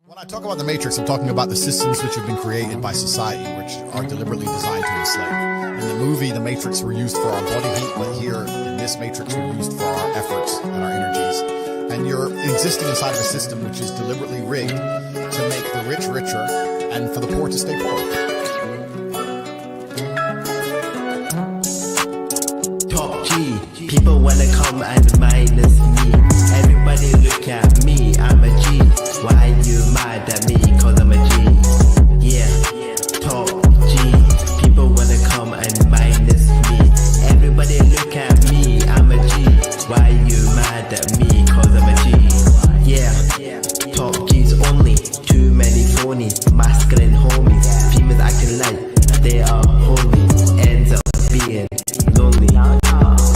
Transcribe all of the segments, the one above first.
When I talk about the Matrix, I'm talking about the systems which have been created by society, which are deliberately designed to enslave. In the movie, the Matrix were used for our body heat, but here in this Matrix, we're used for our efforts and our energies. And you're existing inside of a system which is deliberately rigged to make the rich richer and for the poor to stay poor. Top G, people wanna come and minus me. Everybody look at me, I'm a G. Why you mad at me? Cause I'm a G. Yeah, top G, people wanna come and minus me. Everybody look at me, I'm a G. Why you mad at me? Cause I'm a G. Yeah, top G's only. Too many phony, masculine homies. Females acting like they are holy. Ends up being lonely.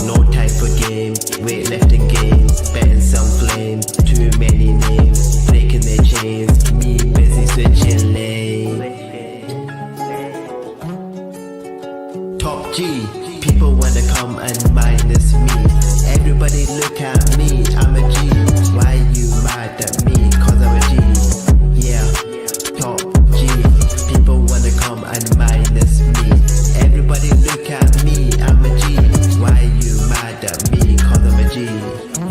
No time for game, weightlifting games, betting some flame. Too many names, breaking their chains. Me busy switching lanes. Top G, people wanna come and minus me. Everybody look at me, I'm a G. Why you mad at me? Cause I'm a G. Yeah, top G, people wanna come and minus me. Everybody look at me, I'm a G. Why you mad at me? Cause I'm a G.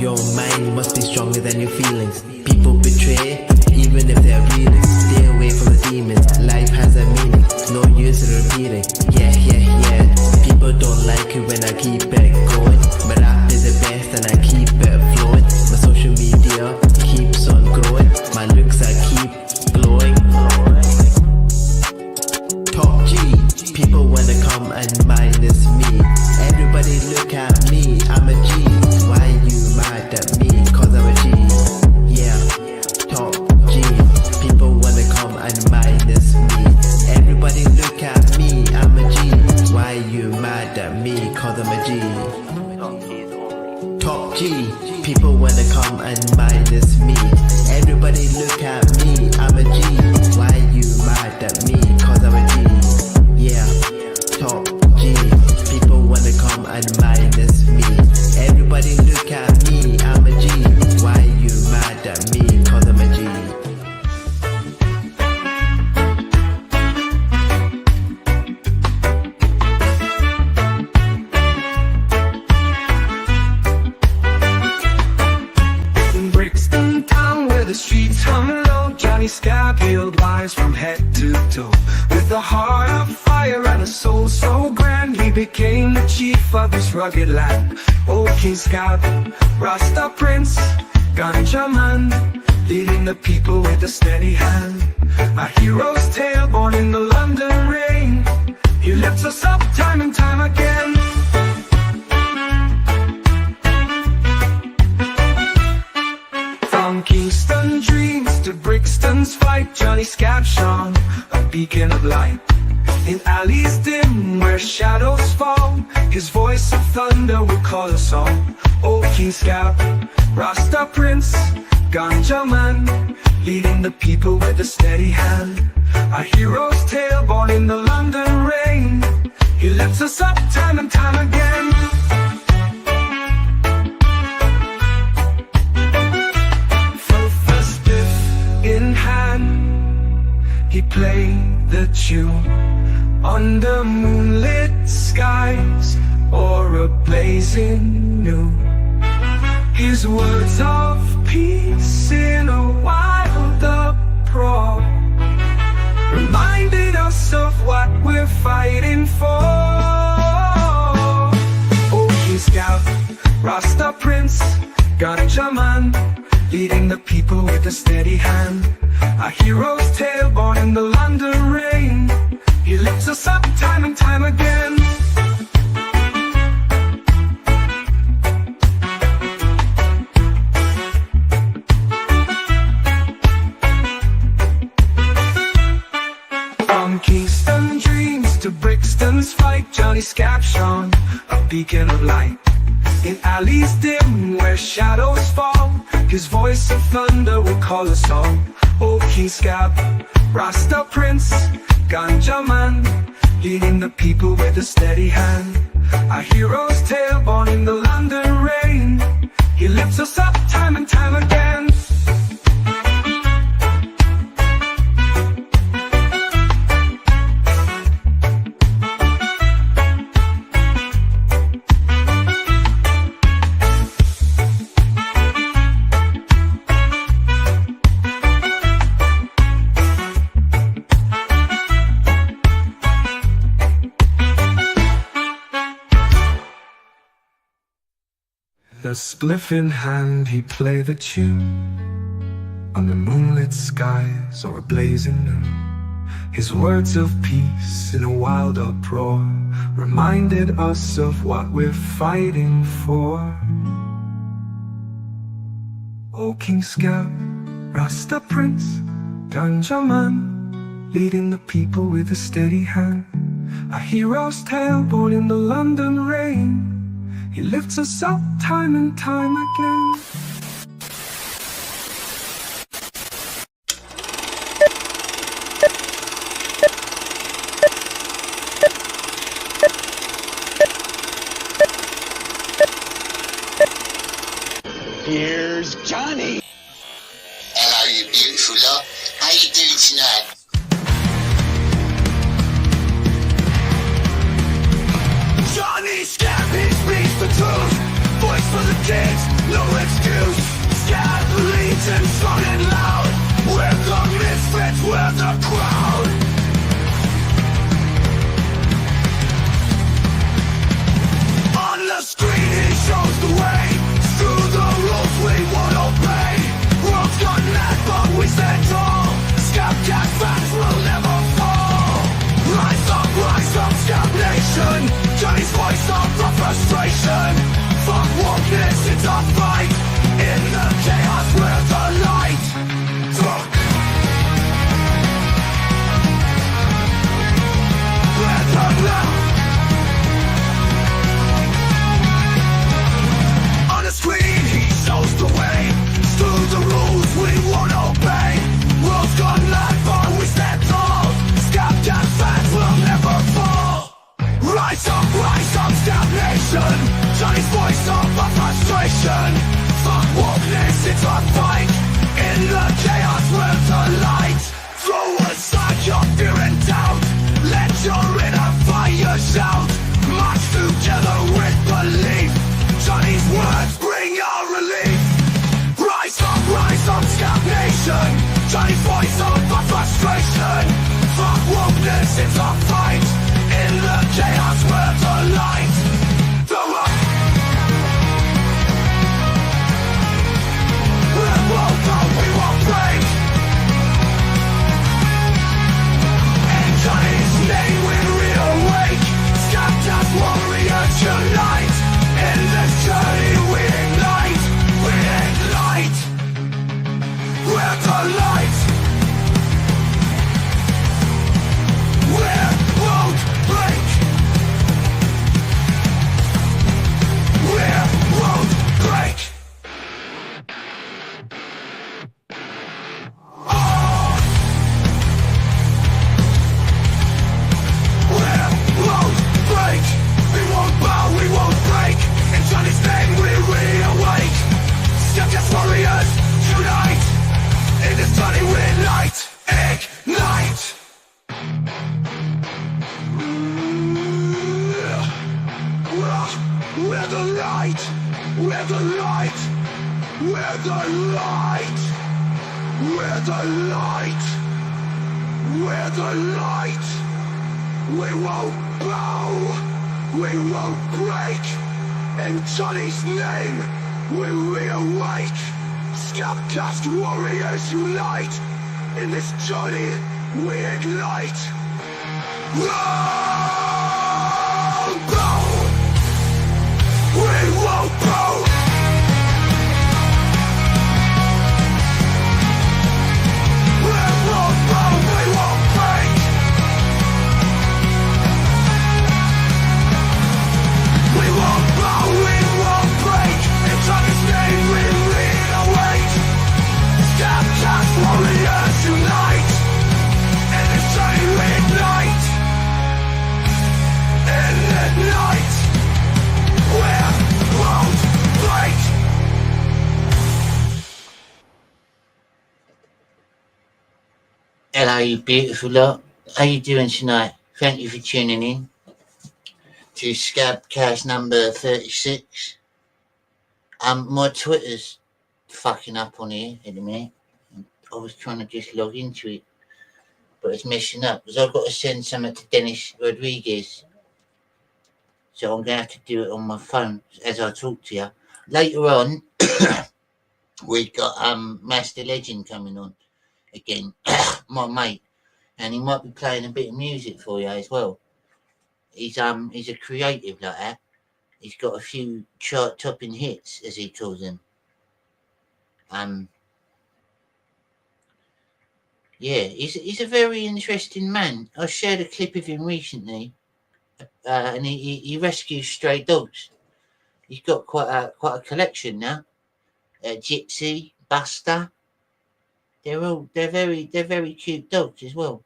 Your mind must be stronger than your feelings. People betray, even if they're reading. Stay away from the demons, life has a meaning. No use in repeating, yeah. People don't like it when I keep it going, but rap is the best and I keep it flowing. My social media keeps on growing, my looks I keep glowing. Top G, people wanna come and minus me. Everybody look at me, I'm a G. Why you mad at me? Cause I'm a G. Yeah, top G, people wanna come and minus me. Everybody look at me, I'm a G. Why you mad at me? Cause I'm a G. Top G, people wanna come and minus me. Everybody look at me, I'm a G. Why you mad at me? Cause I'm a G. Yeah, top G, people wanna come and minus me. Everybody look at me, I'm a G. Why you mad at me? Cause I'm a G. The streets hum low, Johnny Scab healed lives from head to toe. With a heart of fire and a soul so grand, he became the chief of this rugged land. Old King Scab, Rasta Prince, Ganja Man, leading the people with a steady hand. A hero's tale born in the London rain, he lifts us up time and time again. From Kingston dreams to Brixton's fight, Johnny Scab shone, a beacon of light. In alleys dim where shadows fall, his voice of thunder will call us all. Old King Scab, Rasta Prince, Ganja Man, leading the people with a steady hand. A hero's tale born in the London rain, he lifts us up time and time again. In hand, he played the tune under moonlit skies or a blazing noon. His words of peace in a wild uproar reminded us of what we're fighting for. Oh, King Scab, Rasta Prince, Ganja Man, leading the people with a steady hand. A hero's tale born in the London rain, he lifts us up time and time again. From Kingston dreams to Brixton's fight, Johnny Scab shone, a beacon of light. In alleys dim where shadows fall, his voice of thunder will call us all. Old King Scab, Rasta Prince, Ganja Man, leading the people with a steady hand. A hero's tale born in the London rain, he lifts us up time and time again. a spliff in hand, he'd play the tune. Under moonlit skies or a blazing noon, his words of peace in a wild uproar reminded us of what we're fighting for. O King Scab, Rasta Prince, Ganja Man, leading the people with a steady hand. A hero's tale born in the London rain, he lifts us up time and time again. Here's Johnny. Hello, you beautiful lot. How you doing tonight? Johnny Scab, he speaks the truth. Voice for the kids, no excuse. Scab leads and strong and loud. We're the misfits, we're the crowd. On the screen he shows the way. Through the rules we won't obey. World's gone mad but we stand tall. Scab Cast fans will never fall. Rise up, Scab Nation. Johnny's voice of the frustration. Fuck wokeness, it's a fight. In the chaos we're the light. Fuck. We're the light. On the screen he shows the way. Through the rules we won't obey. World's gone mad but we stand tall. Scab Cast fans will never fall. Rise up, Scab Nation. Johnny's voice of the frustration. Fuck wokeness, it's a fight. In the chaos we're the light. Throw aside your fear and doubt. Let your inner fire shout. March together with belief. Johnny's words bring our relief. Rise up, Scab Nation. Johnny's voice of the frustration. Fuck wokeness, it's a fight. In the chaos we're the light. Throw up. We won't go, we won't break. In Johnny's name we reawake. Scab Cast warriors unite. In this journey we ignite. We ignite. We're the light. We won't break. We won't break. We won't bow, we won't break. In Johnny's name we reawake. Scab Cast warriors unite. In this journey we light. Ignite. We're the light. We're the light. We're the light. We're the light. We're the light. We won't bow. We won't break. In Johnny's name, we reawake. Scab Cast warriors unite. In this journey, we ignite. Won't bow. We won't bow. We won't bow. We won't break. We won't bow, we won't break. In Johnny's name we reawake. Scab Cast warriors unite. In this journey we ignite. In the night we won't break. Hello, you beautiful lot. How you doing tonight? Thank you for tuning in to Scab Cast number 36. My Twitter's fucking up on here in a minute. I was trying to just log into it, but it's messing up because I've got to send something to Dennis Rodriguez. So I'm going to have to do it on my phone as I talk to you. Later on, we've got Master Legend coming on again, my mate, and he might be playing a bit of music for you as well. He's a creative like that. He's got a few chart-topping hits, as he calls them. Yeah, he's a very interesting man. I shared a clip of him recently, and he rescues stray dogs. He's got quite a collection now. Gypsy, Buster, they're very cute dogs as well.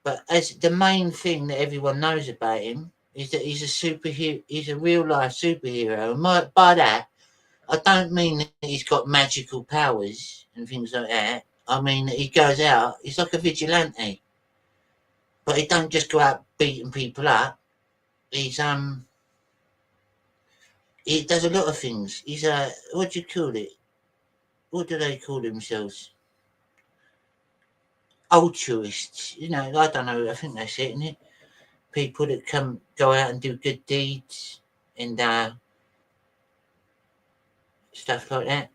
But as the main thing that everyone knows about him is that he's a superhero. He's a real life superhero. And by that, I don't mean that he's got magical powers and things like that. I mean that he goes out. He's like a vigilante, but he don't just go out beating people up. He's he does a lot of things. He's a what do you call it? What do they call themselves? Altruists. You know, I don't know. I think that's it, isn't it? People that go out and do good deeds and stuff like that.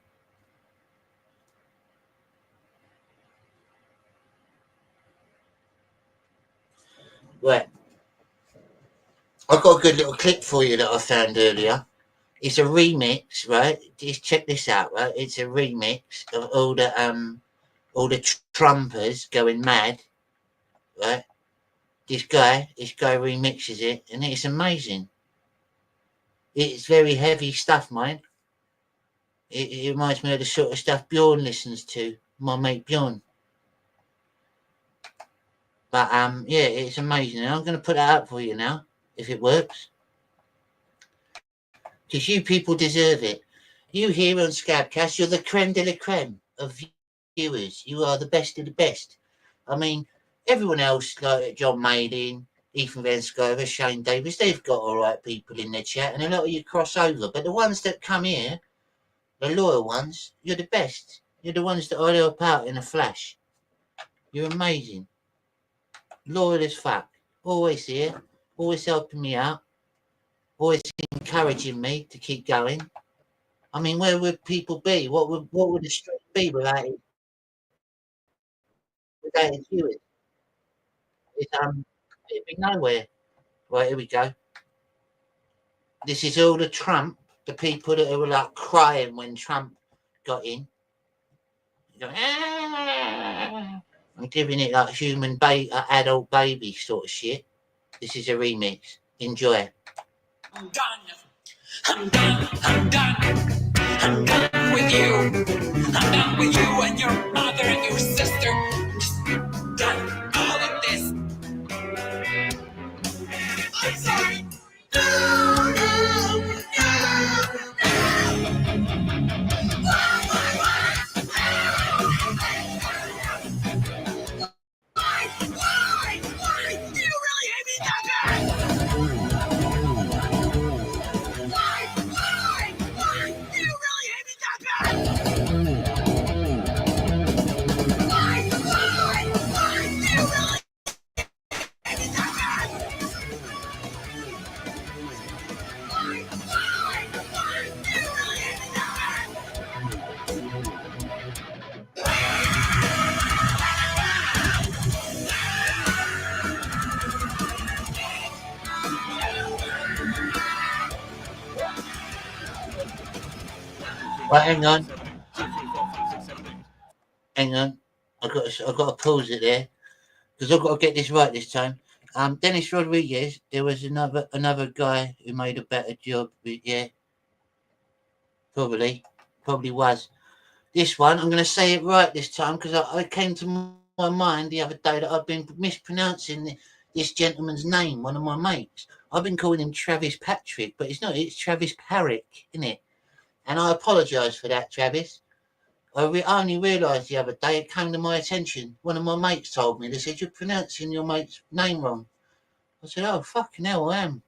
Right. I've got a good little clip for you that I found earlier. It's a remix, right? Just check this out, right? It's a remix of all the Trumpers going mad, right? This guy remixes it, and it's amazing. It's very heavy stuff, mate. It reminds me of the sort of stuff Bjorn listens to, my mate Bjorn. But yeah, it's amazing. And I'm going to put that up for you now, if it works, because you people deserve it. You here on Scab Cast, you're the creme de la creme of viewers. You are the best of the best. I mean, everyone else like John Maydin, Ethan Van Scover, Shane Davis, they've got all right people in their chat, and a lot of you cross over. But the ones that come here, the loyal ones, you're the best. You're the ones that I help out in a flash. You're amazing. Loyal as fuck. Always here. Always helping me out. Always encouraging me to keep going. I mean, where would people be? What would the street be without his viewers? It'd be nowhere. Right, here we go. This is all the people that were like crying when Trump got in. Going, ah! I'm giving it like adult baby sort of shit. This is a remix. Enjoy. I'm done. I'm done. I'm done. I'm done with you. I'm done with you and your mother and your sister. Just done all of this. I'm sorry. No, no, no, Why? Do you really hate me that bad? Why? Do you really hate me that bad? Why? Do you really hate me that bad? Right, hang on. I got to pause it there because I've got to get this right this time. Dennis Rodriguez. There was another guy who made a better job. Yeah, probably was. This one, I'm going to say it right this time because I came to my mind the other day that I've been mispronouncing this gentleman's name. One of my mates. I've been calling him Travis Patrick, but it's not. It's Travis Parrick, isn't it? And I apologise for that, Travis. I only realised the other day, it came to my attention. One of my mates told me, they said, you're pronouncing your mate's name wrong. I said, oh, fucking hell, I am.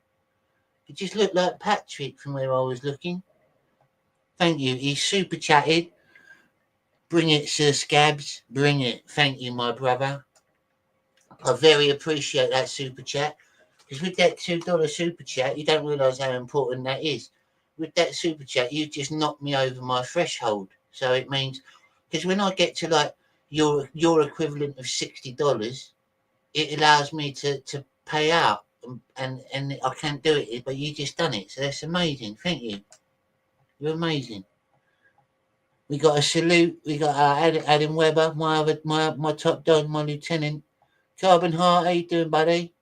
It just looked like Patrick from where I was looking. Thank you. He's super chatted. Bring it, Sir Scabs. Bring it. Thank you, my brother. I very appreciate that super chat. Because with that $2 super chat, you don't realise how important that is. with that super chat, you just knocked me over my threshold. So it means, because when I get to like your equivalent of $60, it allows me to pay out, and I can't do it, but you just done it. So that's amazing. Thank you. You're amazing. We got a salute. We got Adam Weber, my top dog, my lieutenant. Carbon Heart, how you doing, buddy?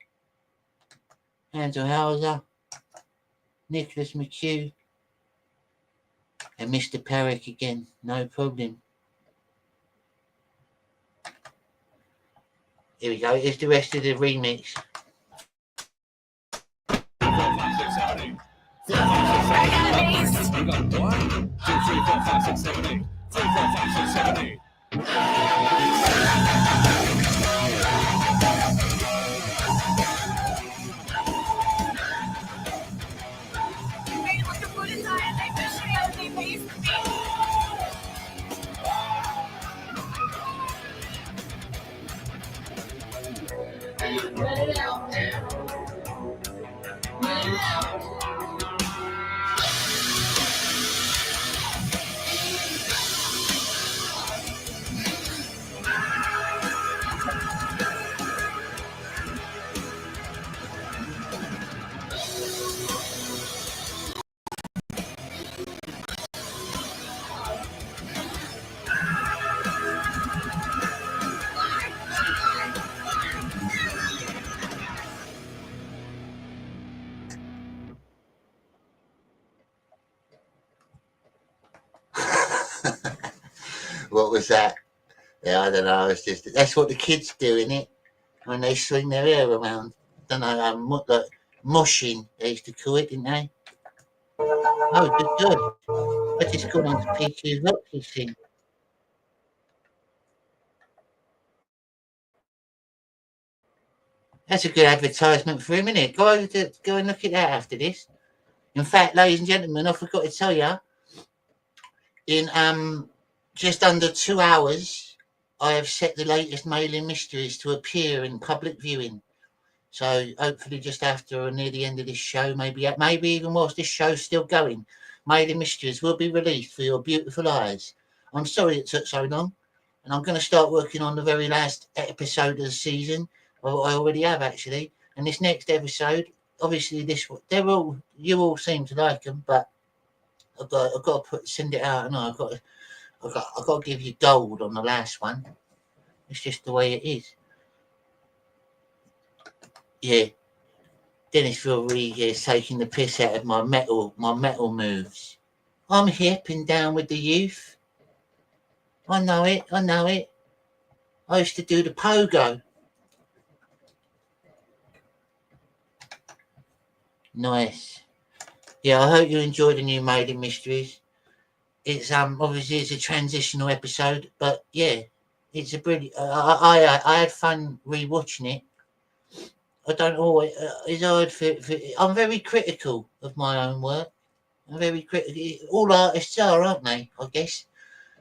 Hansel Hauser, Nicholas McHugh, and Mr. Perrick again. No problem. Here we go. Here's the rest of the remix. 4, 5, 6, 7, 8. 4, 5, 6, 7, 8. We got 1, 2, 3, 4, 5, 6, 7, 8. 3, 4, 5, 6, 7, 8. What was that? Yeah, I don't know. It's just that's what the kids do, in it, when they swing their hair around. I don't know, like mushing, they used to call it, didn't they? Oh, good. I just got on to PQ Roxy thing. That's a good advertisement for him, isn't it? Go and look at that after this. In fact, ladies and gentlemen, I forgot to tell you, in just under 2 hours, I have set the latest mailing mysteries to appear in public viewing. So hopefully, just after or near the end of this show, maybe even whilst this show's still going, mailing mysteries will be released for your beautiful eyes. I'm sorry it took so long, and I'm going to start working on the very last episode of the season. Well, I already have actually, and this next episode, obviously, you all seem to like them, but I've got to send it out, and I've got to give you gold on the last one. It's just the way it is. Yeah, Dennis Rodriguez is taking the piss out of my metal moves. I'm hip and down with the youth. I know it. I used to do the pogo. Nice. Yeah, I hope you enjoy the new Maiden Mysteries. It's obviously it's a transitional episode, but yeah, it's a brilliant. I had fun rewatching it. I don't always. It's hard I'm very critical of my own work. I'm very critical. All artists are, aren't they? I guess.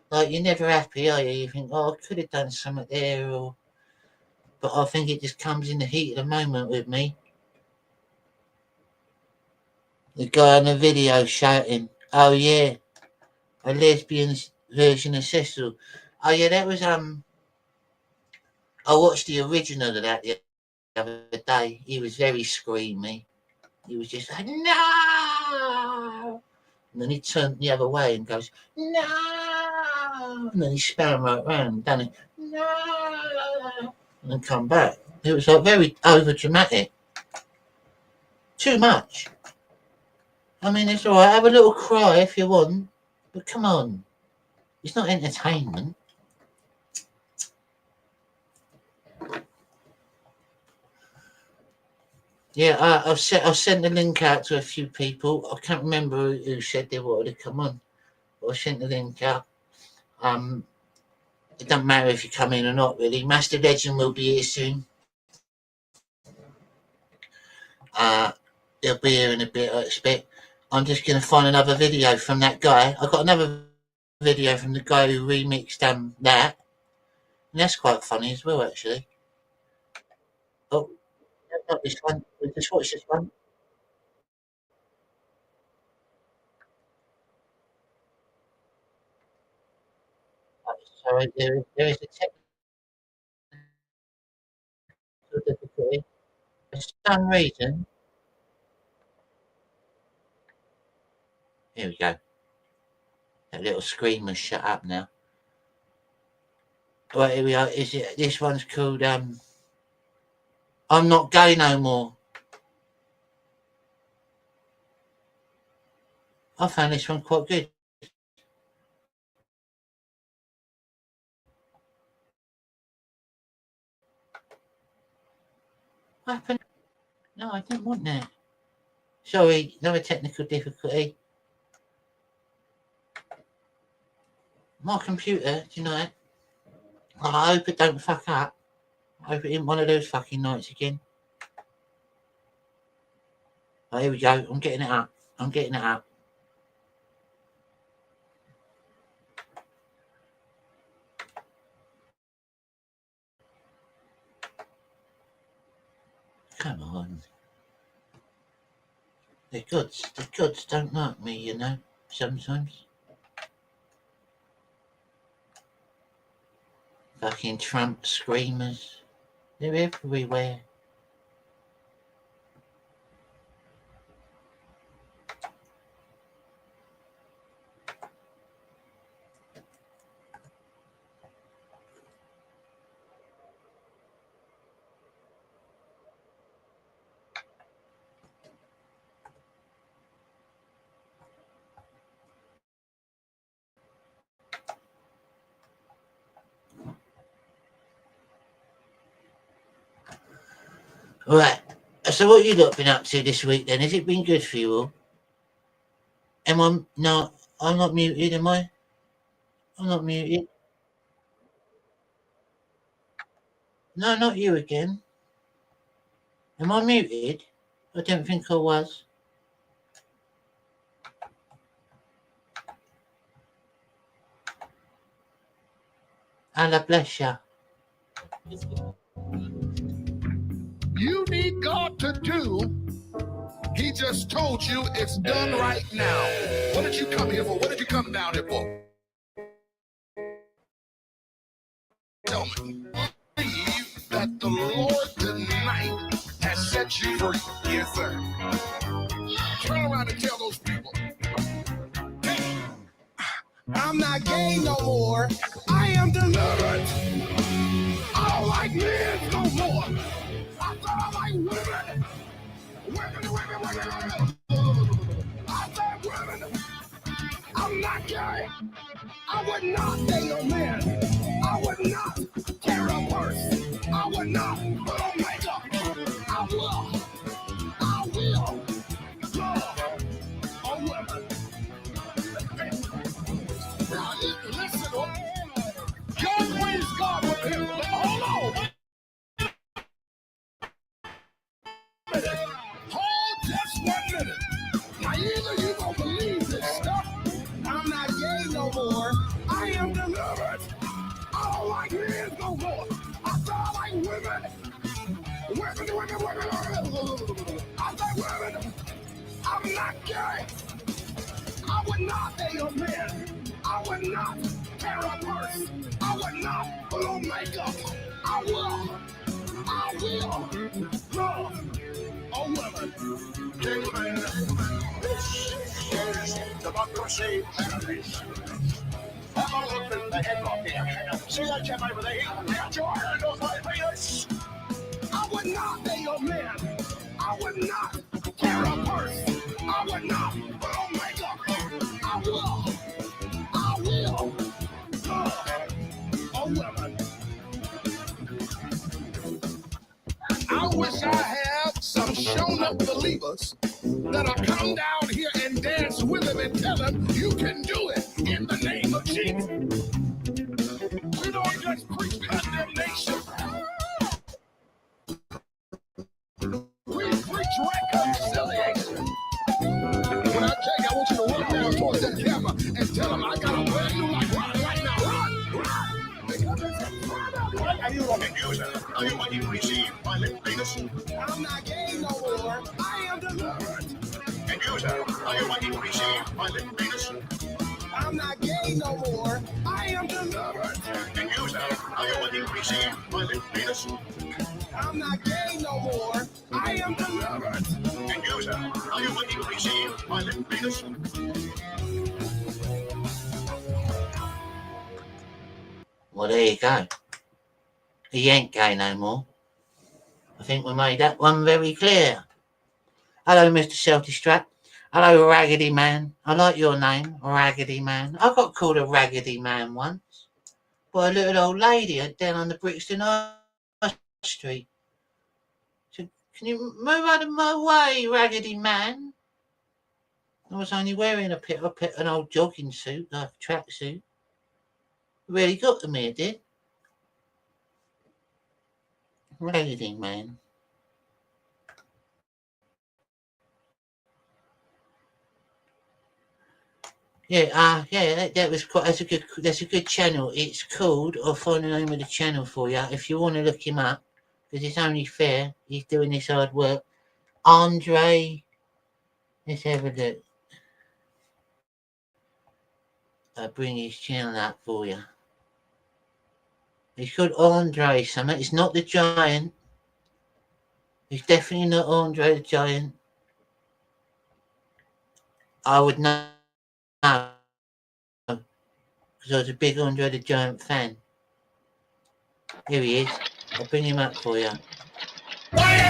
Like you're never happy, are you? You think, oh, I could have done something there, but I think it just comes in the heat of the moment with me. The guy on the video shouting, "Oh yeah, a lesbian version of Cecil." Oh yeah, that was I watched the original of that the other day. He was very screamy. He was just like, "No!" And then he turned the other way and goes, "No!" And then he span right round, done it, "No!" And then come back. It was like very over dramatic. Too much. I mean, it's all right. Have a little cry if you want, but come on, it's not entertainment. Yeah, I've sent the link out to a few people. I can't remember who said they wanted to come on, but I sent the link out. It doesn't matter if you come in or not, really. Master Legend will be here soon. He'll be here in a bit, I expect. I'm just going to find another video from that guy. I got another video from the guy who remixed that, and that's quite funny as well, actually. Oh, not this one. Just watch this one. Sorry, there is a technical difficulty. For some reason, here we go. That little screen was shut up now. Right, here we are. Is it? This one's called I'm Not Gay No More. I found this one quite good. What happened? No, I didn't want that. Sorry, another technical difficulty. My computer, do you know that? I hope it don't fuck up. I hope it isn't one of those fucking nights again. Oh, here we go. I'm getting it up. Come on. The gods don't like me, you know, sometimes. Fucking Trump screamers. They're everywhere. Right. So what you lot been up to this week then? Has it been good for you all? No, I'm not muted, am I? I'm not muted. No, not you again. Am I muted? I don't think I was. Allah bless you. You need God to do. He just told you it's done right now. What did you come here for? What did you come down here for? Tell me. Believe that the Lord tonight has set you free. Yes, sir. Turn around and tell those people. Hey, I'm not gay no more. I am delivered. I don't like men no more. I thought I like women. Women. I said women. I'm not gay. I would not date a man. I would not tear a purse. I would not put on makeup. I will love a woman. Now, listen up. God praise God with him. Hold on. Hold just 1 minute. Now either you gonna believe this stuff. I'm not gay no more. I am delivered. I don't like men no more. I thought I like women. Women. I like women. I'm not gay. I would not date a man. I would not tear a purse. I would not put on makeup. I will love a woman. This is Democracy Paradise. Have a look at the head of here. See that chap over there? Get your hand off my penis. I would not date a man. I would not tear a purse. I would not put on makeup. I will love a woman. I wish I had some shown up believers that'll come down here and dance with him and tell him you can do it in the name of Jesus. We don't just preach condemnation. We preach reconciliation. When I tell you, I want you to run down towards that camera and tell him I got a brand new life right now. Run! Are you looking user? Are you ready to receive my little penis? I'm not gay no more. I am delivered. And user, are you ready to receive my little penis? I'm I'm not gay no more. I am delivered. And you, sir, are you with you, receive my little penis? I'm not gay no more. I am delivered. And you, sir, are you with you, receive my little penis? Well, there you go. He ain't gay no more. I think we made that one very clear. Hello, Mr. Self-Destruct. Hello, Raggedy Man. I like your name, Raggedy Man. I got called a Raggedy Man once by a little old lady down on the Brixton High Street. She said, "Can you move out of my way, Raggedy Man?" I was only wearing an old jogging suit, like a tracksuit. It really got to me, it did. Raggedy Man. Yeah, that was quite. That's a good channel. It's called. I'll find the name of the channel for you if you want to look him up, because it's only fair. He's doing this hard work. Andre, let's have a look. I'll bring his channel up for you. He's called Andre something. It's not the Giant. It's definitely not Andre the Giant. I would know because I was a big Andre the Giant fan. Here he is. I'll bring him up for you. Right.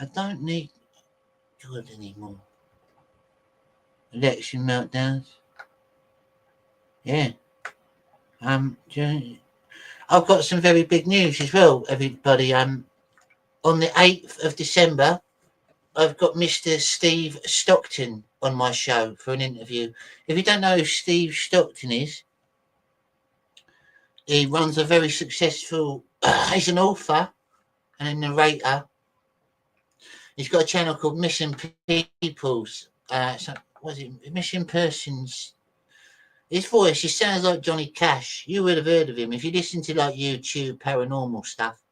I don't need God anymore. Election meltdowns. Yeah. I've got some very big news as well, everybody. On the 8th of December, I've got Mr. Steve Stockton on my show for an interview. If you don't know who Steve Stockton is, he runs a very successful, he's an author and a narrator. He's got a channel called Missing Peoples. Was it Missing Persons? His voice, he sounds like Johnny Cash. You would have heard of him if you listen to like YouTube paranormal stuff.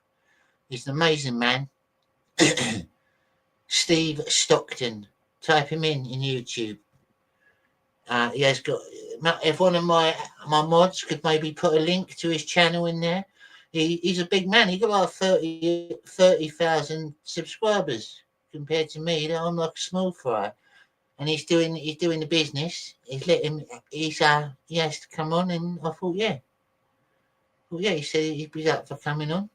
He's an amazing man. Steve Stockton. Type him in YouTube. He has got. If one of my mods could maybe put a link to his channel in there. He's a big man. He got like 30,000 subscribers compared to me. I'm like a small fry. And he's doing the business. He has to come on, and I thought, yeah. Well, yeah, he said he'd be up for coming on.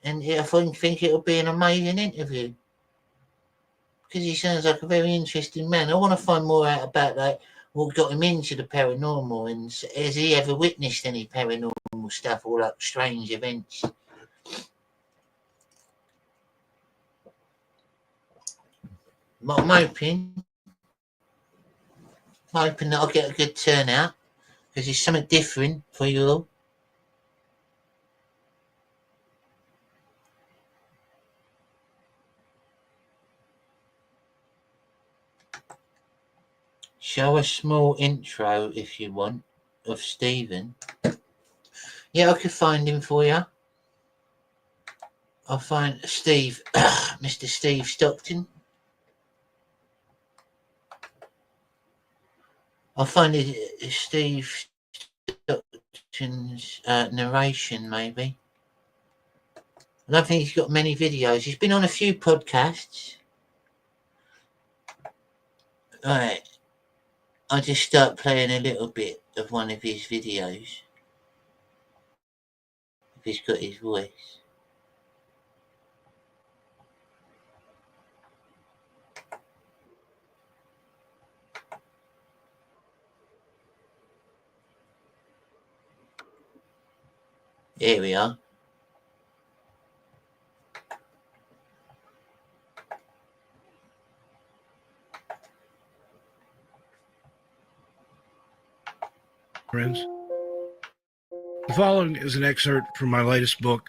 And I think it'll be an amazing interview. Because he sounds like a very interesting man. I want to find more out about like what got him into the paranormal, and has he ever witnessed any paranormal stuff or like strange events? But I'm hoping that I'll get a good turnout, because it's something different for you all. Show a small intro if you want of Stephen. Yeah, I could find him for you. I'll find Steve, Mr. Steve Stockton. I'll find Steve Stockton's narration, maybe. I don't think he's got many videos. He's been on a few podcasts. Right. I'll just start playing a little bit of one of his videos. If he's got his voice. Here we are. Friends, The following is an excerpt from my latest book,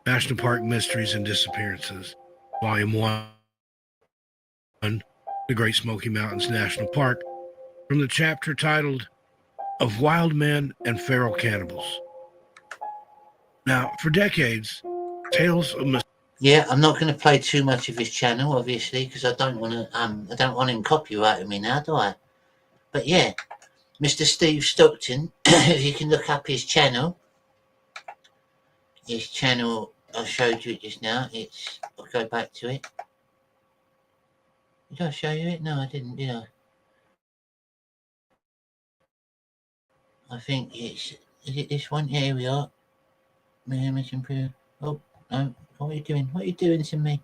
National Park Mysteries and Disappearances, Volume 1, The Great Smoky Mountains National Park, from the chapter titled Of Wild Men and Feral Cannibals. Now, for decades, tales of Yeah, I'm not going to play too much of his channel, obviously, because I don't want to. I don't want him copyrighting me now, do I? But yeah, Mr. Steve Stockton. If you can look up his channel I showed you just now. I'll go back to it. Did I show you it? No, I didn't. Did I? I think is it this one? Here we are. Mission Proof. Oh no! What are you doing? What are you doing to me?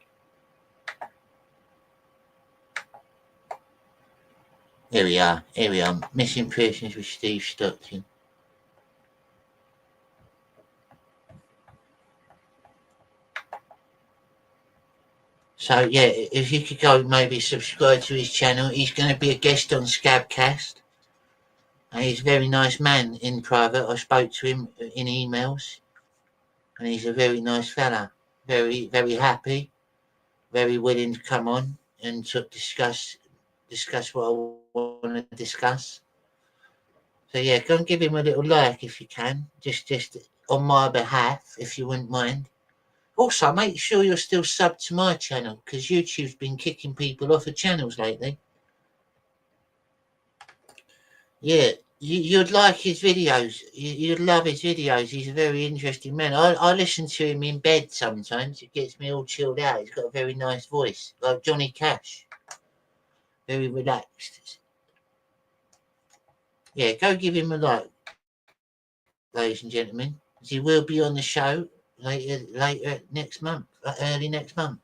Here we are. Here we are. Missing Persons with Steve Stockton. So yeah, if you could go maybe subscribe to his channel. He's going to be a guest on Scab Cast. And he's a very nice man in private. I spoke to him in emails, and he's a very nice fella. Very, very happy, very willing to come on and to discuss what I want to discuss. So yeah, go and give him a little like if you can, just on my behalf, if you wouldn't mind. Also, make sure you're still subbed to my channel, because YouTube's been kicking people off of channels lately. Yeah, you'd like his videos. You'd love his videos. He's a very interesting man. I listen to him in bed sometimes. It gets me all chilled out. He's got a very nice voice, like Johnny Cash. Very relaxed. Yeah, go give him a like, ladies and gentlemen. He will be on the show later next month, early next month.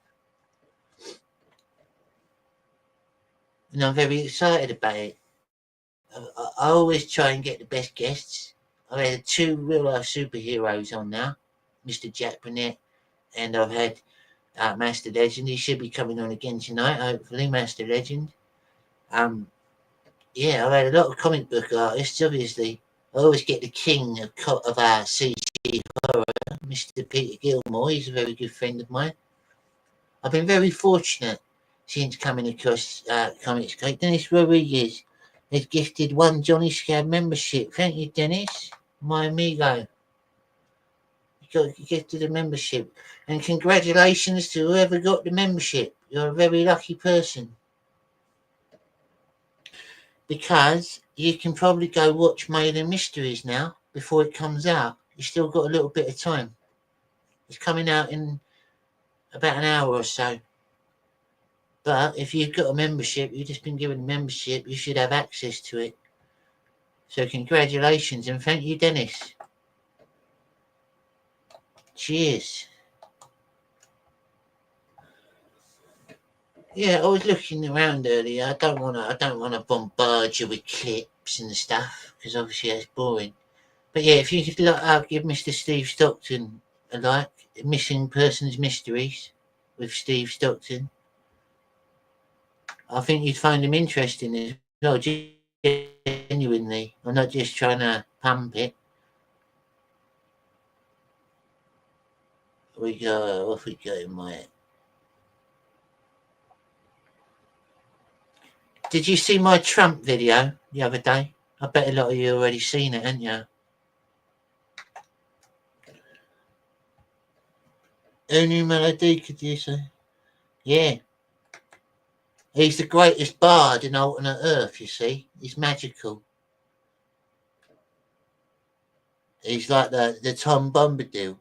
And I'm very excited about it. I always try and get the best guests. I've had 2 real life superheroes on now, Mr. Jack Burnett, and I've had Master Legend. He should be coming on again tonight, hopefully, Master Legend. Yeah, I've had a lot of comic book artists, obviously. I always get the king of our CG horror, Mr. Peter Gilmore. He's a very good friend of mine. I've been very fortunate since coming across Comics Gate. Dennis Rodriguez has gifted 1 Johnny Scab membership. Thank you, Dennis, my amigo. You gifted a membership. And congratulations to whoever got the membership. You're a very lucky person. Because you can probably go watch Made in Mysteries now before it comes out. You've still got a little bit of time. It's coming out in about an hour or so. But if you've got a membership, you've just been given a membership, you should have access to it. So congratulations and thank you, Dennis. Cheers. Yeah, I was looking around earlier. I don't wanna bombard you with clips and stuff, because obviously that's boring. But yeah, if you could give Mr. Steve Stockton a like, Missing Persons Mysteries with Steve Stockton. I think you'd find him interesting as well, genuinely. I'm not just trying to pump it. Off we go in my... Did you see my Trump video the other day? I bet a lot of you already seen it, haven't you? Any melody, could you say? Yeah. He's the greatest bard in alternate Earth, you see. He's magical. He's like the Tom Bombadil.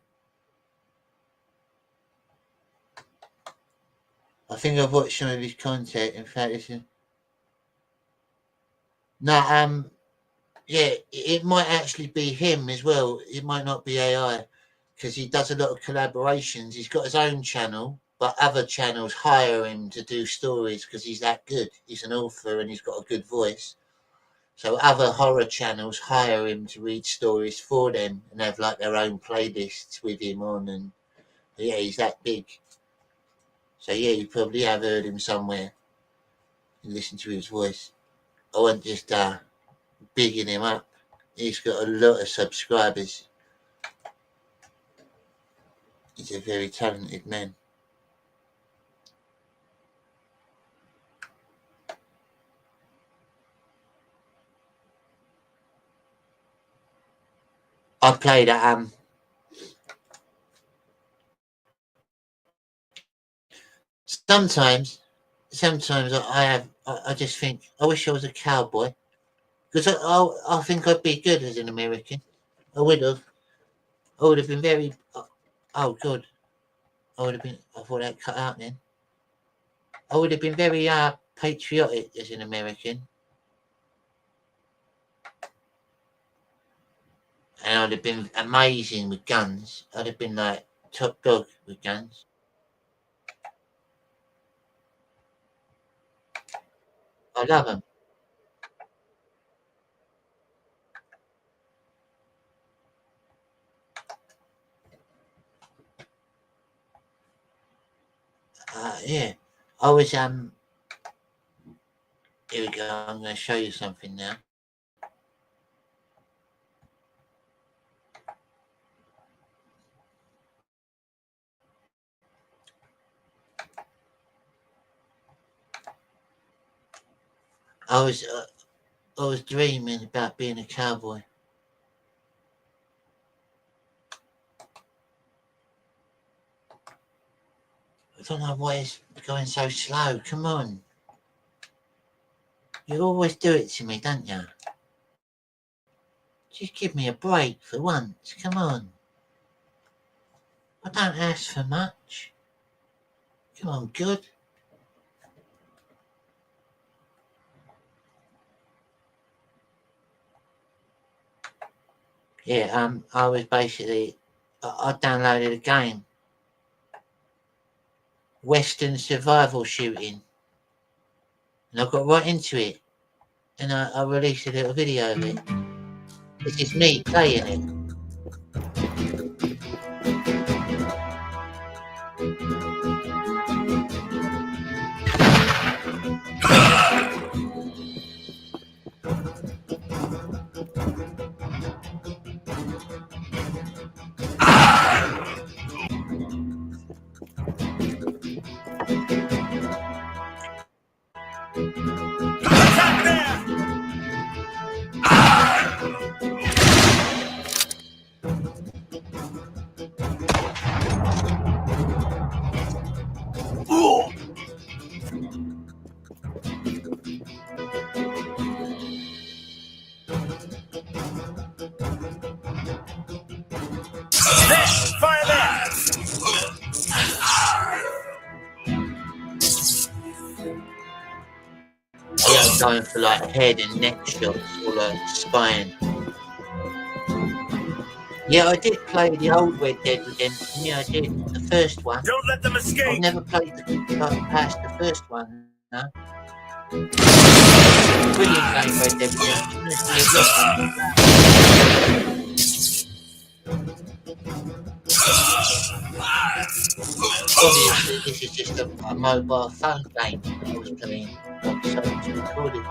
I think I've watched some of his content. In fact, it's... No, yeah, it might actually be him as well. It might not be AI, because he does a lot of collaborations. He's got his own channel, but other channels hire him to do stories because he's that good. He's an author and he's got a good voice. So other horror channels hire him to read stories for them and have like their own playlists with him on. And yeah, he's that big. So yeah, you probably have heard him somewhere and listen to his voice. I wasn't just bigging him up. He's got a lot of subscribers. He's a very talented man. I played at sometimes I just think I wish I was a cowboy, because I think I'd be good as an American. I would have been very oh good. I thought that cut out then. I would have been very patriotic as an American. And I'd have been amazing with guns. I'd have been like top dog with guns. I love them. Yeah. I was here we go. I'm going to show you something now. I was dreaming about being a cowboy. I don't know why it's going so slow. Come on. You always do it to me, don't you? Just give me a break for once. Come on. I don't ask for much. Come on, good. Yeah, I was basically I downloaded a game. Western survival shooting. And I got right into it. And I released a little video of it. This is me playing it. Going for like head and neck shots or like spine. Yeah, I did play the old Red Dead Redemption. Yeah, I did the first one. Don't let them escape. I've never played past the first one. No. Brilliant game, Red Dead Redemption. Obviously, this is just a mobile phone game that I was playing. So it's recorded.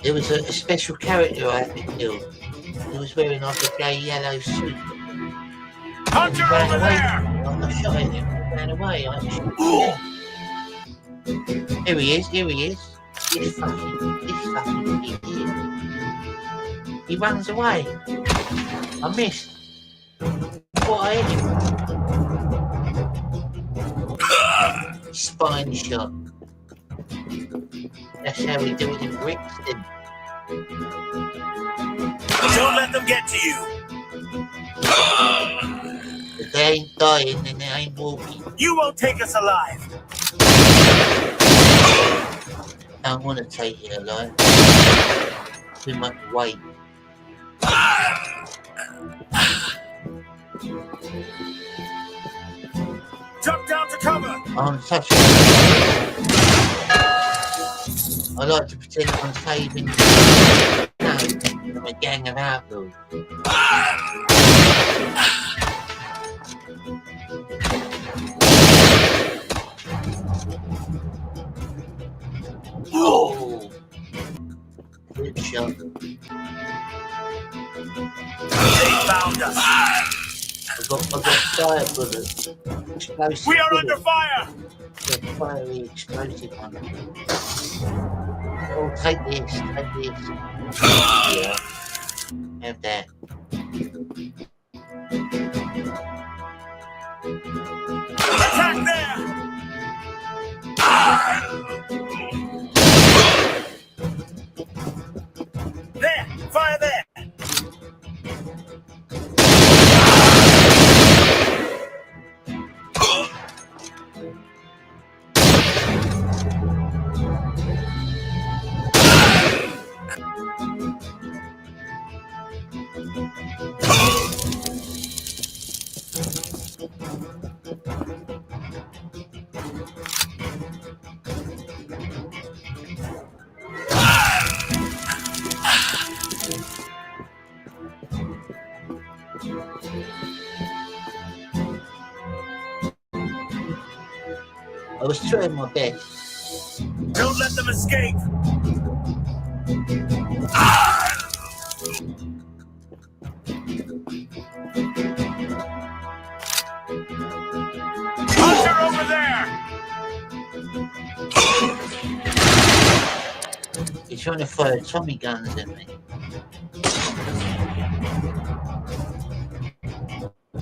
There was a special character I had to kill. He was wearing like a gay yellow suit. Hunter over there! I shot at him. He ran away. I shot him. Here he is. This fucking idiot. He runs away. I missed. What I hit him. Spine shot. That's how we do it in Brixton. Don't let them get to you. If they ain't dying, then they ain't walking. You won't take us alive. I don't want to take you alive. Too much weight. Jump down to cover. I'm such a... I like to pretend I'm saving. No, I'm a gang of outlaws. Oh, good shot. They found us. I got fire bullets. Explosive We are bullets. under fire. The fiery explosive one. Oh, take this. Yeah. Have that. Attack there. There, fire there. I was trying my best. Don't let them escape. Hunter over there. You're trying to fire Tommy guns at me.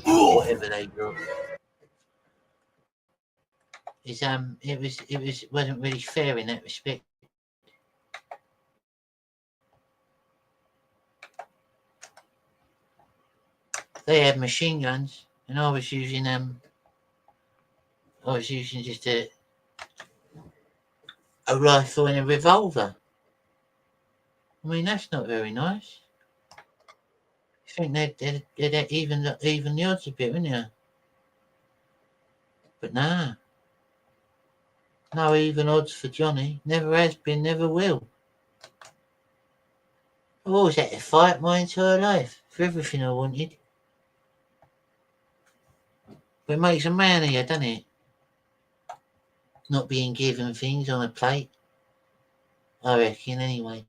Whatever they got. It wasn't really fair in that respect. They had machine guns, and I was using just a rifle and a revolver. I mean, that's not very nice. I think they'd even the odds a bit, wouldn't you? But nah. No even odds for Johnny. Never has been, never will. I've always had to fight my entire life for everything I wanted. But it makes a man of you, doesn't it? Not being given things on a plate. I reckon, anyway.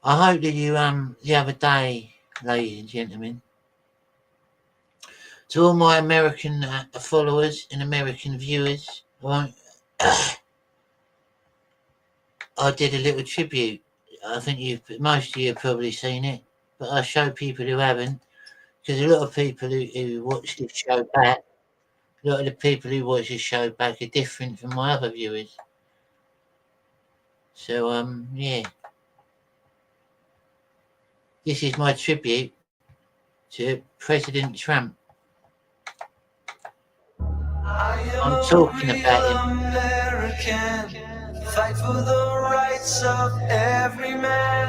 I hope that you, the other day, ladies and gentlemen, to all my American followers and American viewers, I did a little tribute. I think most of you have probably seen it, but I show people who haven't, because a lot of people who watch this show back, a lot of the people who watch this show back are different from my other viewers. So, yeah. This is my tribute to President Trump. I'm talking about him. American, fight for the rights of every man.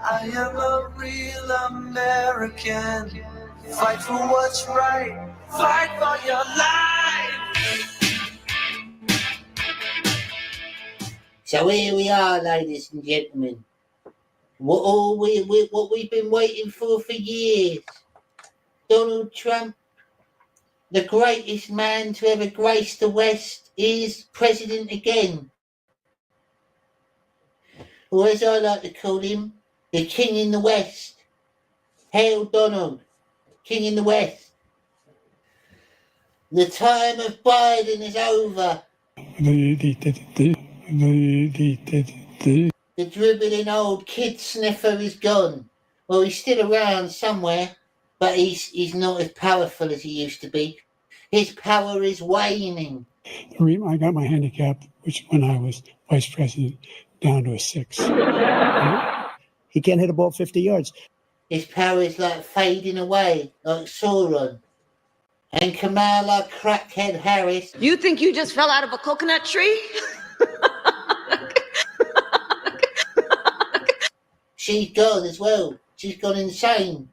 I am a real American, fight for what's right, fight for your life. So here we are, ladies and gentlemen. What we've been waiting for years. Donald Trump, the greatest man to ever grace the West, is president again. Or as I like to call him, the King in the West. Hail Donald, King in the West. The time of Biden is over. The dribbling old kid sniffer is gone. Well, he's still around somewhere, but he's not as powerful as he used to be. His power is waning. I got my handicap, which when I was vice president, down to a 6. He can't hit a ball 50 yards. His power is like fading away, like Sauron. And Kamala Crackhead Harris. You think you just fell out of a coconut tree? She's gone as well. She's gone insane.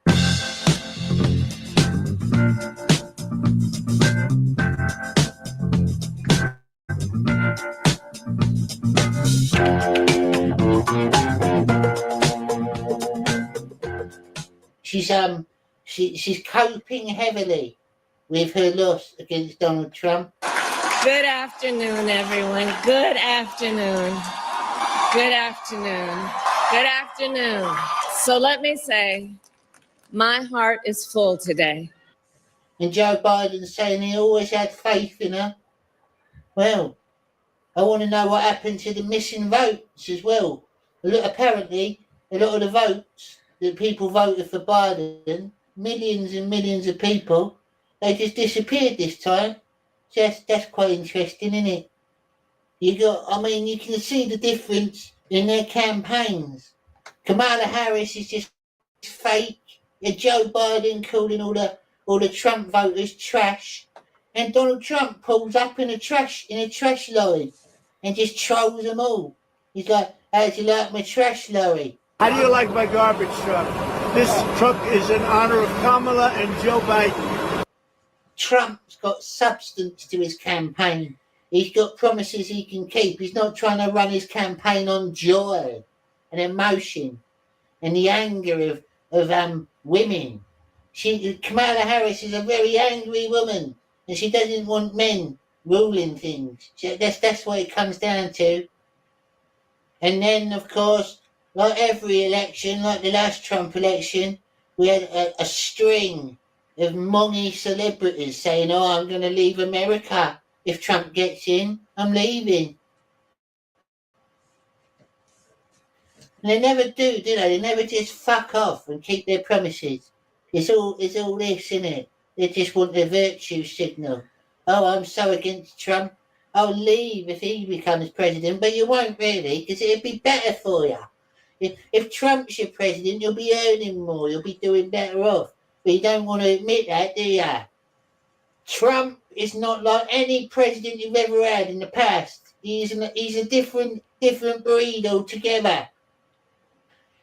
She's coping heavily with her loss against Donald Trump. Good afternoon, everyone. Good afternoon. Good afternoon. Good afternoon. So let me say, my heart is full today. And Joe Biden saying he always had faith in her. Well, I want to know what happened to the missing votes as well. Apparently, a lot of the votes that people voted for Biden, millions and millions of people, they just disappeared this time. That's quite interesting, isn't it? You can see the difference in their campaigns. Kamala Harris is just fake. Joe Biden calling all the Trump voters trash, and Donald Trump pulls up in a trash lorry and just trolls them all. He's like, "How do you like my trash lorry?" How do you like my garbage truck? This truck is in honor of Kamala and Joe Biden. Trump's got substance to his campaign. He's got promises he can keep. He's not trying to run his campaign on joy and emotion and the anger of women. Kamala Harris is a very angry woman, and she doesn't want men ruling things. That's what it comes down to. And then, of course, like every election, like the last Trump election, we had a string of mongy celebrities saying, "Oh, I'm going to leave America. If Trump gets in, I'm leaving." And they never do they? They never just fuck off and keep their promises. It's all this, isn't it? They just want their virtue signal. "Oh, I'm so against Trump. I'll leave if he becomes president," but you won't really, because it'd be better for you. If Trump's your president, you'll be earning more. You'll be doing better off. But you don't want to admit that, do you? Trump is not like any president you've ever had in the past. He's a different breed altogether.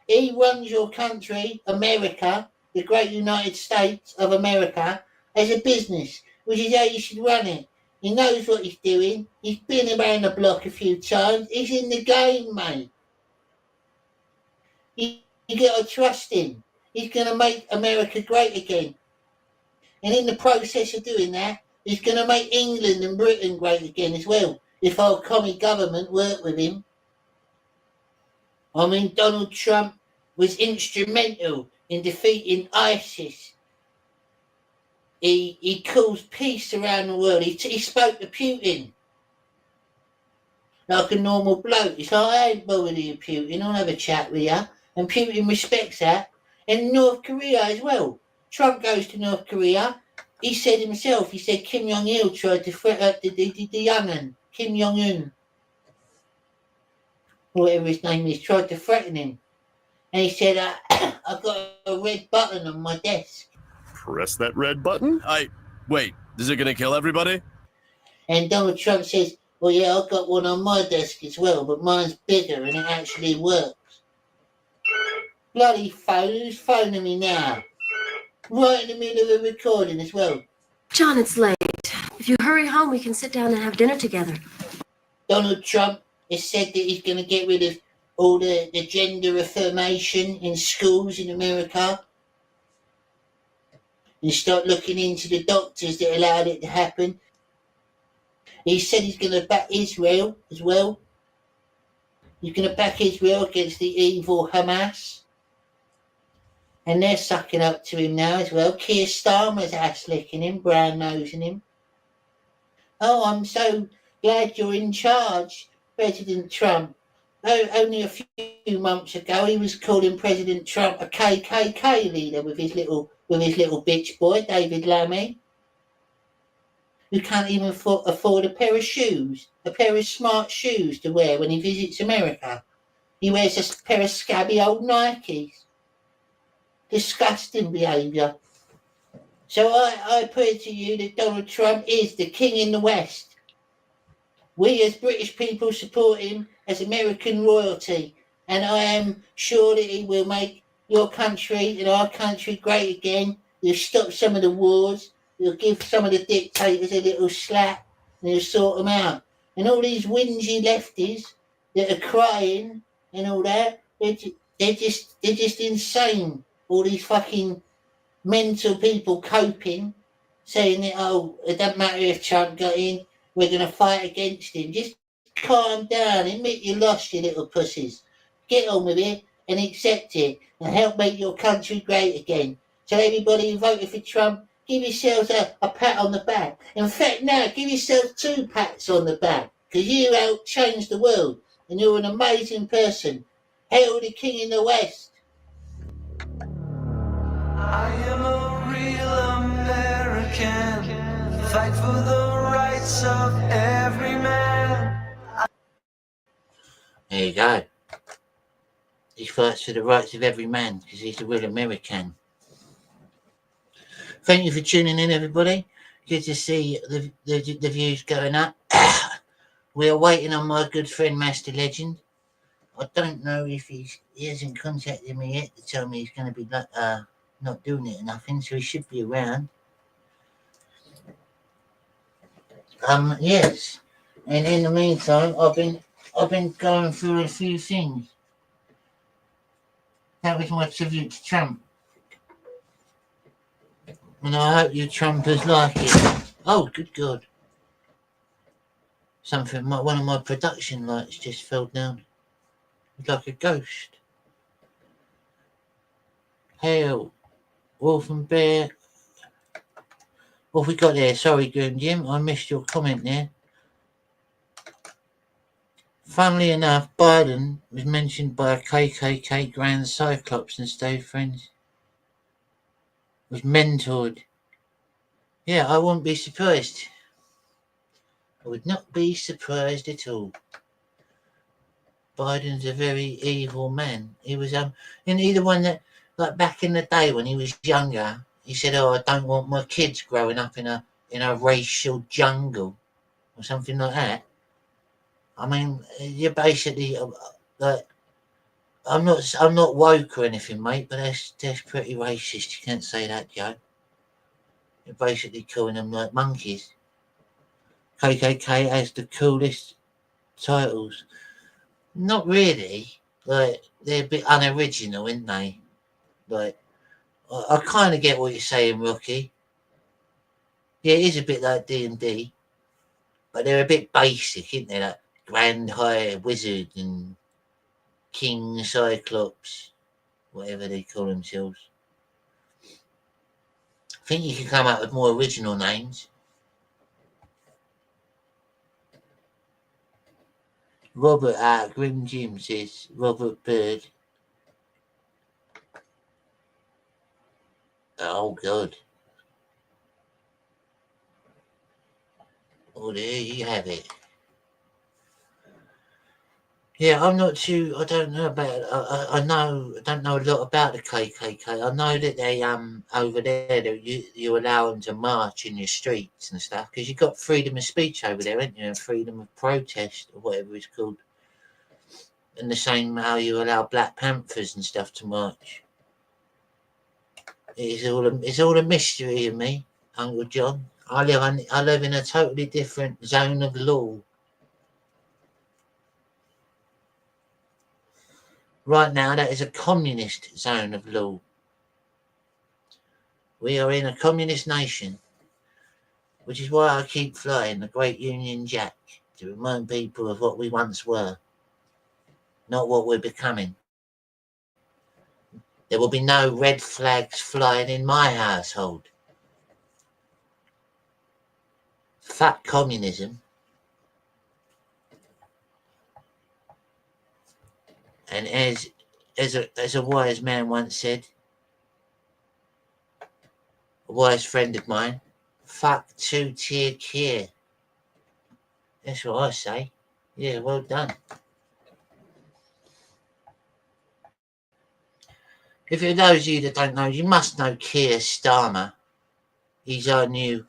He runs your country, America, the great United States of America, as a business, which is how you should run it. He knows what he's doing. He's been around the block a few times. He's in the game, mate. You got to trust him. He's going to make America great again. And in the process of doing that, he's going to make England and Britain great again as well, if our commie government work with him. Donald Trump was instrumental in defeating ISIS. He caused peace around the world. He spoke to Putin like a normal bloke. He's like, "I ain't bothered with you, Putin. I'll have a chat with you." And Putin respects that. And North Korea as well. Trump goes to North Korea. He said himself, Kim Jong-il tried to threaten the young'un, Kim Jong-un, whatever his name is, tried to threaten him. And he said, "I've got a red button on my desk." Press that red button? Wait, is it gonna kill everybody? And Donald Trump says, "Well, yeah, I've got one on my desk as well, but mine's bigger and it actually works." Bloody phone, who's phoning me now? Right in the middle of a recording as well. John, it's late. If you hurry home, we can sit down and have dinner together. Donald Trump has said that he's going to get rid of all the gender affirmation in schools in America and start looking into the doctors that allowed it to happen. He said he's going to back Israel as well. He's going to back Israel against the evil Hamas. And they're sucking up to him now as well. Keir Starmer's ass licking him, brown nosing him. "Oh, I'm so glad you're in charge, President Trump." Only a few months ago, he was calling President Trump a KKK leader with his little bitch boy, David Lammy, who can't even afford a pair of shoes, a pair of smart shoes to wear when he visits America. He wears a pair of scabby old Nikes. Disgusting behaviour. So I put it to you that Donald Trump is the king in the West. We as British people support him as American royalty, and I am sure that he will make your country and our country great again. He'll stop some of the wars. He'll give some of the dictators a little slap, and he'll sort them out. And all these whingy lefties that are crying and all that, they're just insane. All these fucking mental people coping saying that, oh, it doesn't matter if Trump got in, we're going to fight against him. Just calm down, admit you lost, you little pussies. Get on with it and accept it and help make your country great again. So everybody who voted for Trump, give yourselves a pat on the back. In fact, now, give yourselves 2 pats on the back, because you helped change the world and you're an amazing person. Hail the King in the West. I am a real American. Fight for the rights of every man. There you go. He fights for the rights of every man because he's a real American. Thank you for tuning in, everybody. Good to see the views going up. We are waiting on my good friend Master Legend. I don't know if he hasn't contacted me yet to tell me he's going to be not doing it or nothing, so he should be around. Yes. And in the meantime, I've been going through a few things. That was my tribute to Trump. And I hope you Trumpers like it. Oh, good God. One of my production lights just fell down. It's like a ghost. Hell, Wolf and Bear. What have we got there? Sorry, Goon Jim, I missed your comment there. Funnily enough, Biden was mentioned by a KKK Grand Cyclops and stayed friends. Was mentored. Yeah, I wouldn't be surprised. I would not be surprised at all. Biden's a very evil man. He was and he the one that, like back in the day when he was younger, he said, "Oh, I don't want my kids growing up in a racial jungle," or something like that. I mean, you're basically like, I'm not woke or anything, mate, but that's pretty racist. You can't say that, Joe. You're basically calling them like monkeys. KKK has the coolest titles. Not really. Like, they're a bit unoriginal, aren't they? Like, I kind of get what you're saying, Rocky. Yeah, it is a bit like D&D, but they're a bit basic, aren't they? Like Grand High Wizard and King Cyclops, whatever they call themselves. I think you can come up with more original names. Robert Grim Jim says, Robert Bird. Oh, God. Oh, there you have it. Yeah, I'm not too. I don't know about. I don't know a lot about the KKK. I know that they over there that you allow them to march in your streets and stuff because you've got freedom of speech over there, haven't you? And freedom of protest or whatever it's called. And the same how you allow Black Panthers and stuff to march. It's all a mystery to me, Uncle John. I live in a totally different zone of law. Right now, that is a communist zone of law. We are in a communist nation, which is why I keep flying the Great Union Jack to remind people of what we once were, not what we're becoming. There will be no red flags flying in my household. Fuck communism. And as a wise man once said, a wise friend of mine, fuck two-tier care. That's what I say. Yeah, well done. If for those of you that don't know, you must know Keir Starmer. He's our new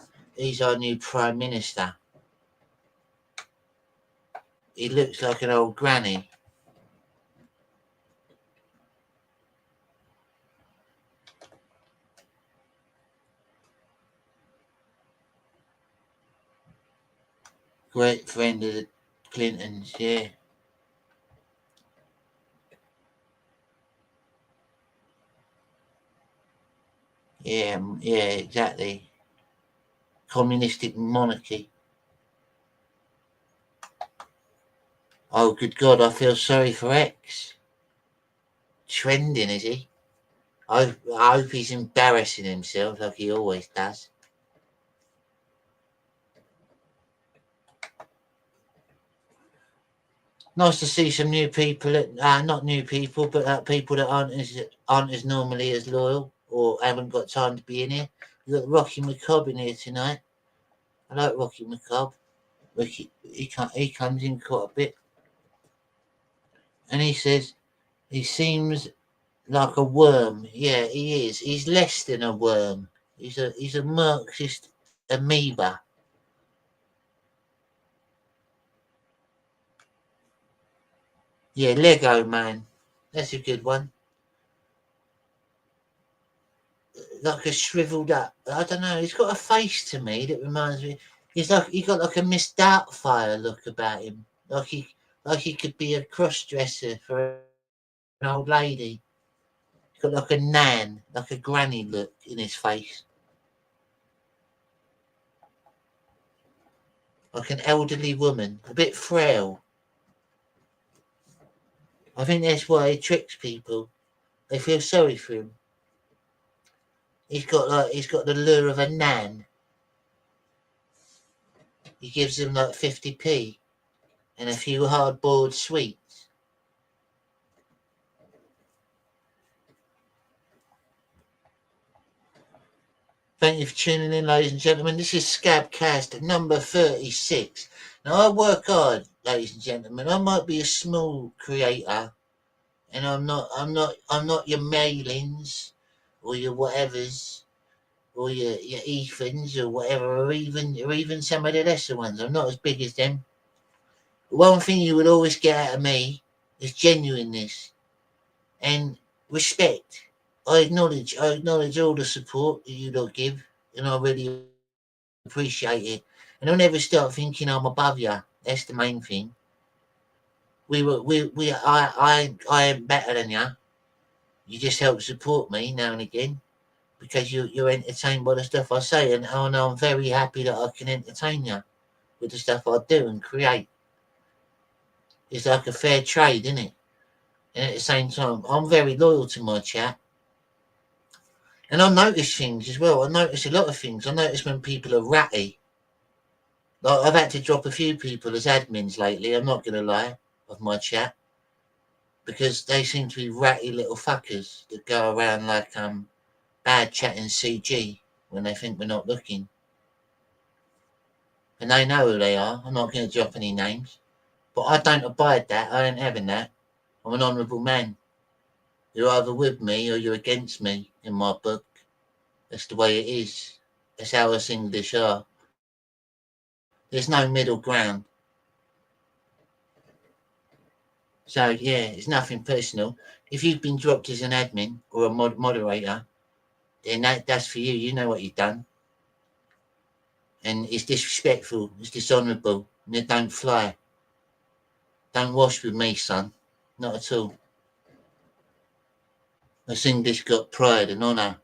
Prime Minister. He looks like an old granny. Great friend of the Clintons, yeah. Yeah, exactly. communistic monarchy. Oh, good God, I feel sorry for X. Trending, is he? I hope he's embarrassing himself like he always does. Nice to see some new people, not new people, but people that aren't as normally as loyal or haven't got time to be in here. You've got Rocky McCobb in here tonight. I like Rocky McCobb. He comes in quite a bit. And he says, he seems like a worm. Yeah, he is. He's less than a worm. He's a Marxist amoeba. Yeah, Lego Man. That's a good one. Like a shriveled up. I don't know. He's got a face to me that reminds me. He got like a Miss Doubtfire look about him. Like he could be a cross dresser for an old lady. He's got like a nan, like a granny look in his face. Like an elderly woman, a bit frail. I think that's why he tricks people. They feel sorry for him. He's got the lure of a nan. He gives them like 50p and a few hard-boiled sweets. Thank you for tuning in, ladies and gentlemen. This is Scab Cast number 36. Now I work hard, ladies and gentlemen. I might be a small creator, and I'm not your Mailings or your whatevers or your Ethans or whatever, or even some of the lesser ones. I'm not as big as them. One thing you would always get out of me is genuineness and respect. I acknowledge all the support that you lot give, and I really appreciate it. And I'll never start thinking I'm above you. That's the main thing. I am better than you. You just help support me now and again because you're entertained by the stuff I say, and I'm very happy that I can entertain you with the stuff I do and create. It's like a fair trade, isn't it? And at the same time, I'm very loyal to my chat. And I notice things as well. I notice a lot of things. I notice when people are ratty. Like I've had to drop a few people as admins lately, I'm not going to lie, of my chat. Because they seem to be ratty little fuckers that go around like bad chatting CG when they think we're not looking. And they know who they are. I'm not going to drop any names. But I don't abide that. I ain't having that. I'm an honourable man. You're either with me or you're against me in my book. That's the way it is. That's how us English are. There's no middle ground. So, yeah, it's nothing personal. If you've been dropped as an admin or a moderator, then that's for you. You know what you've done. And it's disrespectful. It's dishonourable. And it don't fly. Don't wash with me, son. Not at all. Us English got pride and honour.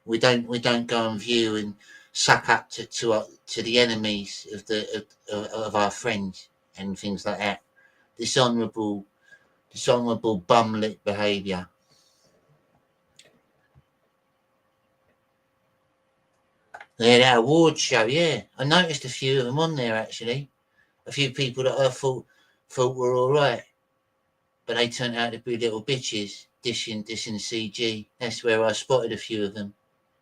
We don't go and view and suck up to the enemies of our friends and things like that. Dishonourable bum-lick behaviour. Yeah, that award show, yeah. I noticed a few of them on there actually. A few people that I thought were all right, but they turned out to be little bitches dishing CG. That's where I spotted a few of them.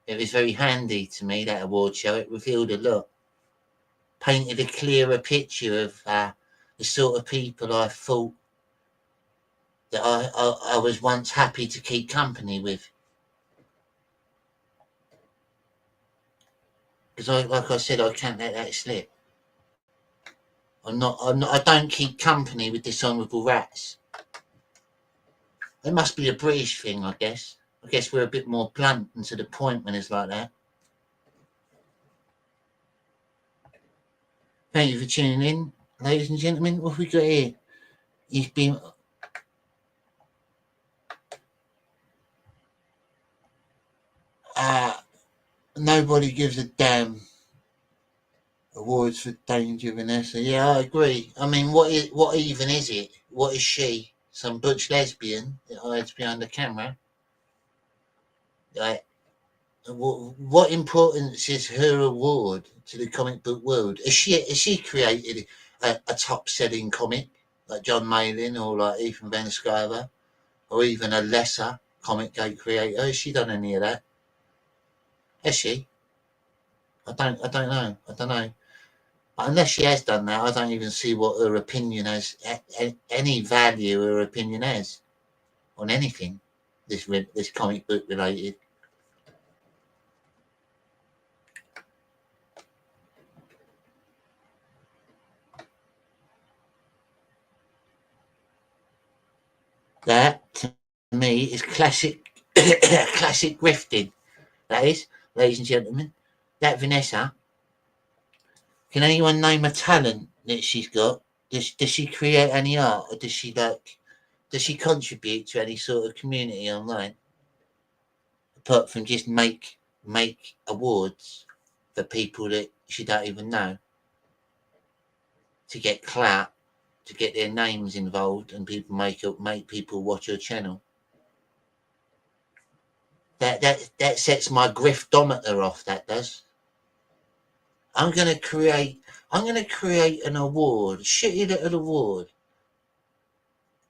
It was very handy to me, that award show. It revealed a lot. Painted a clearer picture of the sort of people I thought that I was once happy to keep company with. Because like I said, I can't let that slip. I don't keep company with dishonourable rats. It must be a British thing, I guess. I guess we're a bit more blunt and to the point when it's like that. Thank you for tuning in, ladies and gentlemen. What have we got here? He's been... nobody gives a damn. Awards for danger, Vanessa. Yeah, I agree. I mean, what even is it? What is she? Some butch lesbian that hides behind the camera? Like, what importance is her award to the comic book world? Has she created a top selling comic like John Malin or like Ethan Van Sciver or even a lesser comic gate creator? Has she done any of that? Has she? I don't know. I don't know. But unless she has done that, I don't even see what her opinion has, any value her opinion has on anything. This comic book related. That to me is classic, classic grifting. That is, ladies and gentlemen, that Vanessa. Can anyone name a talent that she's got? Does she create any art, or does she contribute to any sort of community online? Apart from just make awards for people that she don't even know to get clout, to get their names involved, and people make people watch her channel. That sets my griftometer off. That does. I'm gonna create an award, shitty little award,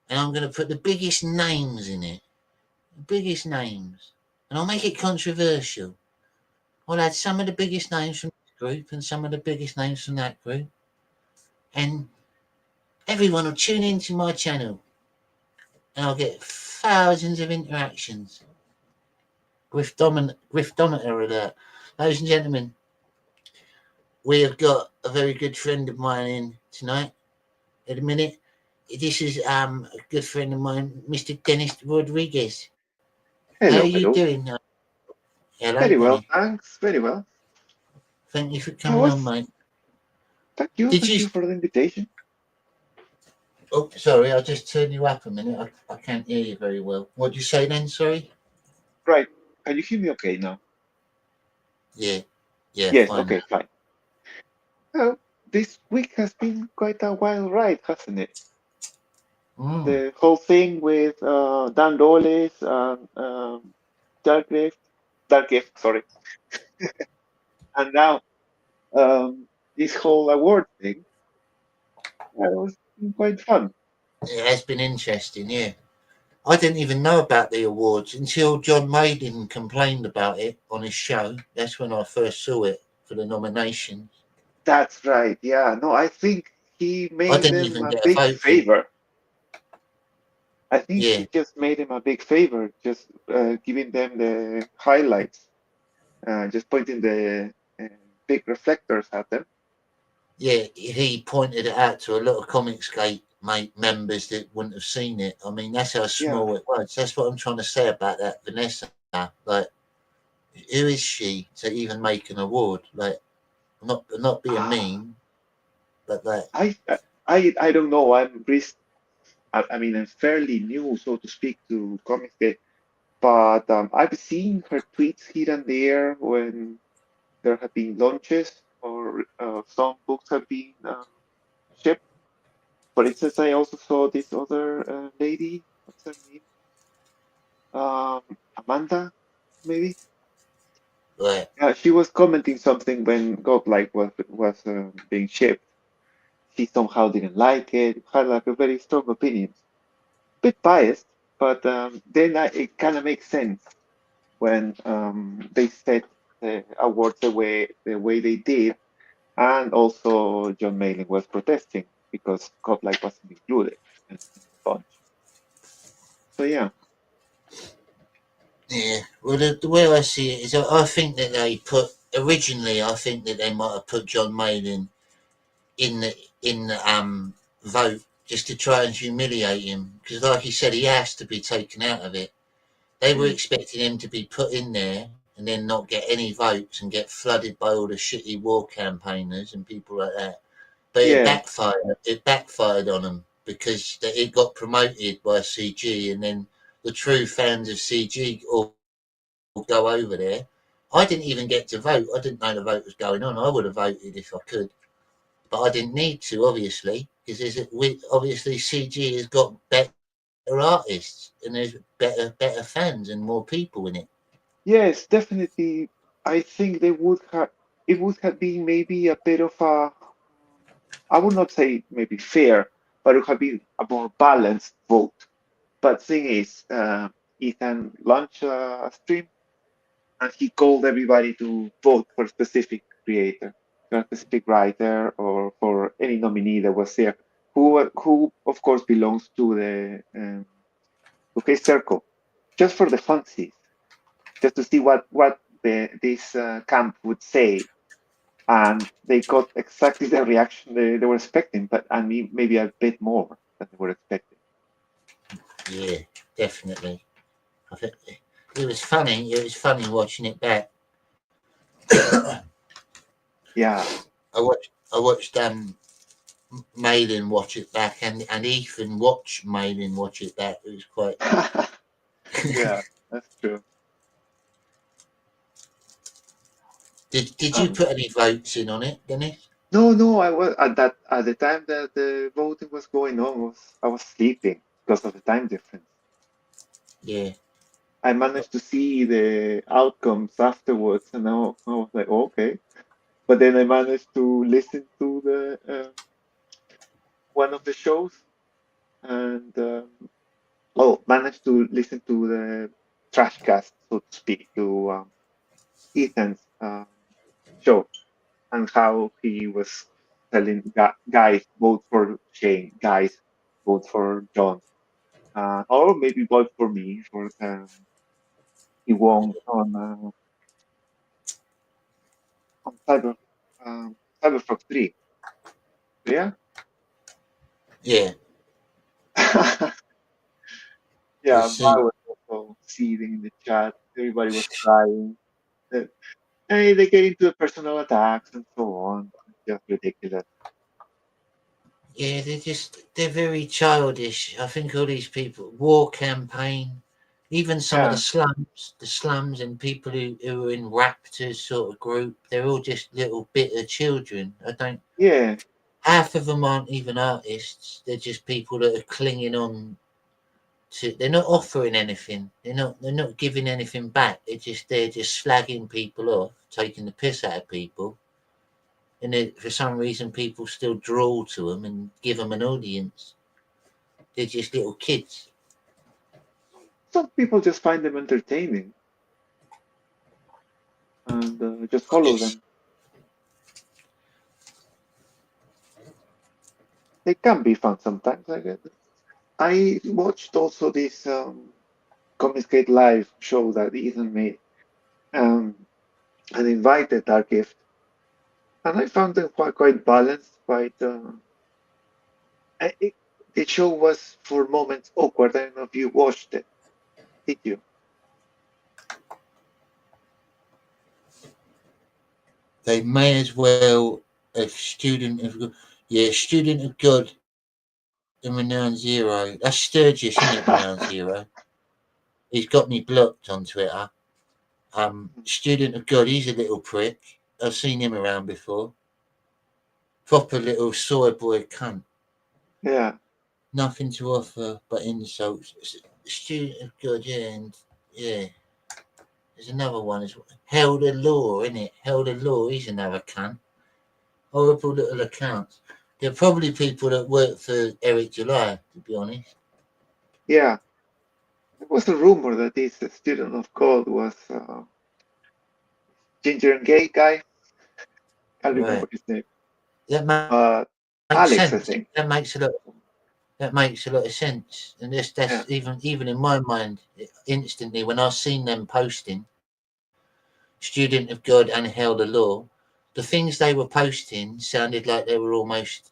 and I'm gonna put the biggest names in it, the biggest names, and I'll make it controversial. I'll add some of the biggest names from this group and some of the biggest names from that group, and everyone will tune into my channel, and I'll get thousands of interactions. Griftometer alert, ladies and gentlemen. We have got a very good friend of mine in tonight. At a minute, this is a good friend of mine, Mr. Dennis Rodriguez. How are Hello, you hello. doing? Hello, Very well, Dennis. thanks. Very well. Thank you for I coming on, was. mate. Did Thank you? you for the invitation. Oh, sorry, I'll just turn you up a minute. I can't hear you very well. What did you say then? Sorry. Right. Can you hear me okay now? Yeah. Yeah. Yes, Fine. okay, fine. Well, this week has been quite a wild ride, hasn't it? The whole thing with Dan Doles and Dark Gift, sorry. And now this whole award thing was quite fun. It has been interesting. Yeah. I didn't even know about the awards until John Maiden complained about it on his show. That's when I first saw it for the nominations. That's right. Yeah. No, I think he I made didn't them even a get a big vote for it. favor. I think Yeah. he just made him a big favor, just giving them the highlights, just pointing the big reflectors at them. Yeah, he pointed it out to a lot of Comicsgate members that wouldn't have seen it. I mean, that's how small it was. That's what I'm trying to say about that Vanessa. Like, who is she to even make an award? Like, not being mean, but like, I don't know. I mean, I'm fairly new, so to speak, to Comicsgate, but I've seen her tweets here and there when there have been launches or some books have been shipped. For instance, I also saw this other lady. What's her name? Amanda, maybe. like, Yeah, she was commenting something when Godlike was being shipped. She somehow didn't like it. Had like a very strong opinion. Bit biased, but then it kind of makes sense when they set the awards the way they did, and also John Mayling was protesting because Godlike wasn't included in the bunch. So yeah. yeah. Well, the way I see it is, I think that originally, I think that they might have put John Mayden in the vote just to try and humiliate him because, like he said, he has to be taken out of it. They were expecting him to be put in there and then not get any votes and get flooded by all the shitty war campaigners and people like that. But it Yeah. backfired. It backfired on them because it got promoted by CG, and then the true fans of CG all go over there, I didn't even get to vote. I didn't know the vote was going on. I would have voted if I could, but I didn't need to, obviously, because obviously CG has got better artists and there's better fans and more people in it. Yes, definitely. I think they would have. It would have been maybe a bit of a. I would not say maybe fair, but it would have been a more balanced vote. But thing is, Ethan launched a stream and he called everybody to vote for a specific creator, for a specific writer, or for any nominee that was there, who of course belongs to the to his circle, just for the funsies, just to see what this camp would say, and they got exactly the reaction they were expecting, but maybe a bit more than they were expecting. Yeah, definitely. I think it was funny. It was funny watching it back. Yeah. I watched Malin watch it back, and Ethan watch Malin watch it back. It was quite. Yeah, that's true. Did you put any votes in on it, Dennis? No. I was at the time that the voting was going on. I was sleeping because of the time difference. Yeah. I managed to see the outcomes afterwards, and I was like, oh, okay. But then I managed to listen to the one of the shows, and managed to listen to the trash cast, so to speak, to Ethan's show, and how he was telling guys vote for Shane, guys vote for John, or maybe vote for me for he won on Cyberfrog 3. Yeah. Yeah. Yeah, See, I was also seething in the chat. Everybody was crying. Hey, they get into personal attacks and so on. It's just ridiculous. yeah, they're very childish. I think all these people, war campaign, even some of Yeah. the slums and people who are in Raptors sort of group, they're all just little bitter children. I don't. Yeah. Half of them aren't even artists. They're just people that are clinging on to. They're not offering anything. They're not giving anything back. They're just slagging people off, taking the piss out of people. And for some reason, people still draw to them and give them an audience. They're just little kids. Some people just find them entertaining and just follow them. They can be fun sometimes, I guess. I watched also this Confiscate Live show that Ethan made and invited Dark Gift. And I found them quite balanced, quite. The show was for moments awkward. I don't know if you watched it. Did you? They may as well student of God and Renown Zero. That's Sturgis, isn't it? Renown Zero. He's got me blocked on Twitter. Student of God, he's a little prick. I've seen him around before. Proper little soy boy cunt. Yeah. Nothing to offer but insults. Student of God, yeah, and yeah. There's another one. It's Held the Law, isn't it? Held the Law, he's another cunt. Horrible little accounts. They're probably people that work for Eric July, to be honest. Yeah. There was a rumor that this student of God was ginger and gay guy. Can't remember Right. his name. That makes Alex, I sense. think. That makes a lot of sense. And that's even in my mind, instantly when I seen them posting Student of God and Held the Law, the things they were posting sounded like they were almost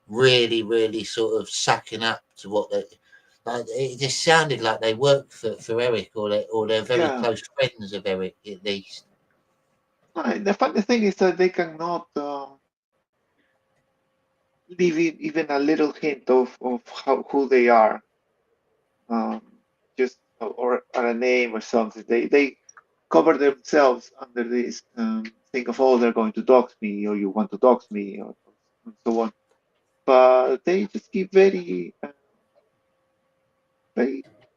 really sort of sucking up to what they like. It just sounded like they worked for Eric, or they're very close friends of Eric at least. The funny thing is that they cannot leave even a little hint of who they are, just or a name or something. They cover themselves under this thing of, oh, they're going to dox me, or you want to dox me, or and so on. But they just keep very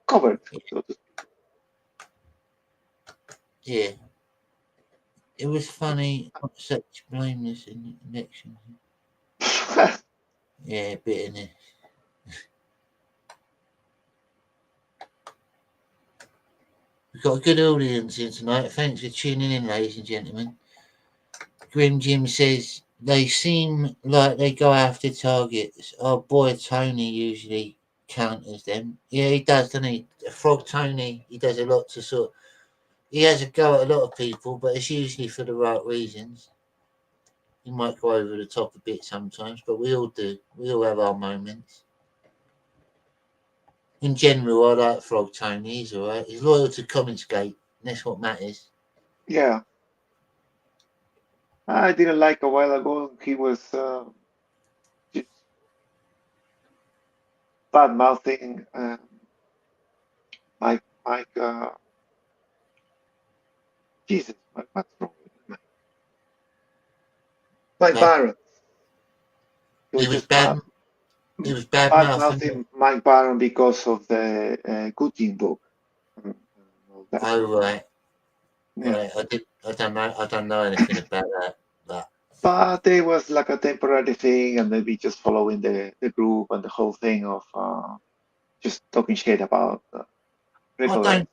covered, so to Yeah. It was funny. Such blameless in the election. speak. Yeah, bitterness. We've got a good audience here tonight. Thanks for tuning in, ladies and gentlemen. Grim Jim says they seem like they go after targets. Our boy Tony usually counters them. Yeah, he does, doesn't he? Frog Tony, he does a lot to sort. He has a go at a lot of people, but it's usually for the right reasons. He might go over the top a bit sometimes, but we all do. We all have our moments. In general, I like Frog Tony. He's all right. He's loyal to Commentsgate. That's what matters. Yeah, I didn't like a while ago. He was just bad mouthing Mike. Jesus, what's wrong with Mike? Mike Bad. Barron. He He was was just bad. He was bad bad mouthing. mouthing Mike Barron because of the Gooding book. And all that. Oh right. Yeah. Right. I don't know. I don't know anything about that. But But it was like a temporary thing, and maybe just following the group and the whole thing of just talking shit about I Ricoverse. don't.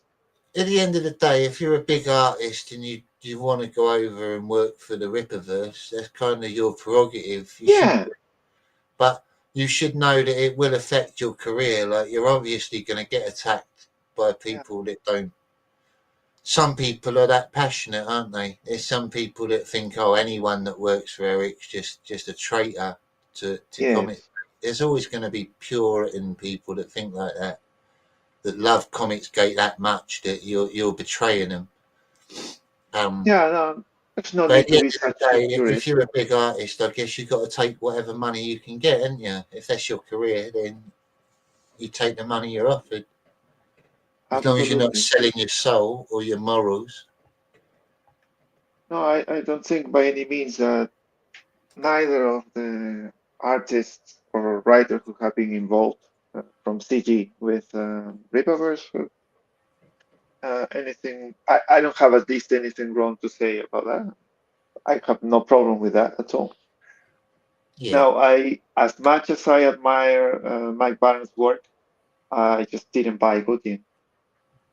At the end of the day, if you're a big artist and you want to go over and work for the Ripperverse, that's kind of your prerogative. You should, Yeah, but you should know that it will affect your career. Like you're obviously going to get attacked by yeah, people that don't. Some people are that passionate, aren't they? There's some people that think, oh, anyone that works for Eric's just a traitor to comics. yes. There's always going to be Puritan people that think like that, that love Comicsgate that much that you're betraying them. Yeah, no, there's no But at need the to end be of the such a day, if purist. you're a big artist, I guess you've got to take whatever money you can get, haven't you? If that's your career, then you take the money you're offered. As long as you're not Absolutely. selling your soul or your morals. No, I don't think by any means that neither of the artists or writers who have been involved from CG with Rippaverse anything. I don't have at least anything wrong to say about that. I have no problem with that at all. Yeah, Now, as much as I admire Mike Barnes' work, I just didn't buy Goodin.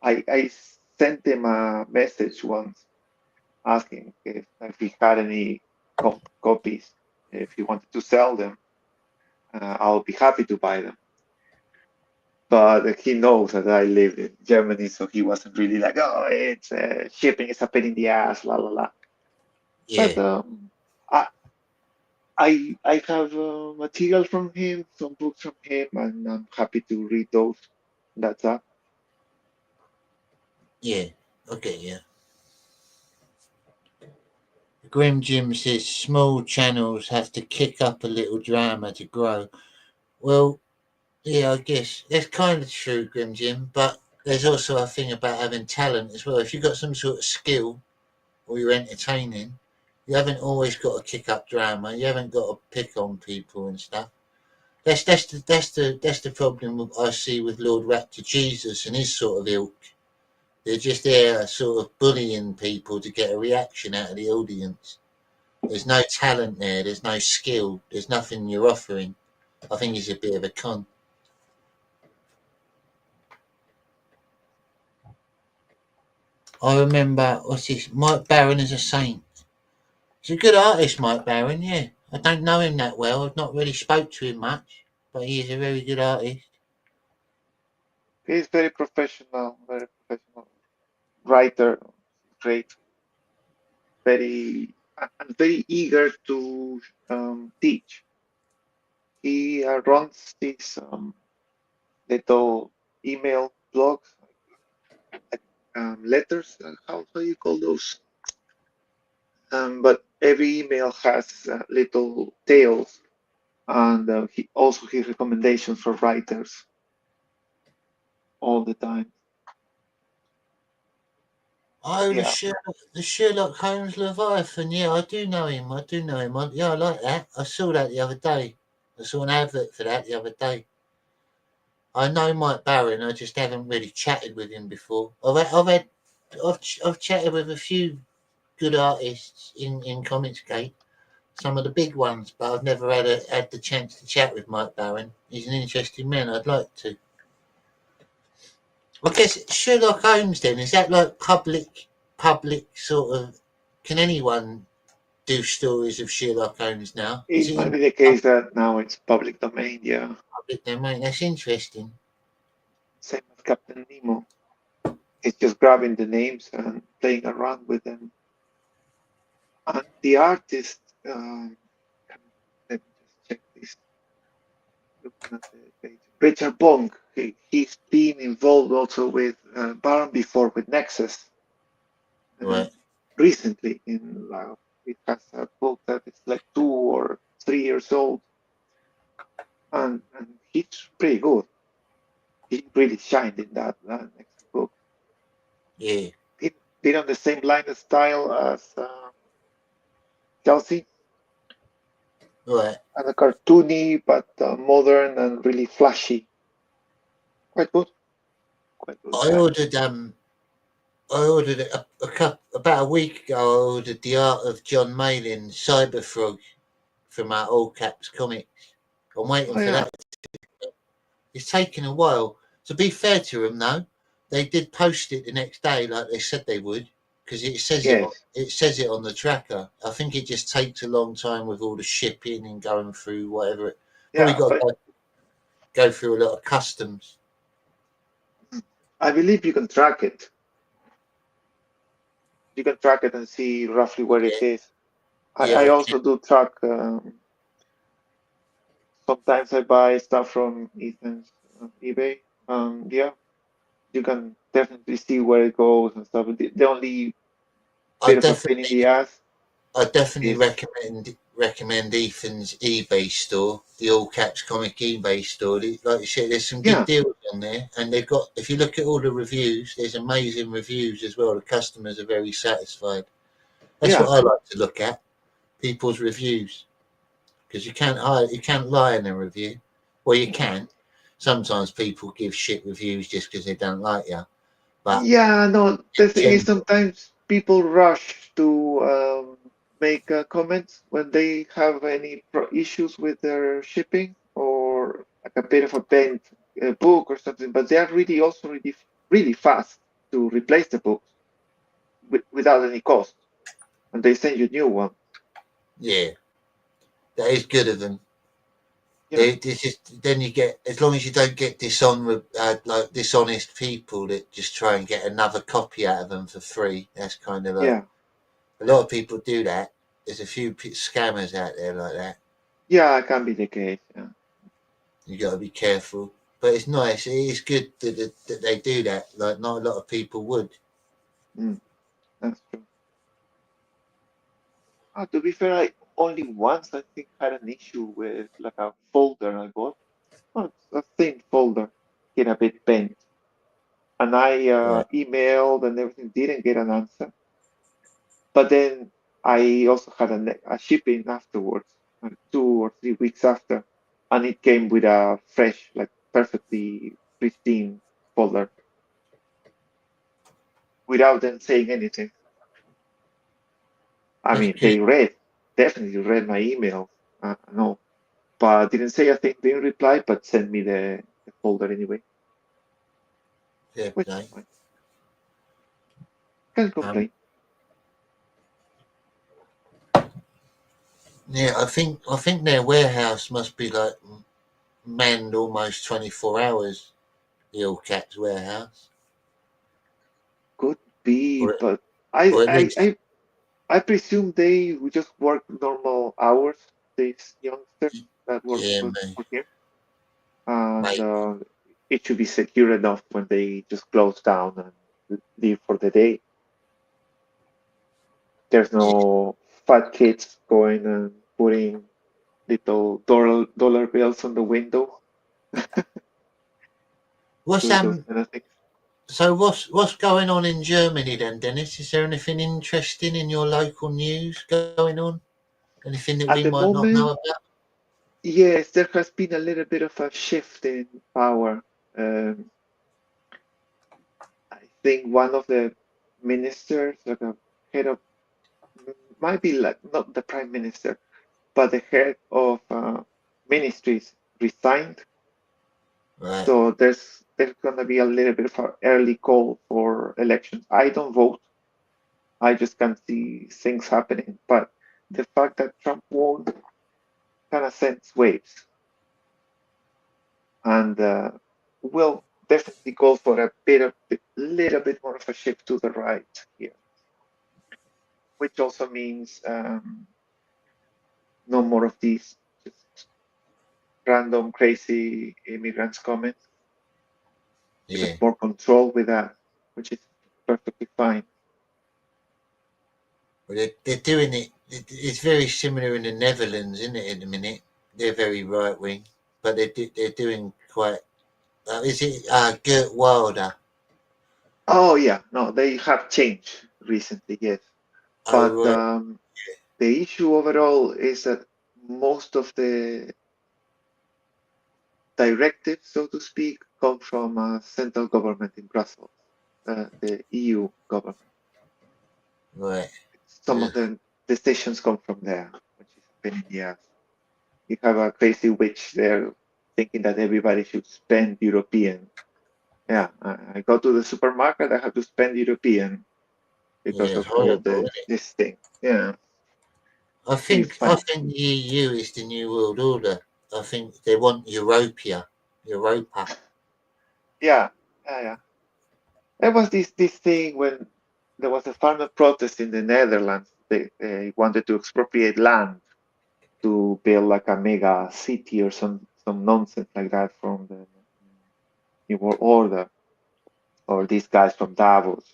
I sent him a message once asking if he had any copies, if he wanted to sell them. I'll be happy to buy them. But he knows that I live in Germany, so he wasn't really like, oh, it's shipping is a pain in the ass, la la la. yeah, But I I have material from him, some books from him, and I'm happy to read those. That's that. yeah. Okay, yeah. Grim Jim says small channels have to kick up a little drama to grow. Well, yeah, I guess that's kind of true, Grim Jim. But there's also a thing about having talent as well. If you've got some sort of skill or you're entertaining, you haven't always got to kick up drama. You haven't got to pick on people and stuff. That's the problem I see with Lord Raptor Jesus and his sort of ilk. They're just there, sort of bullying people to get a reaction out of the audience. There's no talent there. There's no skill. There's nothing you're offering. I think he's a bit of a con. I remember, what's this? Mike Barron is a saint. He's a good artist, Mike Barron, yeah. I don't know him that well. I've not really spoke to him much, but he is a very good artist. He's very professional writer, great, very and very eager to teach. He runs these little email blogs, letters. How do you call those? But every email has little tales, and he also gives recommendations for writers all the time. Oh, Yeah. the Sherlock Holmes Leviathan. Yeah, I do know him. Yeah, I like that. I saw that the other day. I saw an advert for that the other day. I know Mike Barron. I just haven't really chatted with him before. I've chatted with a few good artists in Comicsgate, some of the big ones, but I've never had the chance to chat with Mike Barron. He's an interesting man. I'd like to. I guess Sherlock Holmes then, is that like public sort of, can anyone do stories of Sherlock Holmes now? Is It it might in be the case that now it's public domain, yeah. public domain? That's interesting. Same as Captain Nemo. It's just grabbing the names and playing around with them. And the artist, let me just check this. Looking at the page. Richard Bong, he's been involved also with Baron before with Nexus. Right. Recently, it has a book that is like 2 or 3 years old, and he's pretty good. He really shined in that next book. Yeah. Been on the same line of style as Chelsea, Right. and a cartoony but modern and really flashy. Quite good. Quite good. I ordered about a week ago. I ordered The Art of John Maylin's Cyberfrog from our All Caps comics. I'm waiting Oh for yeah. that. It's taken a while. To be fair to them, though, they did post it the next day, like they said they would, because it says Yes. it on the tracker. I think it just takes a long time with all the shipping and going through whatever. Probably Yeah, got but to go through a lot of customs. I believe you can track it. You can track it and see roughly where it is. Yeah, I also do track. Sometimes I buy stuff from Ethan's eBay. Yeah, you can definitely see where it goes and stuff. The only I bit of a pain in the definitely ass I definitely is recommend Ethan's eBay store, the All Caps Comic eBay store. Like you said, there's some good yeah, deals on there, and they've got. If you look at all the reviews, there's amazing reviews as well. The customers are very satisfied. That's yeah, what I like to look at, people's reviews, because you can't lie in a review. Well, you can. Sometimes people give shit reviews just because they don't like you, but yeah. No, the in thing is general, sometimes people rush to make comments when they have any issues with their shipping or like a bit of a bent book or something, but they are really also really fast to replace the books without any cost, and they send you new one. yeah, that is good of them. Yeah, This is then you get, as long as you don't get like dishonest people that just try and get another copy out of them for free. That's kind of like yeah, a lot of people do that. There's a few scammers out there like that. yeah. It can be the case. Yeah. You got to be careful. But it's nice. It is good that they do that. Like not a lot of people would. That's true. To be fair, I only once I think had an issue with like a folder I bought. Oh, it's a thin folder, get a bit bent, and I Right. emailed and everything, didn't get an answer. But then I also had a shipping afterwards, 2 or 3 weeks after, and it came with a fresh, like perfectly pristine folder without them saying anything. I That's mean, good. they definitely read my email. No, but didn't say a thing, didn't reply, but sent me the folder anyway, Fair which is play. fine. Can't Um, complain. yeah, I think their warehouse must be like manned almost 24 hours. The All Caps warehouse, Could be, or but or I at I least I, I presume they would just work normal hours. These youngsters that work yeah, for here, and mate. it should be secure enough when they just close down and leave for the day. There's Yeah. no fat kids going and putting little dollar bills on the window, What's doing those kind of things. So what's going on in Germany then, Dennis? Is there anything interesting in your local news going on? Anything that At we the might not know moment, about? yes, there has been a little bit of a shift in power. Um, I think one of the ministers, or the head of, might be like not the prime minister, but the head of ministries resigned. Right. So there's gonna be a little bit of an early call for elections. I don't vote. I just can see things happening. But the fact that Trump won kind of sends waves, and will definitely call for a little bit more of a shift to the right here, which also means no more of these just random crazy immigrants coming. Give us Yeah. more control with that, which is perfectly fine. Well, they're doing it. It's very similar in the Netherlands, isn't it? At the minute, they're very right wing, but they're doing quite. Is it Gert Wilder? Oh yeah, no, they have changed recently, yes. But Oh right, the issue overall is that most of the directives, so to speak, come from central government in Brussels, the EU government. right. Some Yeah, of the decisions come from there, which is a pain in the ass. You have a crazy witch there thinking that everybody should spend European. Yeah, I go to the supermarket, I have to spend European because it's of all horrible, isn't it? this thing. Yeah, I pretty think I funny. think the EU is the new world order. I think they want Europa. Yeah, yeah. There was this thing when there was a farmer protest in the Netherlands. They wanted to expropriate land to build like a mega city or some nonsense like that from the New World Order or these guys from Davos.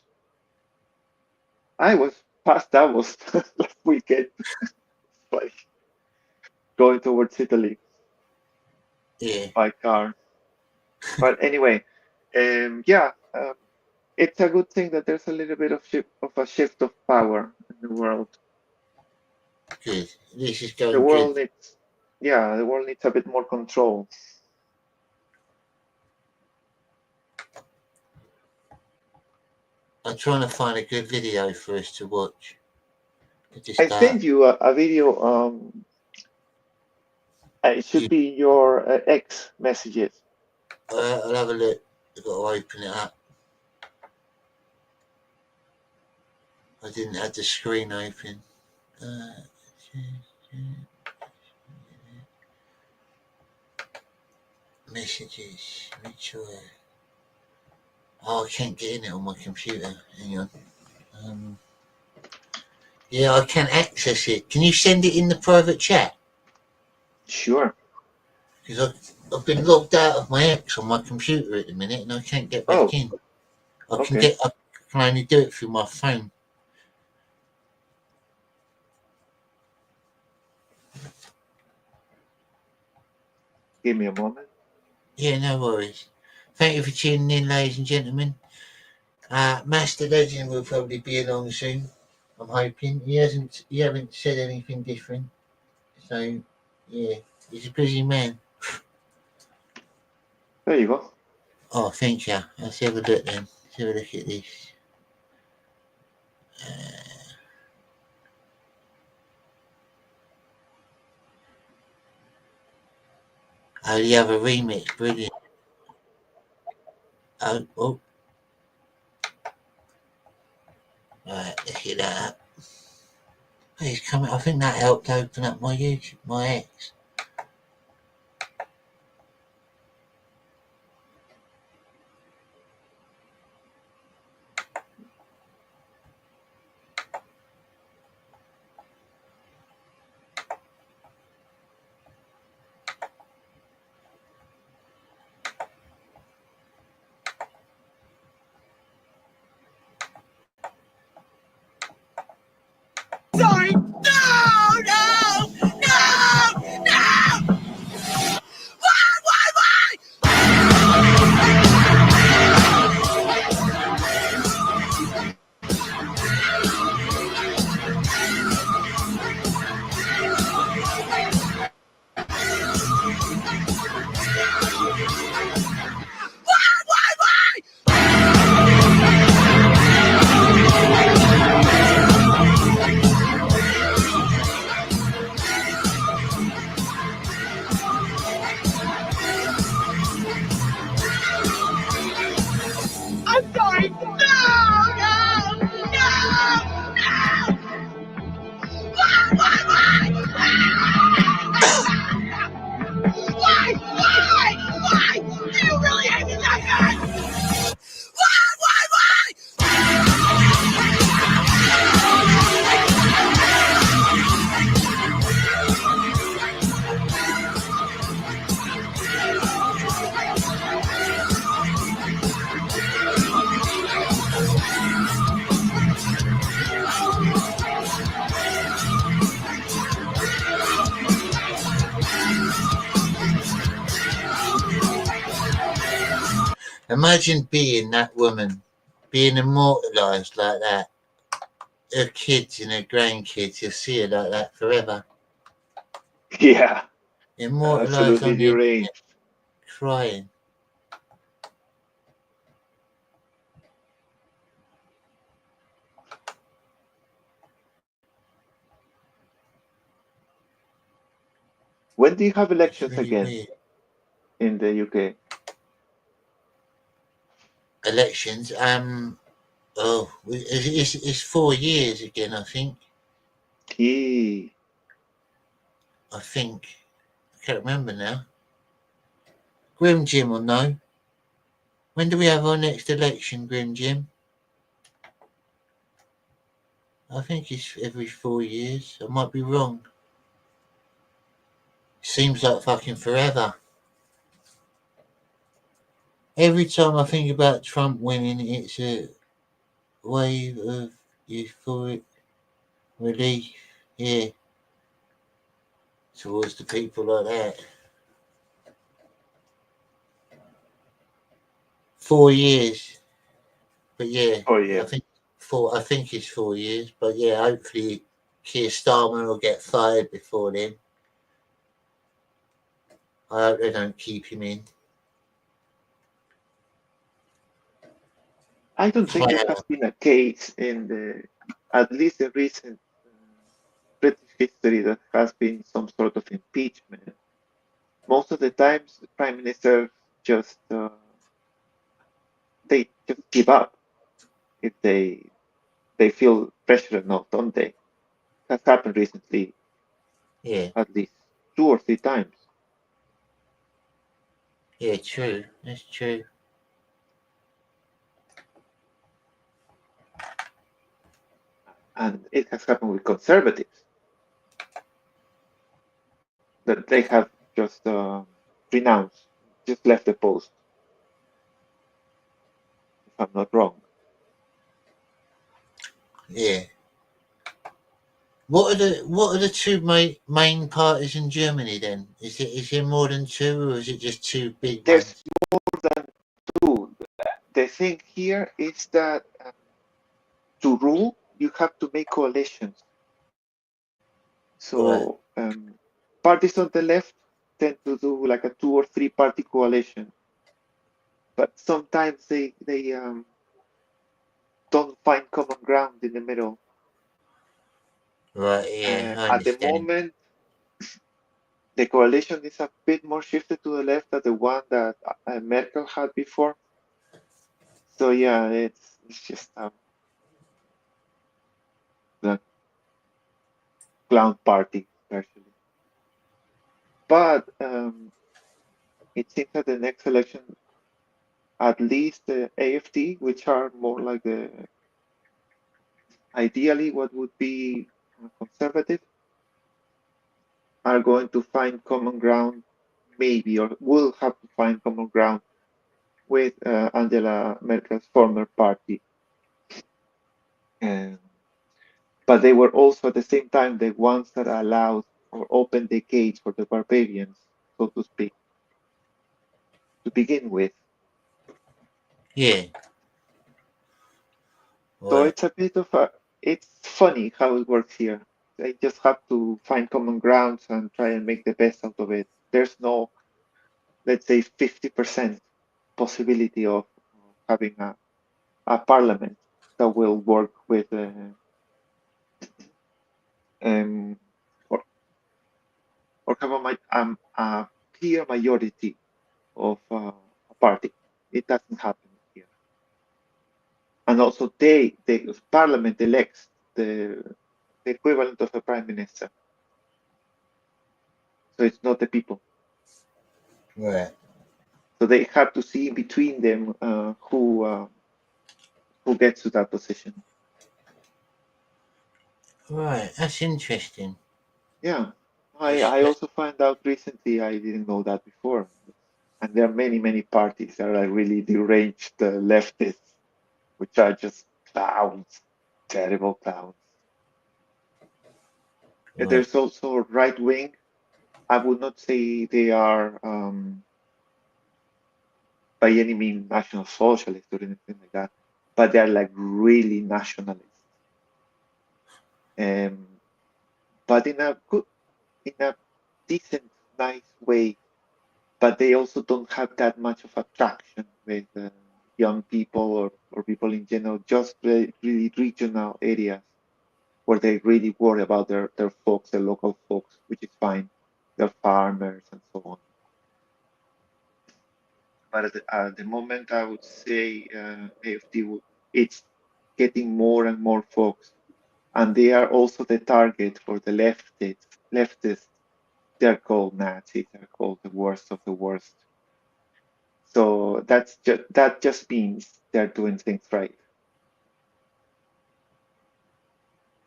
I was past Davos last weekend, like going towards Italy Yeah, by car. But anyway, yeah, it's a good thing that there's a little bit of a shift of power in the world. good. This is The going good. world needs, yeah, the world needs a bit more control. I'm trying to find a good video for us to watch. I Just sent you a video. It should you, be your X messages. I'll have a look. I've got to open it up. I didn't have the screen open. Uh, Messages. Make sure. Oh, I can't get in it on my computer. Hang on. Yeah, I can access it. Can you send it in the private chat? Sure. Because I've been logged out of my X on my computer at the minute, and I can't get back Oh, in. okay. I can only do it through my phone. Give me a moment. Yeah, no worries. Thank you for tuning in, ladies and gentlemen. Master Legend will probably be along soon. I'm hoping he haven't said anything different. So yeah, he's a busy man. There you go. Oh, thank you. Let's have a look then. Let's have a look at this. Oh, the other remix, brilliant. Oh, right, let's get that up. He's coming. I think that helped open up my YouTube, my X. Sorry. No, no, no, no! Imagine being that woman, being immortalised like that. Her kids and her grandkids, you'll see her like that forever. Yeah, Immortalised absolutely on the deranged. crying. When do you have It's elections really again weird. in the UK? Elections. It's 4 years again. I think. Yeah. I think. I can't remember now. Grim Jim will know. When do we have our next election, Grim Jim? I think it's every 4 years. I might be wrong. Seems like fucking forever. Every time I think about Trump winning, it's a wave of euphoric relief. Yeah, towards the people like that. 4 years, but yeah, Oh I yeah. think I think it's 4 years, but yeah, hopefully Keir Starmer will get fired before then. I hope they don't keep him in. I don't think there Fire. has been a case in the, at least in recent British history, that has been some sort of impeachment. Most of the times, the prime minister just they just give up if they feel pressure enough, don't they? Has happened recently, Yeah, at least 2 or 3 times. yeah, true. That's true. And it has happened with conservatives, that they have just renounced, just left the post, if I'm not wrong. Yeah. What are the two main parties in Germany then? Is there more than two, or is it just two big There's ones? more than two. The thing here is that to rule, you have to make coalitions. Right. So parties on the left tend to do like a 2 or 3 party coalition, but sometimes they don't find common ground in the middle. Right. Yeah, I At the understand. moment, the coalition is a bit more shifted to the left than the one that Merkel had before. So yeah, it's just the clown party actually. But it seems that the next election, at least the AFD, which are more like the ideally what would be conservative, are going to find common ground, maybe, or will have to find common ground with Angela Merkel's former party. Um, but they were also at the same time the ones that allowed or opened the gates for the barbarians, so to speak, to begin with. Yeah. So Right. it's a bit of a, it's funny how it works here. They just have to find common grounds and try and make the best out of it. There's no, let's say, 50% possibility of having a parliament that will work with um, or, or have a clear majority of a party. It doesn't happen here. And also the parliament elects the equivalent of a prime minister. So it's not the people. Right. So they have to see between them who gets to that position. Right. That's interesting. Yeah, That's, I that's, also found out recently. I didn't know that before. And there are many parties that are like really deranged leftists, which are just clowns, terrible clowns. right. There's also right wing. I would not say they are by any means National Socialist or anything like that, but they're like really nationalist. But in a decent, nice way. But they also don't have that much of attraction with young people or people in general, just really regional areas where they really worry about their folks, their local folks, which is fine, their farmers and so on. But at the moment, I would say AFD, it's getting more and more folks, and they are also the target for the leftists. They're called Nazis. They're called the worst of the worst. So that just means they're doing things right.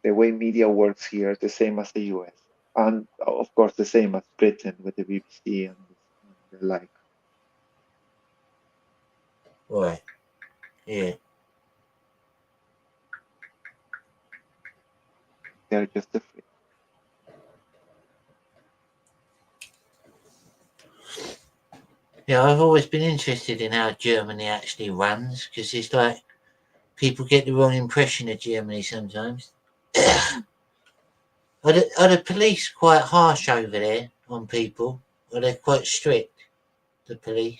The way media works here, the same as the US, and of course the same as Britain with the BBC and the like. Right. Yeah. They're just different. Yeah, I've always been interested in how Germany actually runs, because it's like people get the wrong impression of Germany sometimes. Are the police quite harsh over there on people? Are they quite strict, the police?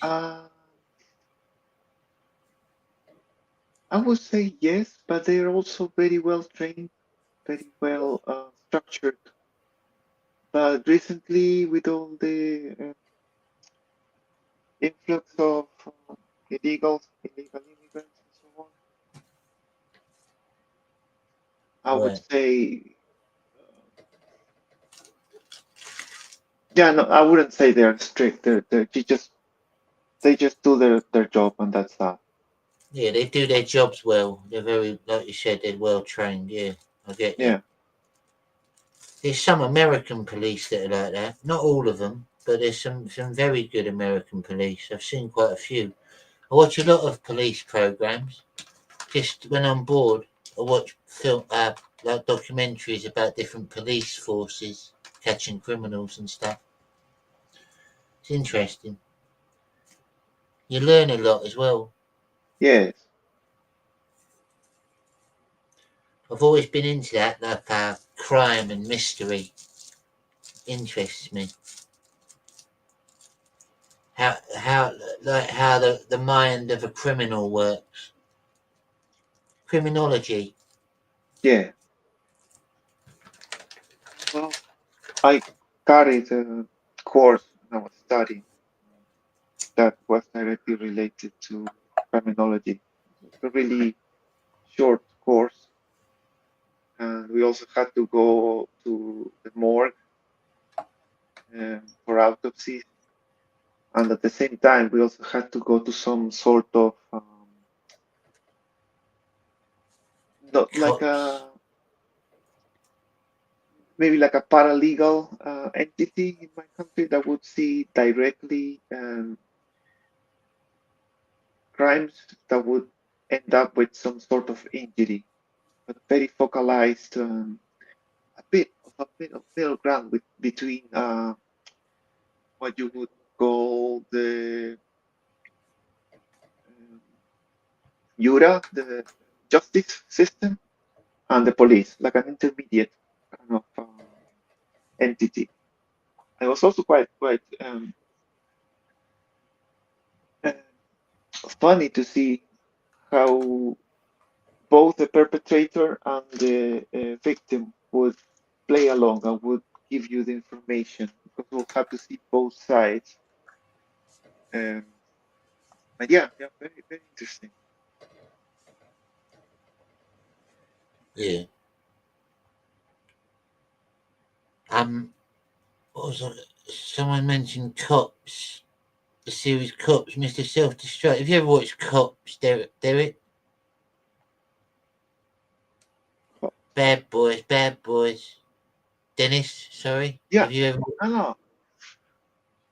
I would say yes, but they're also very well trained, very well structured. But recently, with all the influx of illegal immigrants and so on, I would Right. say, yeah, no, I wouldn't say they're strict. They just do their job, and that's that. Yeah, they do their jobs well. They're very, like you said, they're well trained. Yeah, I get you. Yeah, There's some American police that are like that. Not all of them, but there's some very good American police. I've seen quite a few. I watch a lot of police programs. Just when I'm bored, I watch film, like documentaries about different police forces catching criminals and stuff. It's interesting. You learn a lot as well. yes, I've always been into that, like crime and mystery. Interests me. How the mind of a criminal works. Criminology. yeah. Well, I carried a course when I was studying that was directly related to criminology. It's a really short course, and we also had to go to the morgue for autopsies, and at the same time, we also had to go to some sort of not like a maybe like a paralegal entity in my country that would see directly crimes that would end up with some sort of injury, but very focalized, a bit of middle ground between what you would call the Jura, the justice system, and the police, like an intermediate kind of entity. It was also quite uh, funny to see how both the perpetrator and the victim would play along and would give you the information because we'll have to see both sides. But yeah, very, very interesting. Yeah. What was it? Someone mentioned Cops. The series Cops, Mr. Self-Destruct. Have you ever watched Cops, Derek? Bad Boys. Dennis, sorry. Yeah, Have you ever? I know.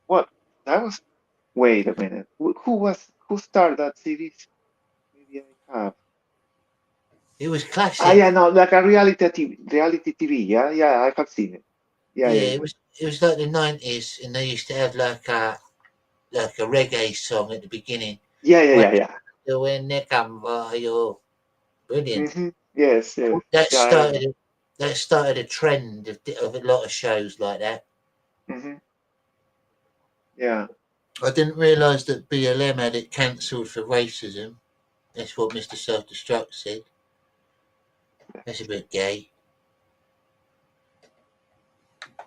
What? That was. Wait a minute. Who started that series? Maybe I have. It was Ah, classic. yeah, no, like a reality TV. Yeah, yeah, I have seen it. Yeah, Yeah, yeah, yeah. it was like the 90s, and they used to have like a reggae song at the beginning. So when they come by, you're brilliant. Mm-hmm. Yes, yes. That Yeah, I remember. started a trend of a lot of shows like that. Mm-hmm. Yeah. I didn't realise that BLM had it cancelled for racism. That's what Mr. Self-Destruct said. That's a bit gay.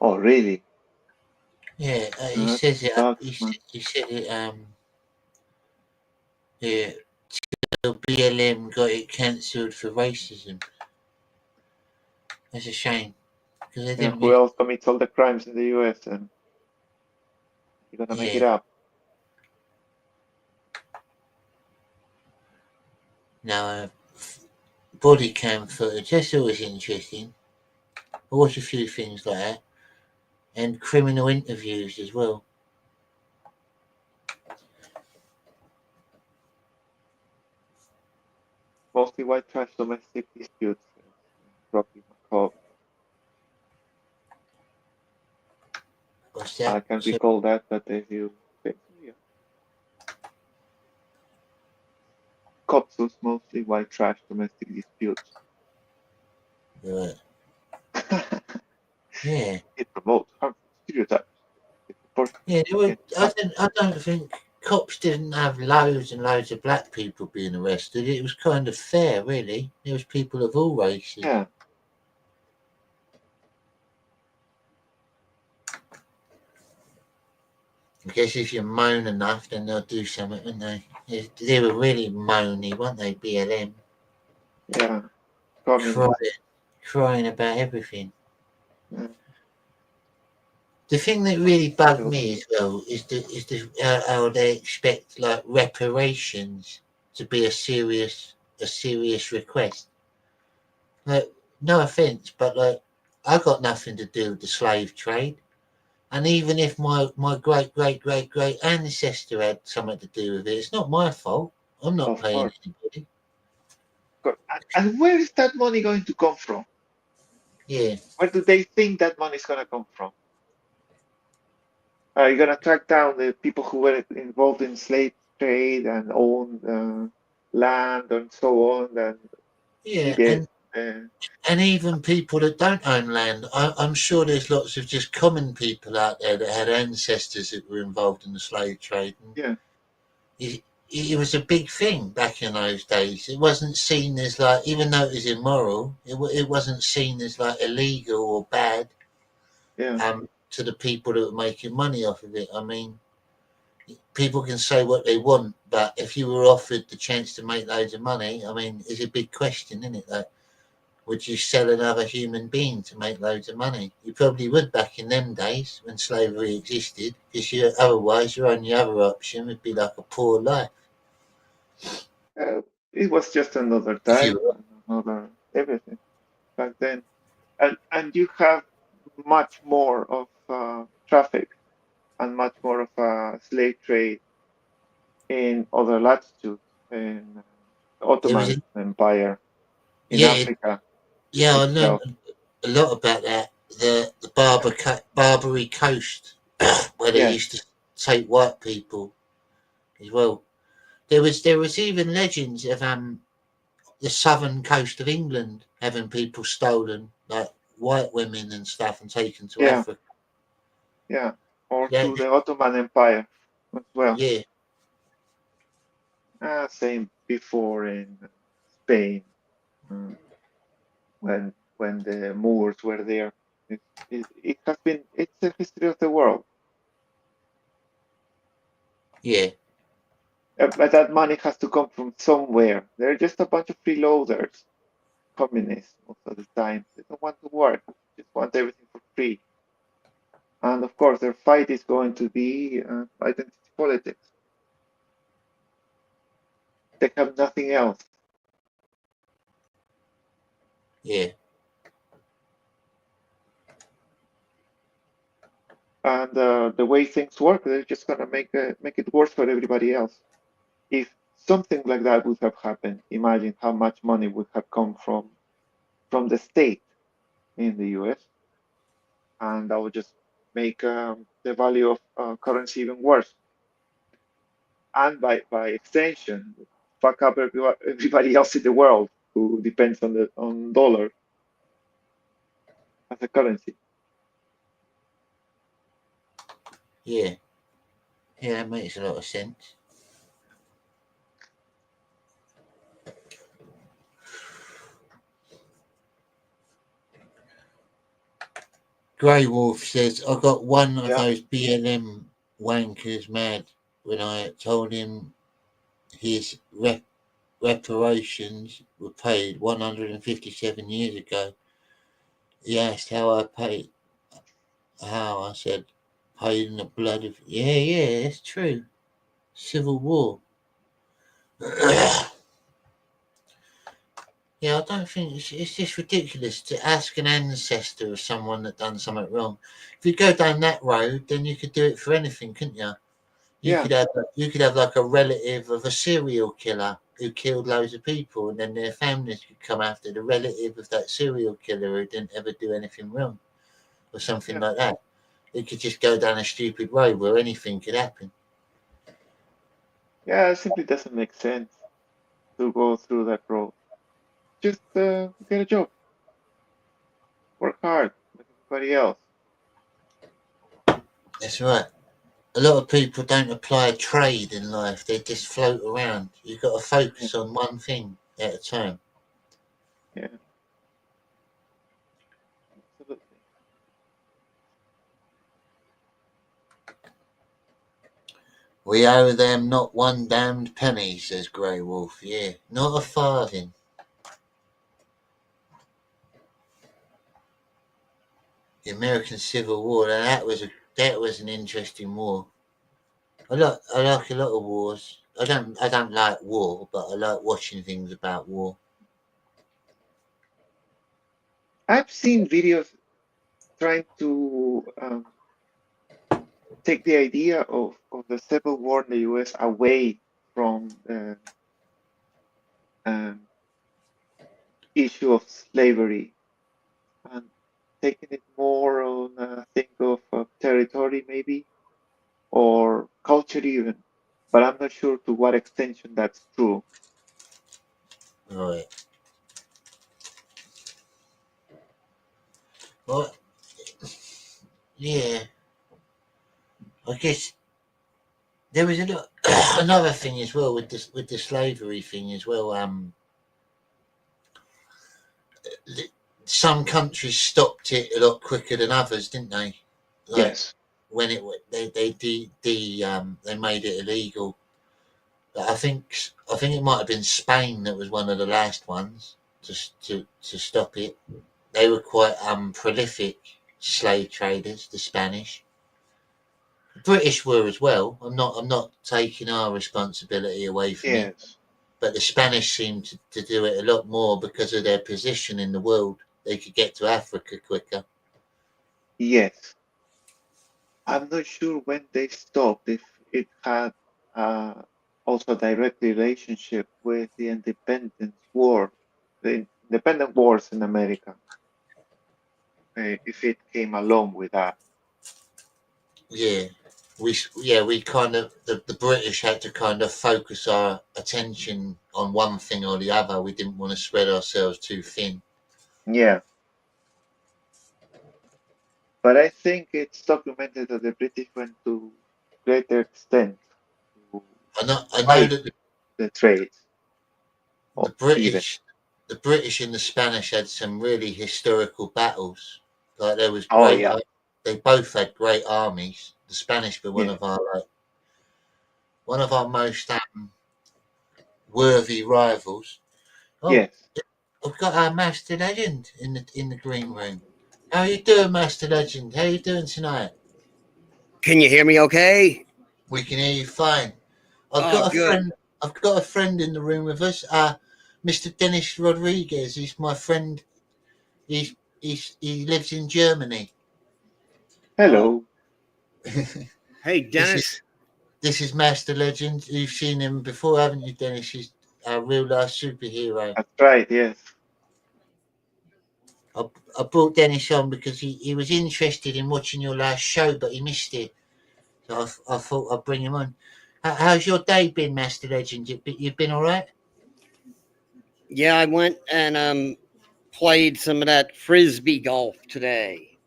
Oh, really? Yeah, he That says it. sucks, man. He said it. Yeah, till BLM got it cancelled for racism. That's a shame because they Yeah, didn't who really. else commits all the crimes in the US and you're gonna make it Yeah. up? Now, body cam footage. That's always interesting. I watch a few things like that, and criminal interviews as well. Mostly white trash domestic disputes. Rocky McCall. What's I that? can So, recall that, but if you think so, yeah. Copsos mostly white trash domestic disputes. yeah. It promotes harmful stereotypes. It reports Yeah, there were, against black I don't think cops didn't have loads and loads of black people being arrested. It was kind of fair, really. There was people of all races. Yeah. I guess if you moan enough, then they'll do something, won't they? They were really moany, weren't they, BLM? Yeah. Crying about everything. Yeah. The thing that really bugged me as well is how they expect like reparations to be a serious request. Like, no offense, but like I got nothing to do with the slave trade, and even if my great ancestor had something to do with it, it's not my fault. I'm not Of paying course. anybody. And where is that money going to come from? Yeah. Where do they think that money is going to come from? Are you going to track down the people who were involved in slave trade and owned land and so on? And you Yeah, get. and even people that don't own land, I'm sure there's lots of just common people out there that had ancestors that were involved in the slave trade. And Yeah. it was a big thing back in those days. It wasn't seen as like, even though it was immoral, it wasn't seen as like illegal or bad. Yeah. To the people that were making money off of it. I mean, people can say what they want, but if you were offered the chance to make loads of money, I mean, it's a big question, isn't it? Like, would you sell another human being to make loads of money? You probably would back in them days when slavery existed, because otherwise your only other option would be like a poor life. It was just another time, another everything back then. And you have much more of traffic and much more of a slave trade in other latitudes, in There was Ottoman Empire, in yeah, Africa yeah, I itself. learned a lot about that. The Barbary Coast, where they Yes. used to take white people as well. There was even legends of the southern coast of England having people stolen, like white women and stuff, and taken to Yeah, Africa. yeah. Or Yeah, to the Ottoman Empire as well. yeah, Same before in Spain, when the Moors were there. It has been, it's the history of the world. yeah, But that money has to come from somewhere. They're just a bunch of freeloaders, communists most of the time. They don't want to work, just want everything for free. And of course, their fight is going to be identity politics. They have nothing else. yeah. And the way things work, they're just gonna make it worse for everybody else. If something like that would have happened, imagine how much money would have come from the state in the U.S. And that would just make the value of currency even worse. and by extension, fuck up everybody else in the world who depends on dollar as a currency. Yeah. Yeah, that makes a lot of sense. Grey Wolf says, I got one of those BLM wankers mad when I told him his reparations were paid 157 years ago. He asked how I paid. How? I said, paid in the blood of... Yeah, it's true. Civil War. Yeah, I don't think it's just ridiculous to ask an ancestor of someone that done something wrong. If you go down that road, then you could do it for anything, couldn't you? You could have like a relative of a serial killer who killed loads of people, and then their families could come after the relative of that serial killer who didn't ever do anything wrong, or something like that. You could just go down a stupid road where anything could happen. Yeah, it simply doesn't make sense to go through that road. Just get a job. Work hard like everybody else. That's right. A lot of people don't apply a trade in life. They just float around. You've got to focus on one thing at a time. Yeah. Absolutely. We owe them not one damned penny, says Grey Wolf. Yeah, not a farthing. The American Civil War, that was an interesting war. I like a lot of wars. I don't like war, but I like watching things about war. I've seen videos trying to take the idea of the Civil War in the US away from the issue of slavery and taking it more on a thing of territory maybe, or culture even, but I'm not sure to what extension that's true. Right. Well, yeah. I guess there was another thing as well with the slavery thing as well. Some countries stopped it a lot quicker than others, didn't they? Like, Yes. When they made it illegal. But I think it might have been Spain that was one of the last ones to stop it. They were quite prolific slave traders, the Spanish. The British were as well. I'm not taking our responsibility away from it. Yes. But the Spanish seemed to do it a lot more because of their position in the world. They could get to Africa quicker. Yes. I'm not sure when they stopped, if it had also a direct relationship with the independence war, the independent wars in America, if it came along with that. Yeah, we kind of the British had to kind of focus our attention on one thing or the other. We didn't want to spread ourselves too thin. Yeah. But I think it's documented that the British went to greater extent to I know fight that the trade. the British and the Spanish had some really historical battles. Like there was Oh yeah. They both had great armies. The Spanish were one of our most worthy rivals. Oh, Yes. I've got our Master Legend in the green room. How you doing, Master Legend? How you doing tonight? Can you hear me okay? We can hear you fine. I've Oh, got a good. friend. I've got a friend in the room with us. Mr. Dennis Rodriguez. He's my friend. He lives in Germany. Hello. Hey, Dennis. This is Master Legend. You've seen him before, haven't you, Dennis? He's a real life superhero. That's right. Yes. I brought Dennis on because he was interested in watching your last show, but he missed it. So I thought I'd bring him on. How's your day been, Master Legend? You've been all right? Yeah, I went and played some of that frisbee golf today.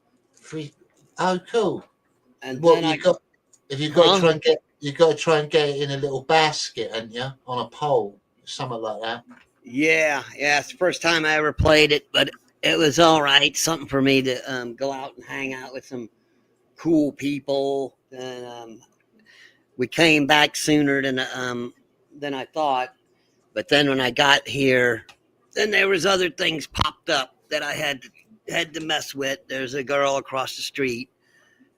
Oh, cool. And What then you got? Have you got to try and get? You got to try and get it in a little basket, haven't you? On a pole, something like that. Yeah, it's the first time I ever played it, but it was all right. Something for me to go out and hang out with some cool people. And we came back sooner than I thought. But then when I got here, then there was other things popped up that I had to mess with. There's a girl across the street,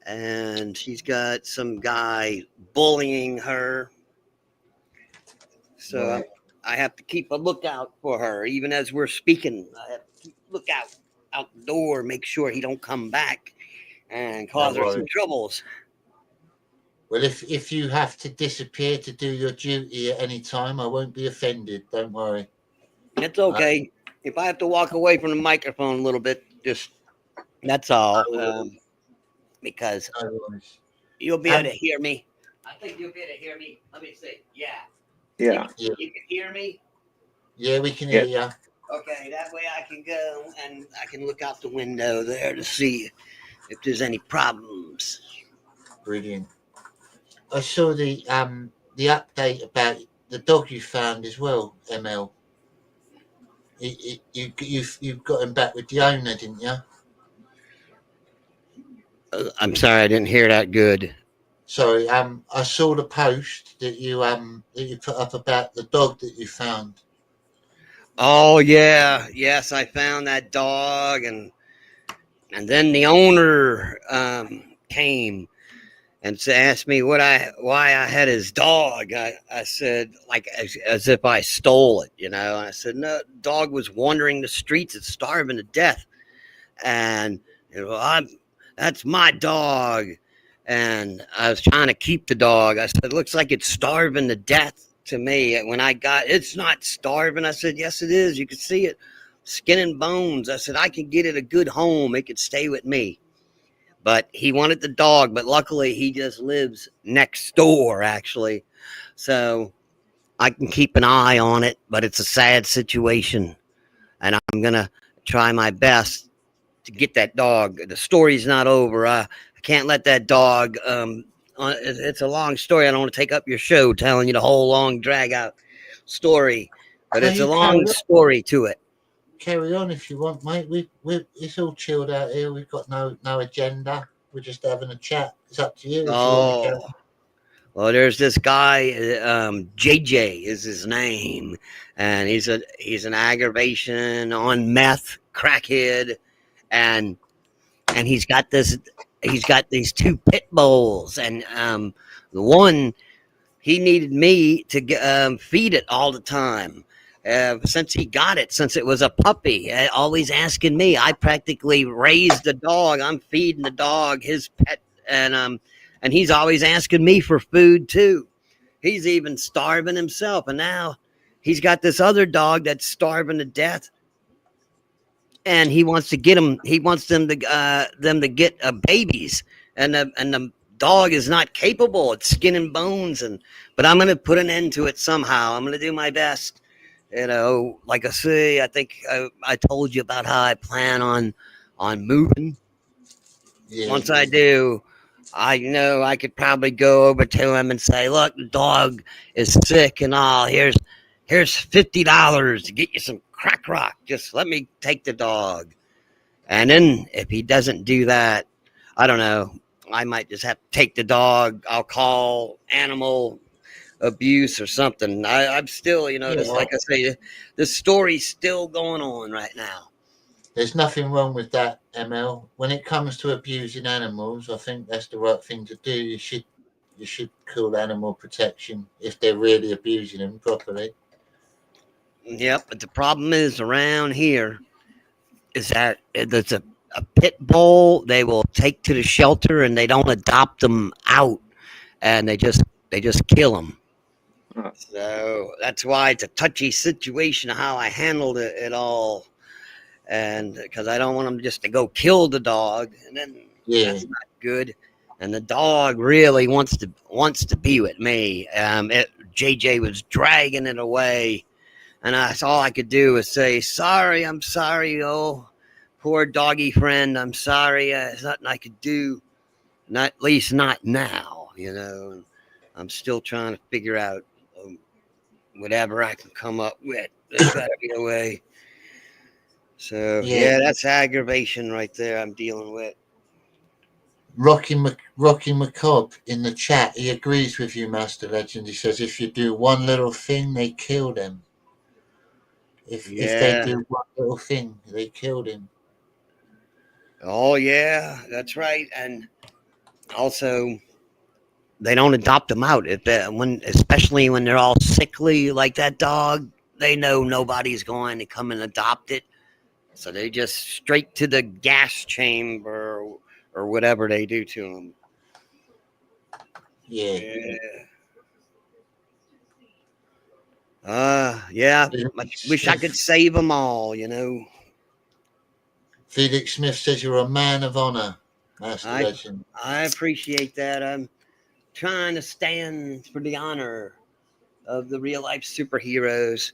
and she's got some guy bullying her. So Right. I have to keep a lookout for her, even as we're speaking. I have to look out the door, make sure he don't come back and cause her some troubles. Well, if you have to disappear to do your duty at any time, I won't be offended. Don't worry. It's okay. If I have to walk away from the microphone a little bit, just that's all. Because you'll be able to hear me. I think you'll be able to hear me. Let me see. Yeah. Yeah. You can hear me? Yeah, we can hear you. Okay, that way I can go and I can look out the window there to see if there's any problems. Brilliant. I saw the update about the dog you found as well, ML. You've got him back with the owner, didn't you? I'm sorry, I didn't hear that good. Sorry, I saw the post that you put up about the dog that you found. Oh yeah, yes, I found that dog, and then the owner came and asked me why I had his dog. I said, like, as if I stole it, And I said, no, the dog was wandering the streets, it's starving to death, and that's my dog. And I was trying to keep the dog. I said, looks like it's starving to death to me. When I got, it's not starving. I said, yes, it is. You can see it, skin and bones. I said, I can get it a good home. It could stay with me. But he wanted the dog, but luckily he just lives next door, actually. So I can keep an eye on it, but it's a sad situation. And I'm going to try my best to get that dog. The story's not over. I can't let that dog, it's a long story. I don't want to take up your show telling you the whole long drag out story, but it's a long story to it. Carry on if you want, mate. We it's all chilled out here. We've got no agenda. We're just having a chat. It's up to you. If you want to go. Well, there's this guy, JJ is his name, and he's an aggravation on meth crackhead, and he's got these two pit bulls, and the one, he needed me to feed it all the time. Since he got it, since it was a puppy, always asking me. I practically raised the dog. I'm feeding the dog, his pet, and he's always asking me for food too. He's even starving himself, and now he's got this other dog that's starving to death, and he wants to get them. He wants them to get babies, and the dog is not capable. It's skin and bones, but I'm going to put an end to it somehow. I'm going to do my best. Like I say, I think I told you about how I plan on moving. Yeah. Once I do, I know I could probably go over to him and say, look, the dog is sick and all. Here's $50 to get you some crack rock. Just let me take the dog. And then if he doesn't do that, I don't know. I might just have to take the dog. I'll call animal abuse or something. I'm still, just like I say, the story's still going on right now. There's nothing wrong with that, ML. When it comes to abusing animals, I think that's the right thing to do. You should call animal protection if they're really abusing them properly. Yep, but the problem is around here is that there's a pit bull they will take to the shelter and they don't adopt them out, and they just kill them. So that's why it's a touchy situation how I handled it all, and because I don't want them just to go kill the dog, and then that's not good. and the dog really wants to be with me. JJ was dragging it away, and that's all I could do was say, "Sorry, I'm sorry, oh, poor doggy friend, I'm sorry. There's nothing I could do, not at least not now, you know." And I'm still trying to figure out whatever I can come up with. There's got to be a way. So yeah, that's aggravation right there I'm dealing with. Rocky McCobb in the chat, he agrees with you, Master Legend. He says if you do one little thing, they kill them. If they do one little thing, they killed him. Oh yeah, that's right. And also, they don't adopt them out especially when they're all sickly like that dog. They know nobody's going to come and adopt it, so they just straight to the gas chamber or whatever they do to them. Yeah. Yeah. I wish I could save them all, you know. Felix Smith says you're a man of honor, Master Legend. I appreciate that. I'm trying to stand for the honor of the real life superheroes,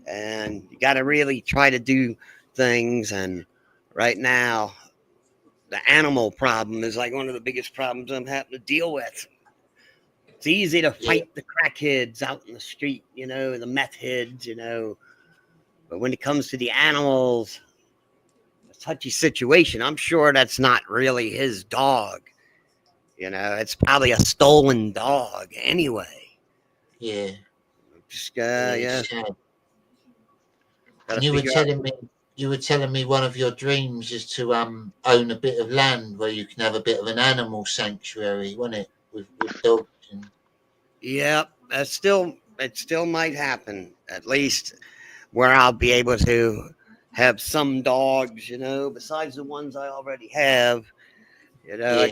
and you got to really try to do things. And right now, the animal problem is like one of the biggest problems I'm having to deal with. It's easy to fight the crackheads out in the street, you know, the meth heads, you know, but when it comes to the animals, it's a touchy situation. I'm sure that's not really his dog. You know, it's probably a stolen dog anyway. Yeah. Just yeah. And you were telling me one of your dreams is to own a bit of land where you can have a bit of an animal sanctuary, wasn't it? With dogs. Yeah, it still might happen. At least where I'll be able to have some dogs, you know, besides the ones I already have. You know,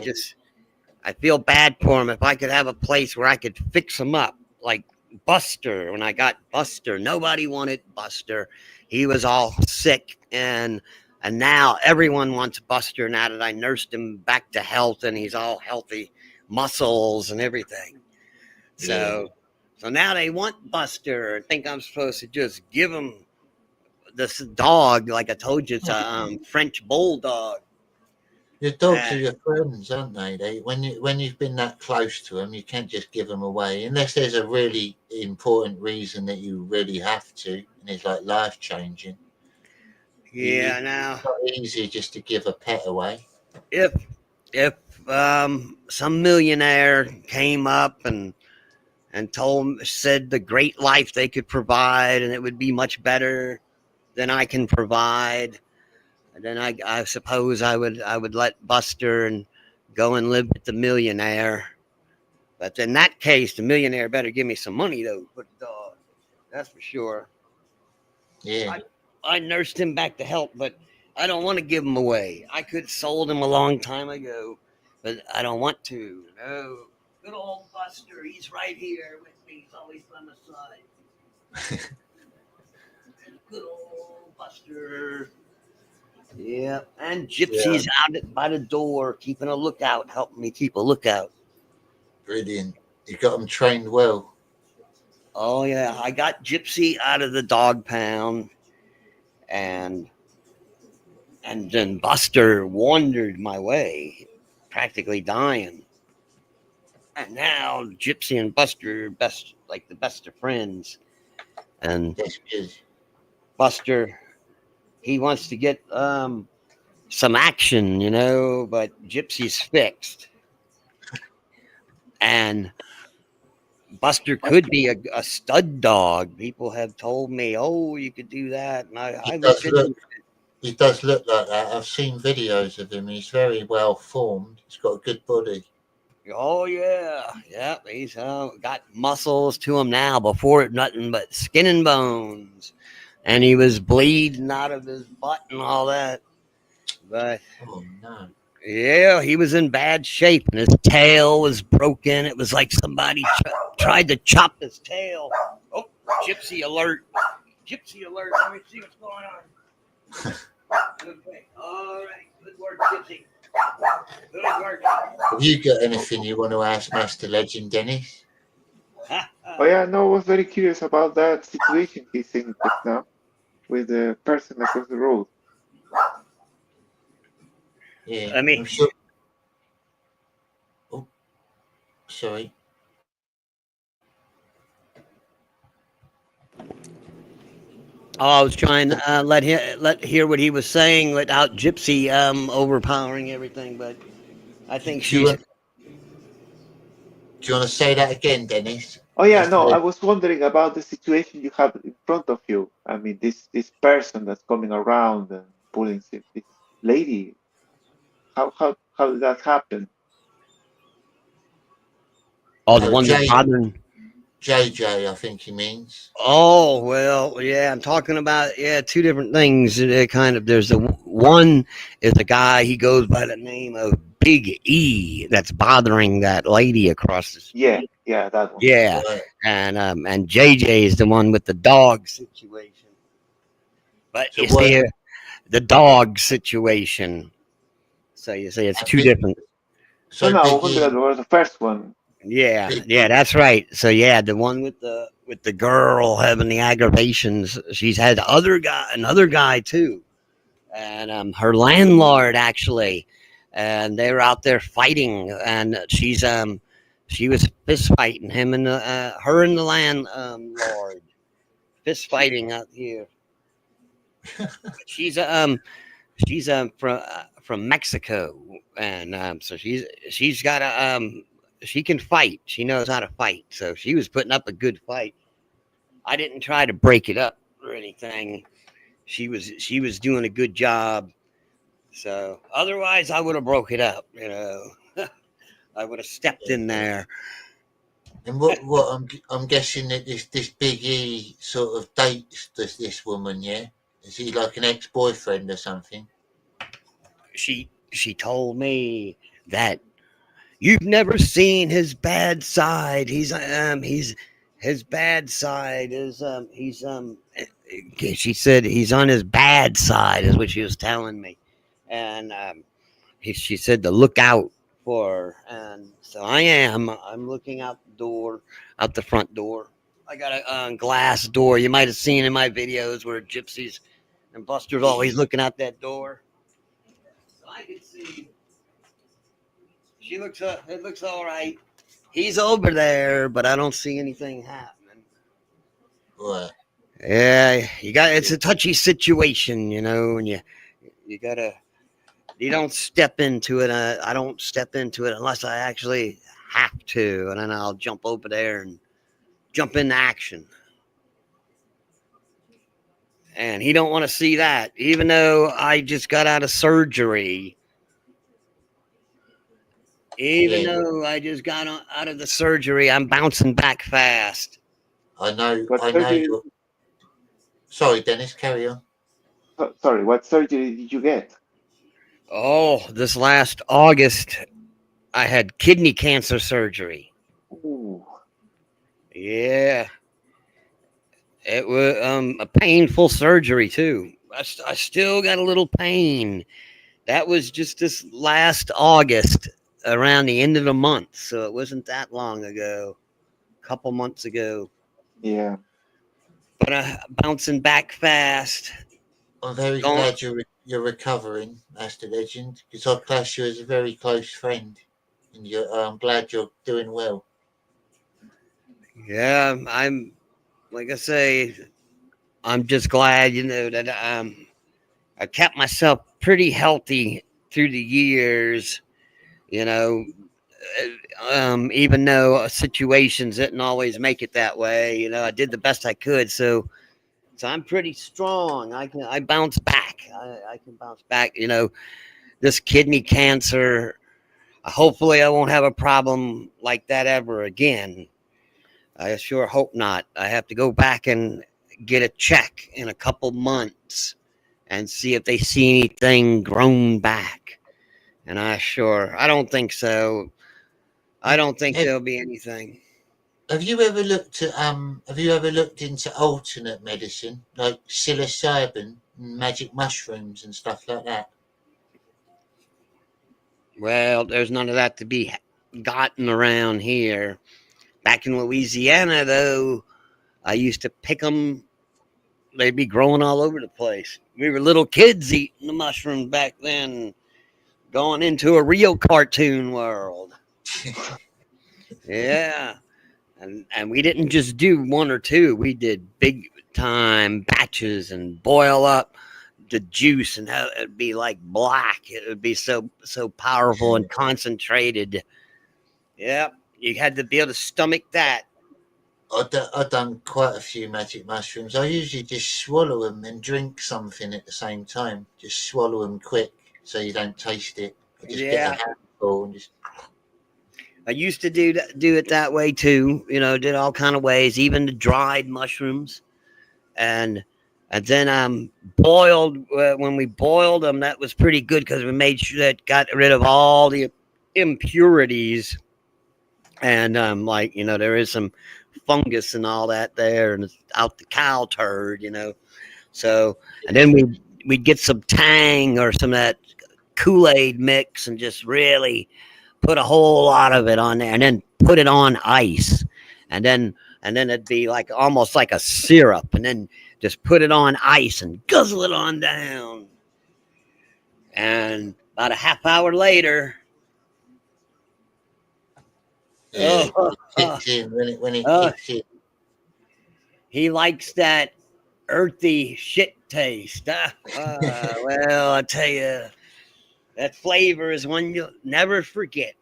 I feel bad for them. If I could have a place where I could fix them up, like Buster. When I got Buster, nobody wanted Buster. He was all sick, and now everyone wants Buster. Now that I nursed him back to health, and he's all healthy, muscles and everything. So now they want Buster. I think I'm supposed to just give him this dog, like I told you, it's a French bulldog. Your dogs are your friends, aren't they? When you've been that close to them, you can't just give them away unless there's a really important reason that you really have to, and it's like life changing. Yeah, now it's not easy just to give a pet away. If some millionaire came up and said the great life they could provide, and it would be much better than I can provide, and then I suppose I would let Buster and go and live with the millionaire. But in that case, the millionaire better give me some money though for the dog. That's for sure. Yeah. I nursed him back to health, but I don't want to give him away. I could have sold him a long time ago, but I don't want to. No. Good old Buster, he's right here with me. He's always by my side. Good old Buster. Yeah, and Gypsy's out by the door, keeping a lookout, helping me keep a lookout. Brilliant. You got them trained well. Oh, yeah. I got Gypsy out of the dog pound, and then Buster wandered my way, practically dying. And now Gypsy and Buster are the best of friends. And Buster, he wants to get some action, you know, but Gypsy's fixed. And Buster could be a stud dog. People have told me, "Oh, you could do that." And he does look like that. I've seen videos of him. He's very well formed. He's got a good body. Oh yeah, he's got muscles to him now. Before, nothing but skin and bones, and he was bleeding out of his butt and all that. But yeah, he was in bad shape, and his tail was broken. It was like somebody tried to chop his tail. Oh, Gypsy alert! Gypsy alert! Let me see what's going on. Okay, all right, good work, Gypsy. Have you got anything you want to ask Master Legend, Dennis? Oh yeah, no, I was very curious about that situation he's in just now with the person across the road. Yeah, I mean, I'm sure. Oh, sorry. oh, I was trying to let hear what he was saying without Gypsy overpowering everything, but I think Do you she's. want? Do you want to say that again, Dennis? Oh yeah, Master no, I Legend. was wondering about the situation you have in front of you. I mean, this person that's coming around and pulling this lady. How did that happen? Oh, the Oh, one that's bothering. JJ, I think he means. Oh well, yeah. I'm talking about two different things. Kind of. There's the one is a guy. He goes by the name of Big E. That's bothering that lady across the Yeah, street. yeah, that one. Yeah, Right. and JJ is the one with the dog situation. But So you what? see, the dog situation. So you see, it's two different. No, So no, I wonder Biggie, that was the first one. Yeah, that's right. So yeah, the one with the girl having the aggravations. She's had another guy too, and her landlord actually, and they were out there fighting, and she was fist fighting him and her and the landlord fist fighting out here. She's from Mexico, and so she's got she can fight. She knows how to fight. So she was putting up a good fight. I didn't try to break it up or anything. She was doing a good job. So otherwise, I would have broke it up. I would have stepped in there. and what I'm guessing that this Biggie sort of dates this woman, yeah? Is he like an ex-boyfriend or something? She told me that you've never seen his bad side. He's his bad side is she said he's on his bad side is what she was telling me, and she said to look out for her. And so I'm looking out the front door. I got a glass door. You might have seen in my videos where gypsies and Buster's always looking out that door. So I can see. She looks up. It looks all right. He's over there, but I don't see anything happening. Right. Yeah, it's a touchy situation, and you gotta you don't step into it. I don't step into it unless I actually have to, and then I'll jump over there and jump into action. And he don't want to see that, even though I just got out of surgery. Even Yeah. though I just got out of the surgery, I'm bouncing back fast. I know. What I know. surgery? Sorry, Dennis. Carry on. Sorry, what surgery did you get? Oh, this last August, I had kidney cancer surgery. Ooh. Yeah. It was a painful surgery, too. I still got a little pain. That was just this last August, around the end of the month. So it wasn't that long ago, a couple months ago. Yeah. But bouncing back fast. I'm very Going, glad you're recovering, Master Legend, because I class you as a very close friend, and I'm glad you're doing well. yeah, I'm, like I say, I'm just glad, that I kept myself pretty healthy through the years, you know, even though situations didn't always make it that way. I did the best I could. So I'm pretty strong. I bounce back. I can bounce back. This kidney cancer, hopefully I won't have a problem like that ever again. I sure hope not. I have to go back and get a check in a couple months and see if they see anything grown back. And I don't think so. I don't think there'll be anything. Have you ever looked at Have you ever looked into alternate medicine like psilocybin, and magic mushrooms, and stuff like that? Well, there's none of that to be gotten around here. Back in Louisiana, though, I used to pick them. They'd be growing all over the place. We were little kids eating the mushrooms back then, going into a real cartoon world. Yeah. And we didn't just do one or two. We did big time batches and boil up the juice, and it'd be like black. It would be so powerful and concentrated. Yep. You had to be able to stomach that. I've done quite a few magic mushrooms. I usually just swallow them and drink something at the same time. Just swallow them quick so you don't taste it. I just get a Yeah. handful and just. I used to do it that way too. Did all kind of ways, even the dried mushrooms, and then boiled. When we boiled them, that was pretty good because we made sure that got rid of all the impurities, and there is some fungus and all that there, and it's out the cow turd, So, and then we'd get some Tang or some of that Kool-Aid mix and just really put a whole lot of it on there, and then put it on ice, and then it'd be like almost like a syrup, and then just put it on ice and guzzle it on down. And about a half hour later, Yeah, it kicks in when it kicks in. He likes that earthy shit taste. Well, I tell you, that flavor is one you'll never forget.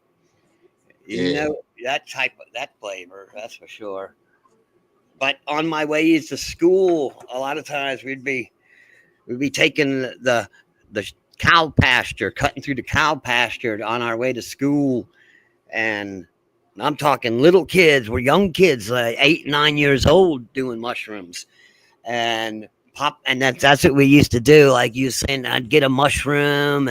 That flavor, that's for sure. But on my ways to school, a lot of times we'd be taking the cow pasture, cutting through the cow pasture on our way to school, and I'm talking little kids. We're young kids, like 8, 9 years old, doing mushrooms, and that's what we used to do. Like you saying, I'd get a mushroom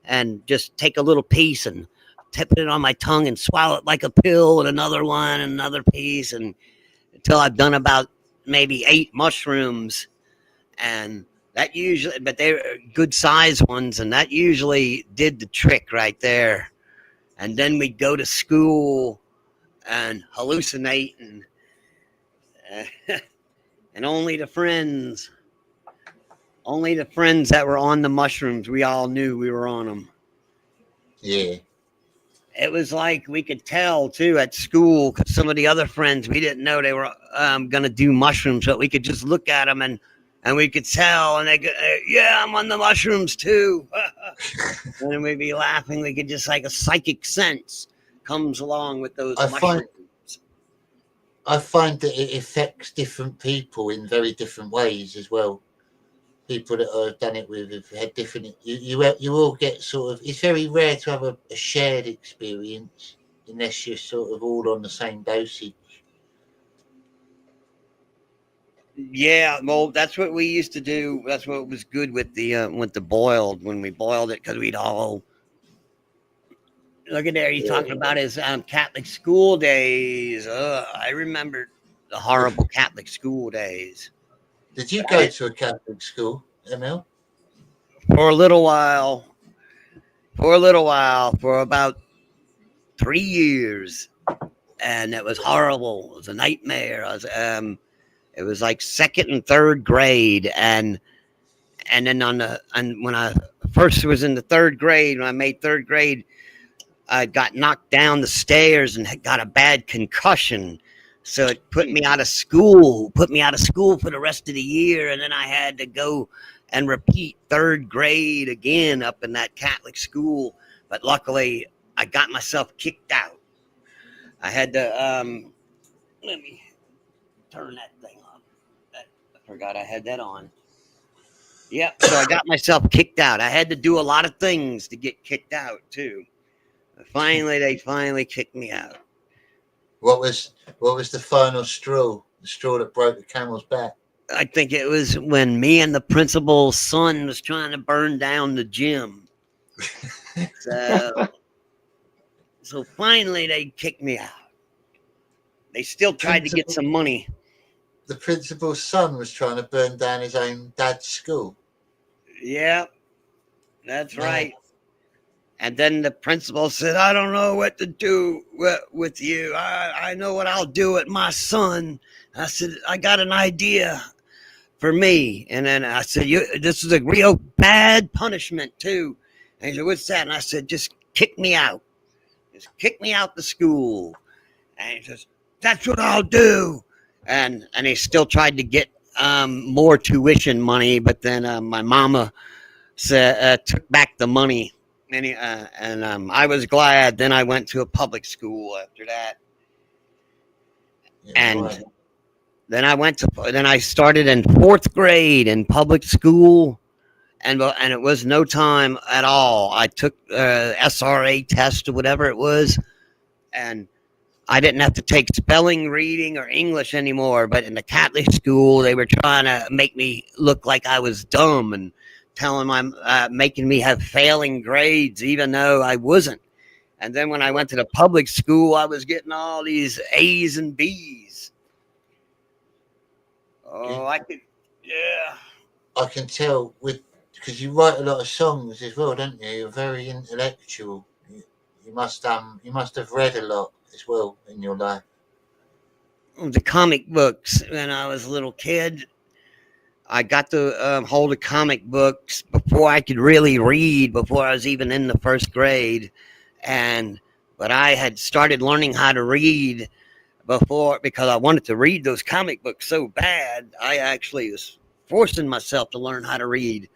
and just take a little piece and tip it on my tongue and swallow it like a pill, and another one, and another piece, and until I've done about maybe 8 mushrooms, and that usually, but they're good size ones, and that usually did the trick right there. And then we'd go to school and hallucinate, and only the friends that were on the mushrooms, we all knew we were on them. Yeah. It was like we could tell too at school, because some of the other friends, we didn't know they were going to do mushrooms, but we could just look at them and we could tell, and they go, yeah, I'm on the mushrooms too. And then we'd be laughing. We could just, like, a psychic sense comes along with those mushrooms. I find that it affects different people in very different ways as well. People that I've done it with have had different. You all get sort of. It's very rare to have a shared experience unless you're sort of all on the same dosage. Yeah, well, that's what we used to do. That's what was good with the boiled, when we boiled it, because we'd all look at there. He's talking about his Catholic school days. I remember the horrible Catholic school days. Did you go to a Catholic school, ML? For a little while, for about 3 years, and it was horrible. It was a nightmare. It was like 2nd and 3rd grade, and then when I first was in the 3rd grade, when I made 3rd grade, I got knocked down the stairs and got a bad concussion. So it put me out of school for the rest of the year, and then I had to go and repeat 3rd grade again up in that Catholic school. But luckily, I got myself kicked out. I had to let me turn that thing off. I forgot I had that on. Yep. So I got myself kicked out. I had to do a lot of things to get kicked out too. They finally kicked me out. What was the final straw? The straw that broke the camel's back? I think it was when me and the principal's son was trying to burn down the gym. So finally they kicked me out. They still tried to get some money. The principal's son was trying to burn down his own dad's school. Yeah, that's right. And then the principal said, I don't know what to do with you. I know what I'll do with my son. I said, I got an idea for me. And then I said, this is a real bad punishment too. And he said, what's that? And I said, just kick me out. Just kick me out the school. And he says, that's what I'll do. And he still tried to get more tuition money, but then my mama took back the money. And I was glad. Then I went to a public school after that. And then I started in 4th grade in public school, and it was no time at all. I took SRA test or whatever it was, and I didn't have to take spelling, reading, or English anymore. But in the Catholic school, they were trying to make me look like I was dumb and making me have failing grades, even though I wasn't. And then when I went to the public school, I was getting all these A's and B's. Oh, I can tell because you write a lot of songs as well, don't you? You're very intellectual. You must have read a lot as well in your life. The comic books when I was a little kid. I got to hold of comic books before I could really read, before I was even in the 1st grade. But I had started learning how to read before because I wanted to read those comic books so bad. I actually was forcing myself to learn how to read.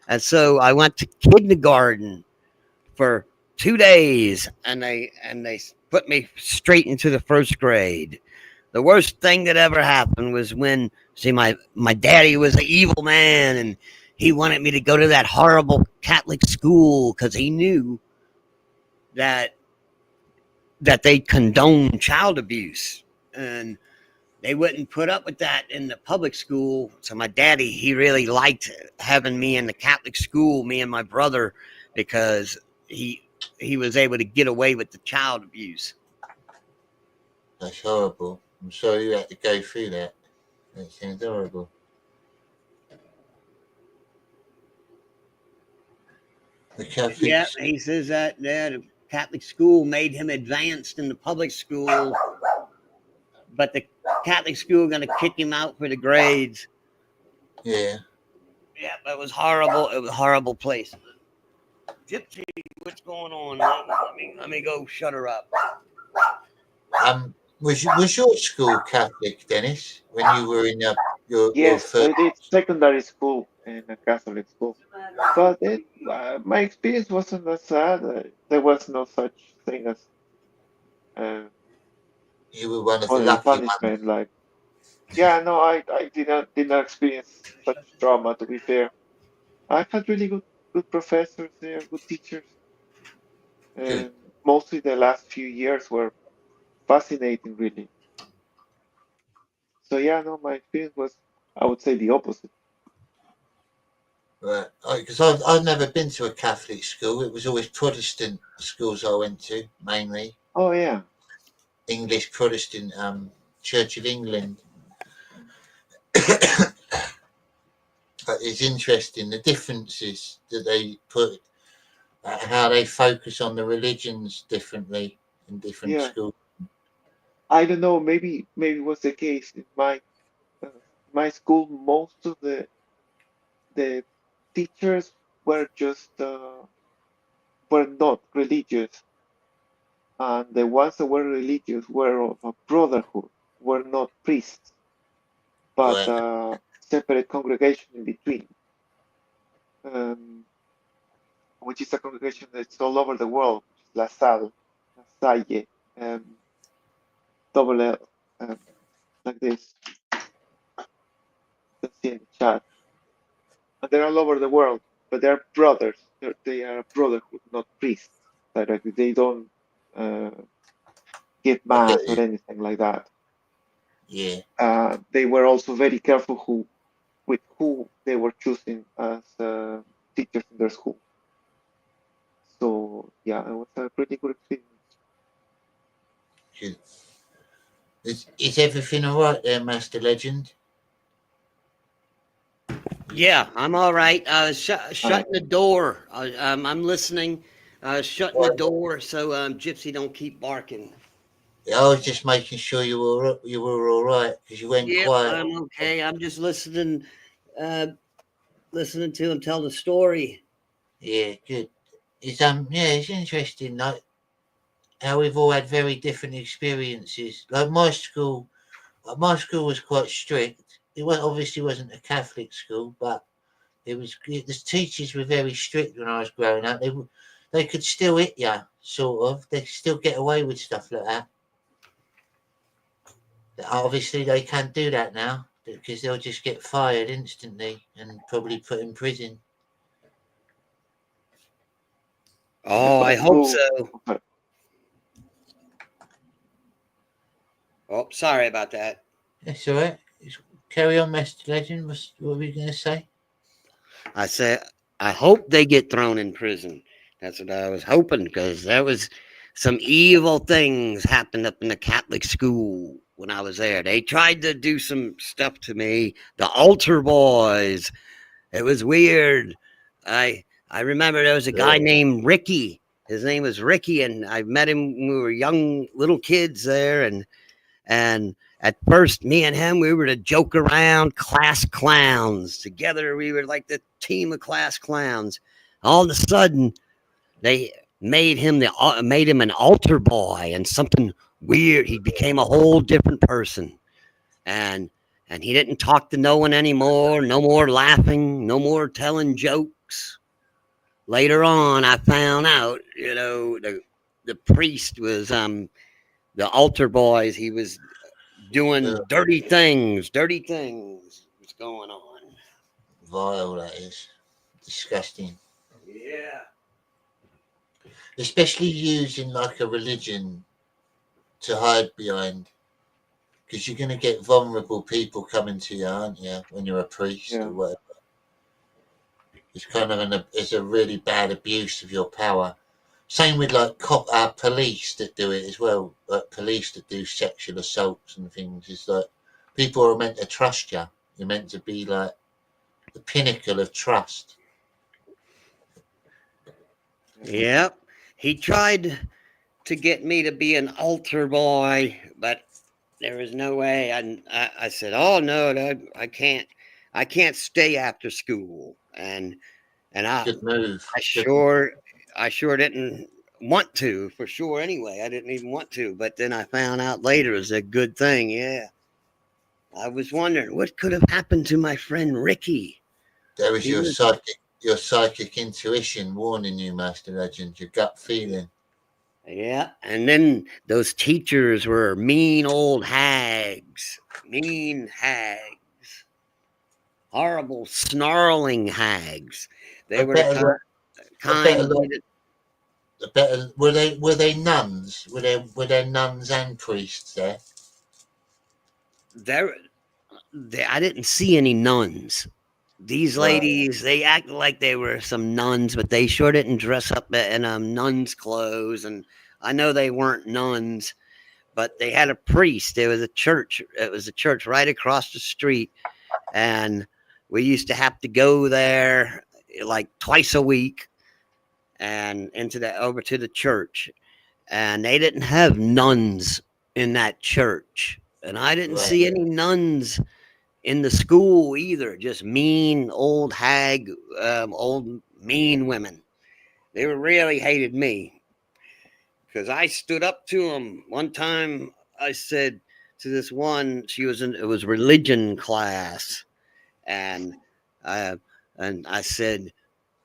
And so I went to kindergarten for 2 days, and they put me straight into the 1st grade. The worst thing that ever happened was when, my daddy was an evil man, and he wanted me to go to that horrible Catholic school because he knew that they condoned child abuse, and they wouldn't put up with that in the public school. So my daddy, he really liked having me in the Catholic school, me and my brother, because he was able to get away with the child abuse. That's horrible. I'm sorry you had to go through that. That sounds horrible. The Catholic. Yeah, he says that the Catholic school made him advanced in the public school, but the Catholic school going to kick him out for the grades. Yeah. Yeah, it was horrible. It was a horrible place. Gypsy, what's going on? Let me go shut her up. Was your school Catholic, Dennis, when you were in your Yes, first? I did secondary school in a Catholic school, but my experience wasn't that sad. There was no such thing as you were one of the bodily lucky punishment. ones. Like, yeah, no, I did not experience such trauma. To be fair, I had really good professors there, good teachers. Good. Mostly the last few years were fascinating, really. So yeah, no, my experience was, I would say, the opposite. Right, because I've never been to a Catholic school. It was always Protestant schools I went to, mainly Oh yeah, English Protestant Church of England. It's interesting the differences that they put, how they focus on the religions differently in different yeah. schools. I don't know. Maybe it was the case in uh, my school. Most of the teachers were just were not religious, and the ones that were religious were of a brotherhood, were not priests, but Right. separate congregation in between, um, which is a congregation that's all over the world, which is La Salle, La Salle, double L, um, like this. You can see in the chat. And they're all over the world, but they're brothers. They are a brotherhood, not priests directly. They don't give I get mass or you. anything like that. Yeah. They were also very careful with who they were choosing as teachers in their school. So yeah, it was a pretty good experience. Good. Is everything all right there, Master Legend? Yeah, I'm all right. I was shutting the door. I'm listening, I was shutting the door so Gypsy don't keep barking. I was just making sure you were all right because you went Yep, quiet. I'm okay. I'm just listening to him tell the story. Yeah, good. It's interesting, like how we've all had very different experiences. Like my school was quite strict. It was obviously wasn't a Catholic school, but the teachers were very strict when I was growing up. They could still hit you, sort of. They could still get away with stuff like that. Obviously, they can't do that now because they'll just get fired instantly and probably put in prison. Oh, I hope so. Oh, sorry about that. That's all right. Carry on, Master Legend. What were we going to say? I said, I hope they get thrown in prison. That's what I was hoping, because there was some evil things happened up in the Catholic school when I was there. They tried to do some stuff to me. The altar boys. It was weird. I remember there was a guy named Ricky. His name was Ricky, and I met him when we were young little kids there, and at first, me and him, we were to joke around, class clowns. Together, we were like the team of class clowns. All of a sudden, they made him an altar boy and something weird. He became a whole different person, and he didn't talk to no one anymore. No more laughing. No more telling jokes. Later on, I found out, the priest was the altar boys. He was doing dirty things was going on. Vile, that is. Disgusting. Yeah. Especially using like a religion to hide behind. Because you're going to get vulnerable people coming to you, aren't you, when you're a priest or whatever. It's kind of it's a really bad abuse of your power. Same with like police that do it as well. Like police that do sexual assaults and things. It's like people are meant to trust you. You're meant to be like the pinnacle of trust. Yep. He tried to get me to be an altar boy, but there was no way. I said, "Oh no, I can't stay after school." And Good move. I sure didn't want to, for sure. Anyway, I didn't even want to, but then I found out later it was a good thing. Yeah. I was wondering what could have happened to my friend Ricky. There was your psychic intuition warning you, Master Legend, your gut feeling. Yeah, and then those teachers were mean old hags. Mean hags. Horrible, snarling hags. They were the kind. Were they nuns? Were there nuns and priests there? I didn't see any nuns. These ladies, they acted like they were some nuns, but they sure didn't dress up in nuns' clothes. And I know they weren't nuns, but they had a priest. There was a church. It was a church right across the street, and we used to have to go there like twice a week, and over to the church. And they didn't have nuns in that church, and I didn't see any nuns in the school either. Just mean old hag, old mean women. They really hated me because I stood up to them. One time I said to this one, it was religion class, and I said,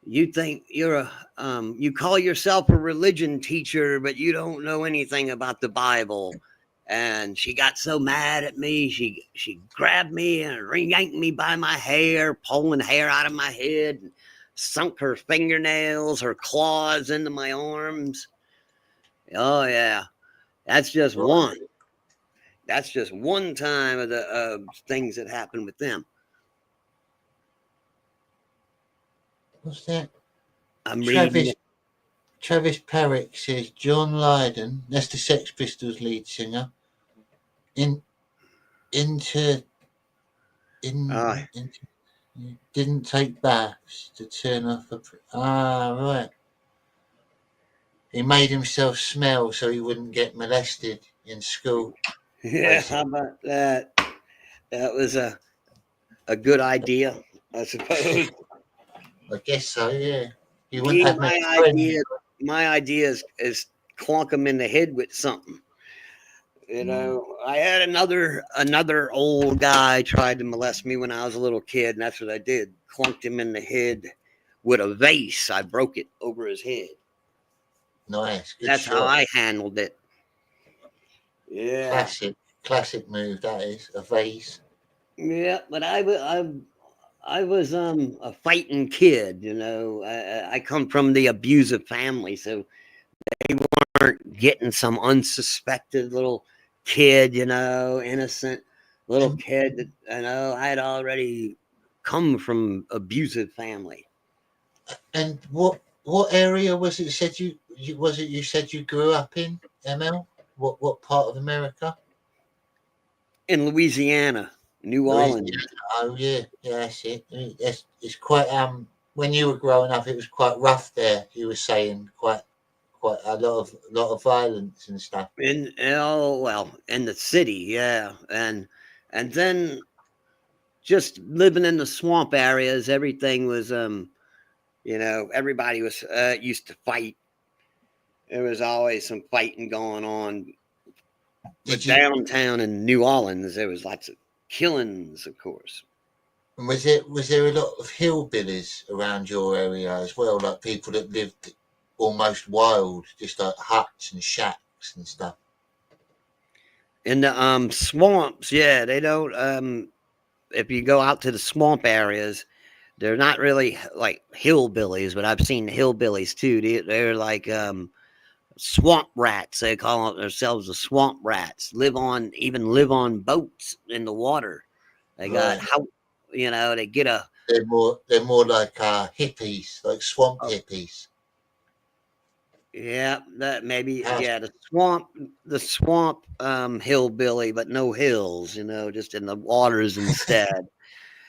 "You think you call yourself a religion teacher, but you don't know anything about the Bible." And she got so mad at me. She grabbed me and yanked me by my hair, pulling hair out of my head, and sunk her fingernails, her claws into my arms. Oh yeah, that's just one. That's just one time of the things that happened with them. What's that? I'm reading. Travis Parrick says John Lydon, that's the Sex Pistols lead singer, didn't take baths to turn off right. he made himself smell so he wouldn't get molested in school. Yeah, how about that? That was a good idea, I suppose. I guess so. Yeah, he wouldn't Me, have many friends. my idea is clunk him in the head with something. You know, I had another old guy tried to molest me when I was a little kid, and that's what I did. Clunked him in the head with a vase. I broke it over his head. Nice, good That's how shot. I handled it. Yeah, Classic move. That is a vase. yeah. But I was a fighting kid. You know, I come from the abusive family, so they weren't getting some unsuspected little kid, you know, innocent little kid that, you know, I had already come from abusive family. And what area was it? You said you grew up in, ML? What part of America? In Louisiana, New Louisiana. Orleans. Oh yeah, yeah, that's it. It's quite when you were growing up, it was quite rough there. You were saying quite a lot of violence and stuff. In oh well, in the city, yeah, and then just living in the swamp areas, everything was you know, everybody was used to fight. There was always some fighting going on. But downtown in New Orleans, there was lots of killings, of course. And was there a lot of hillbillies around your area as well, like people that lived almost wild, just like huts and shacks and stuff? In the swamps, yeah, they don't. If you go out to the swamp areas, they're not really like hillbillies, but I've seen hillbillies too. They're like swamp rats. They call themselves the swamp rats. Live on boats in the water. They got Right. how, you know, they get a They're more like hippies, like swamp hippies. yeah, that maybe House. yeah, the swamp hillbilly, but no hills, you know, just in the waters instead.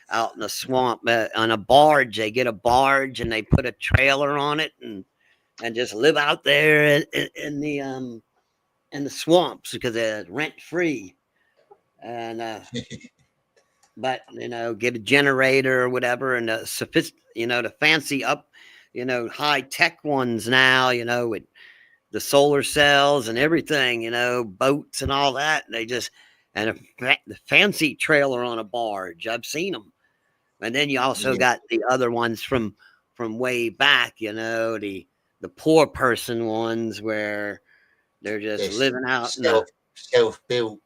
Out in the swamp on a barge. They get a barge and they put a trailer on it and just live out there in the swamps because they're rent free. And but you know, get a generator or whatever, and you know, the fancy up, you know, high tech ones now, you know, with the solar cells and everything, you know, boats and all that. They just the fancy trailer on a barge. I've seen them. And then you also Yeah. got the other ones from way back, you know, the poor person ones where they're just Yes. living out in the Self built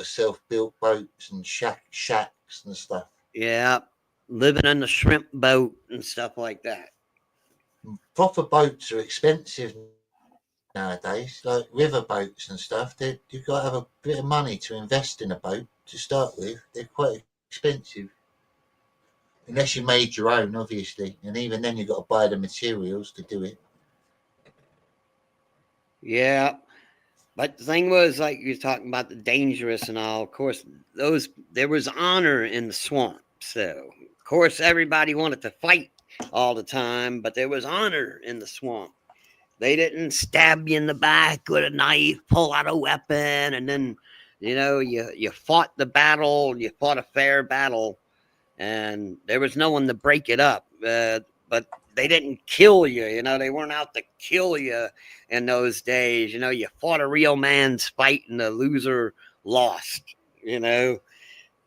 self built boats and shacks and stuff. yeah, living in the shrimp boat and stuff like that. Proper boats are expensive nowadays, like river boats and stuff. You've got to have a bit of money to invest in a boat to start with. They're quite expensive. Unless you made your own, obviously. And even then you've got to buy the materials to do it. Yeah. But the thing was, like you're talking about the dangerous and all, of course, there was honor in the swamp. So of course everybody wanted to fight all the time, but there was honor in the swamp. They didn't stab you in the back with a knife, pull out a weapon, and then, you know, you fought the battle, you fought a fair battle, and there was no one to break it up. But they didn't kill you, you know, they weren't out to kill you in those days. You know, you fought a real man's fight and the loser lost, you know.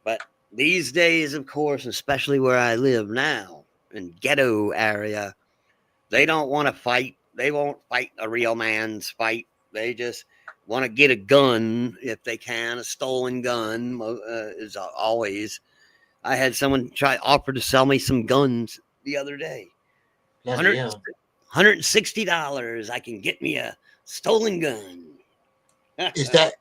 But these days, of course, especially where I live now, in ghetto area, they don't want to fight. They won't fight a real man's fight. They just want to get a gun if they can. A stolen gun is always. I had someone offer to sell me some guns the other day. $160. I can get me a stolen gun. Is that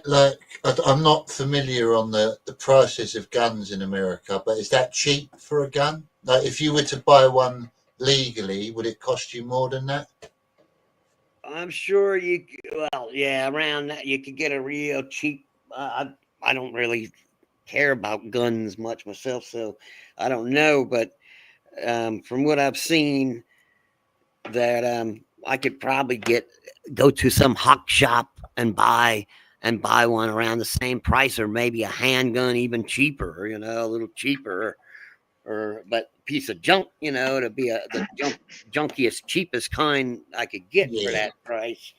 like I'm not familiar on the prices of guns in America, but is that cheap for a gun? Like if you were to buy one legally, would it cost you more than that? I'm sure well, yeah, around that you could get a real cheap. I don't really care about guns much myself, so I don't know. But from what I've seen, that I could probably go to some hawk shop and buy one around the same price, or maybe a handgun even cheaper, a little cheaper, or but piece of junk, to be the junkiest, cheapest kind I could get for Yeah, that price.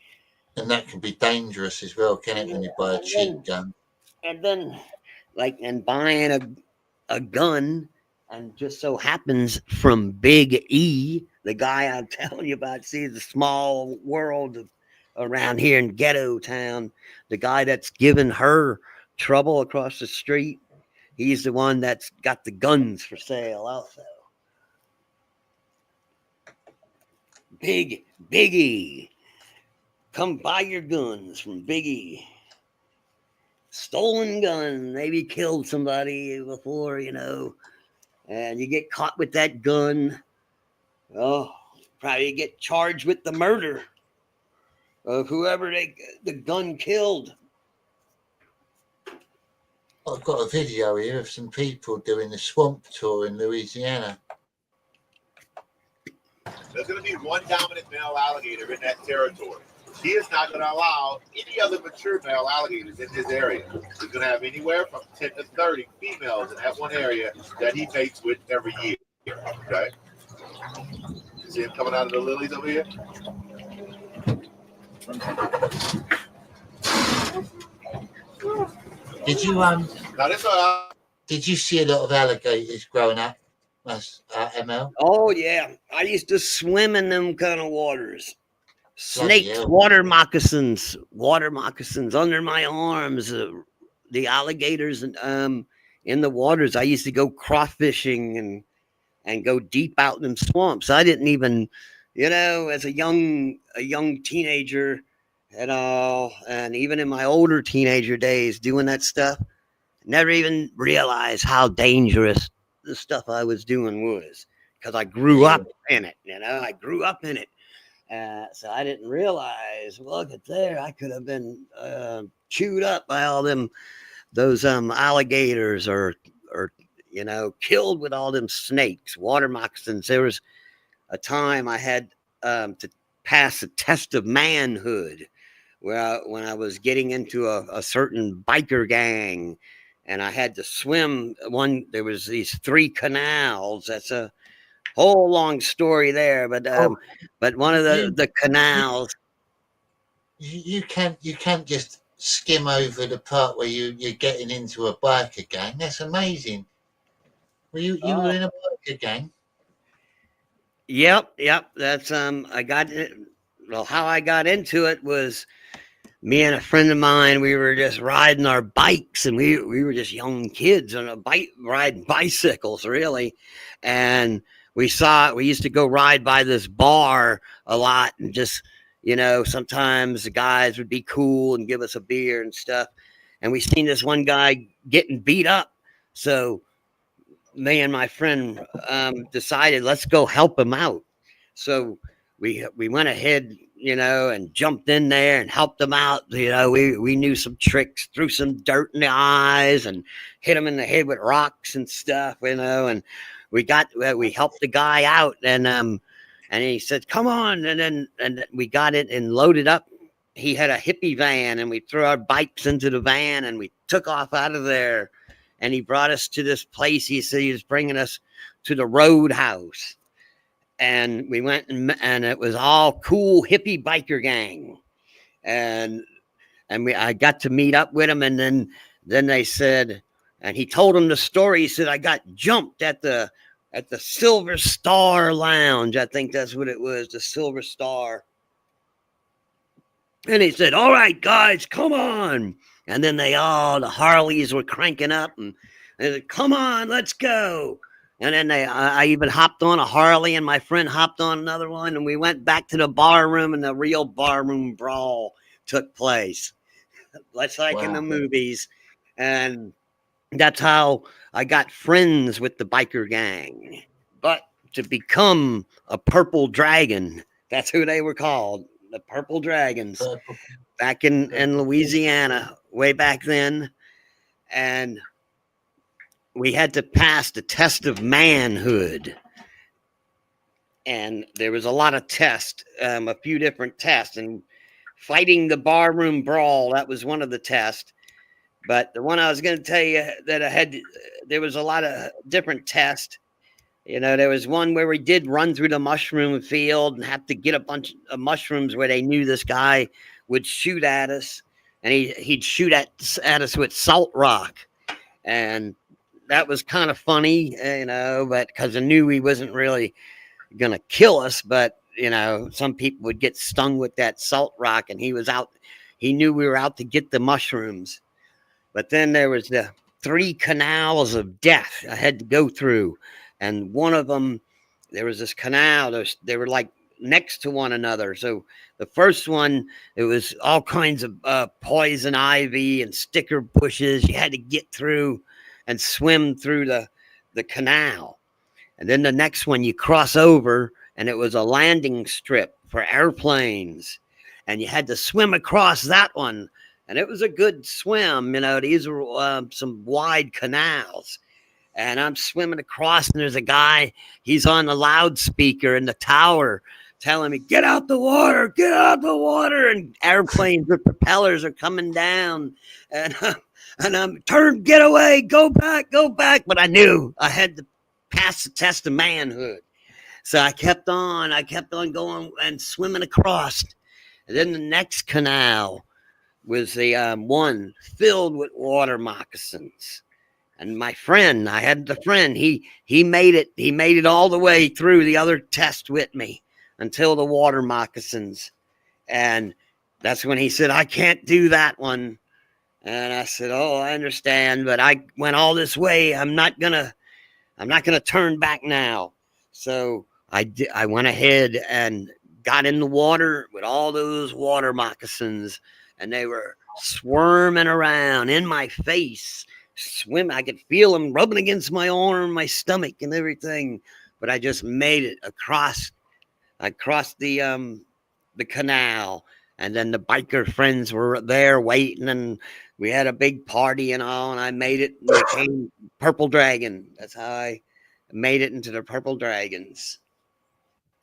and that can be dangerous as well, can it? When you buy a cheap gun. And then and buying a gun, and just so happens from Big E, the guy I'm telling you about, see the small world around here in Ghetto Town, the guy that's given her trouble across the street, he's the one that's got the guns for sale also. Biggie, come buy your guns from Biggie. Stolen gun, maybe killed somebody before, and you get caught with that gun. Oh, probably get charged with the murder of whoever the gun killed. I've got a video here of some people doing the swamp tour in Louisiana. There's going to be one dominant male alligator in that territory. He is not going to allow any other mature male alligators in his area. He's going to have anywhere from 10 to 30 females in that one area that he mates with every year. Okay? You see him coming out of the lilies over here? Did you Did you see a lot of alligators growing up, ML? Oh yeah, I used to swim in them kind of waters. Bloody Snakes, hell. water moccasins under my arms. The alligators and in the waters. I used to go crawfishing and go deep out in them swamps. I didn't even, as a young teenager at all, and even in my older teenager days doing that stuff, never even realized how dangerous the stuff I was doing was, because I grew up in it. I grew up in it. So I didn't realize, look at there, I could have been chewed up by all those alligators, or killed with all them snakes, water moccasins. There was a time I had to pass a test of manhood when I was getting into a certain biker gang, and I had to swim there was these 3 canals. That's a whole long story there, but one of the canals. You can't just skim over the part where you're getting into a biker gang. That's amazing. Well, you were in a biker gang. Yep. That's I got it. Well, how I got into it was me and a friend of mine. We were just riding our bikes, and we were just young kids on a bike, riding bicycles, really. And we used to go ride by this bar a lot, and just, sometimes the guys would be cool and give us a beer and stuff. And we seen this one guy getting beat up. So me and my friend decided, let's go help him out. So we went ahead, and jumped in there and helped him out. We knew some tricks, threw some dirt in the eyes and hit him in the head with rocks and stuff, and we helped the guy out, and he said, come on. And we got it and loaded up. He had a hippie van, and we threw our bikes into the van, and we took off out of there. And he brought us to this place. He said he was bringing us to the Roadhouse. And we went, and it was all cool hippie biker gang. And I got to meet up with him. And then they said, and he told him the story. He said, I got jumped at the Silver Star Lounge. I think that's what it was, the Silver Star. And he said, all right, guys, come on. And then the Harleys were cranking up, and they said, come on, let's go. And then I even hopped on a Harley, and my friend hopped on another one, and we went back to the bar room, and the real bar room brawl took place. That's like in the movies. And that's how I got friends with the biker gang. But to become a Purple Dragon, that's who they were called, the Purple Dragons, back in Louisiana, way back then. And we had to pass the test of manhood. and there was a lot of tests, a few different tests, and fighting the barroom brawl, that was one of the tests. But the one I was going to tell you that there was a lot of different tests. You know, there was one where we did run through the mushroom field and have to get a bunch of mushrooms where they knew this guy would shoot at us, and he'd shoot at us with salt rock, and that was kind of funny, you know, but because I knew he wasn't really going to kill us, but you know, some people would get stung with that salt rock, and he knew we were out to get the mushrooms. But then there was the 3 canals of death I had to go through, and one of them, there was this canal, they were like next to one another. So the first one, it was all kinds of poison ivy and sticker bushes you had to get through and swim through the canal. And then the next one you cross over, and it was a landing strip for airplanes, and you had to swim across that one. And it was a good swim, you know. These were some wide canals. And I'm swimming across, and there's a guy, he's on the loudspeaker in the tower telling me, get out the water, get out the water. And airplanes with propellers are coming down. And I'm turned, get away, go back, go back. But I knew I had to pass the test of manhood. So I kept on going and swimming across. And then the next canal was the one filled with water moccasins. And my friend, I had the friend, he made it all the way through the other test with me until the water moccasins. And that's when he said, I can't do that one. And I said, oh, I understand, but I went all this way. I'm not gonna turn back now. So I went ahead and got in the water with all those water moccasins, and they were squirming around in my face, swim. I could feel them rubbing against my arm, my stomach, and everything. But I just made it across. I crossed the canal, and then the biker friends were there waiting, and we had a big party and all. And I made it and became Purple Dragon. That's how I made it into the Purple Dragons.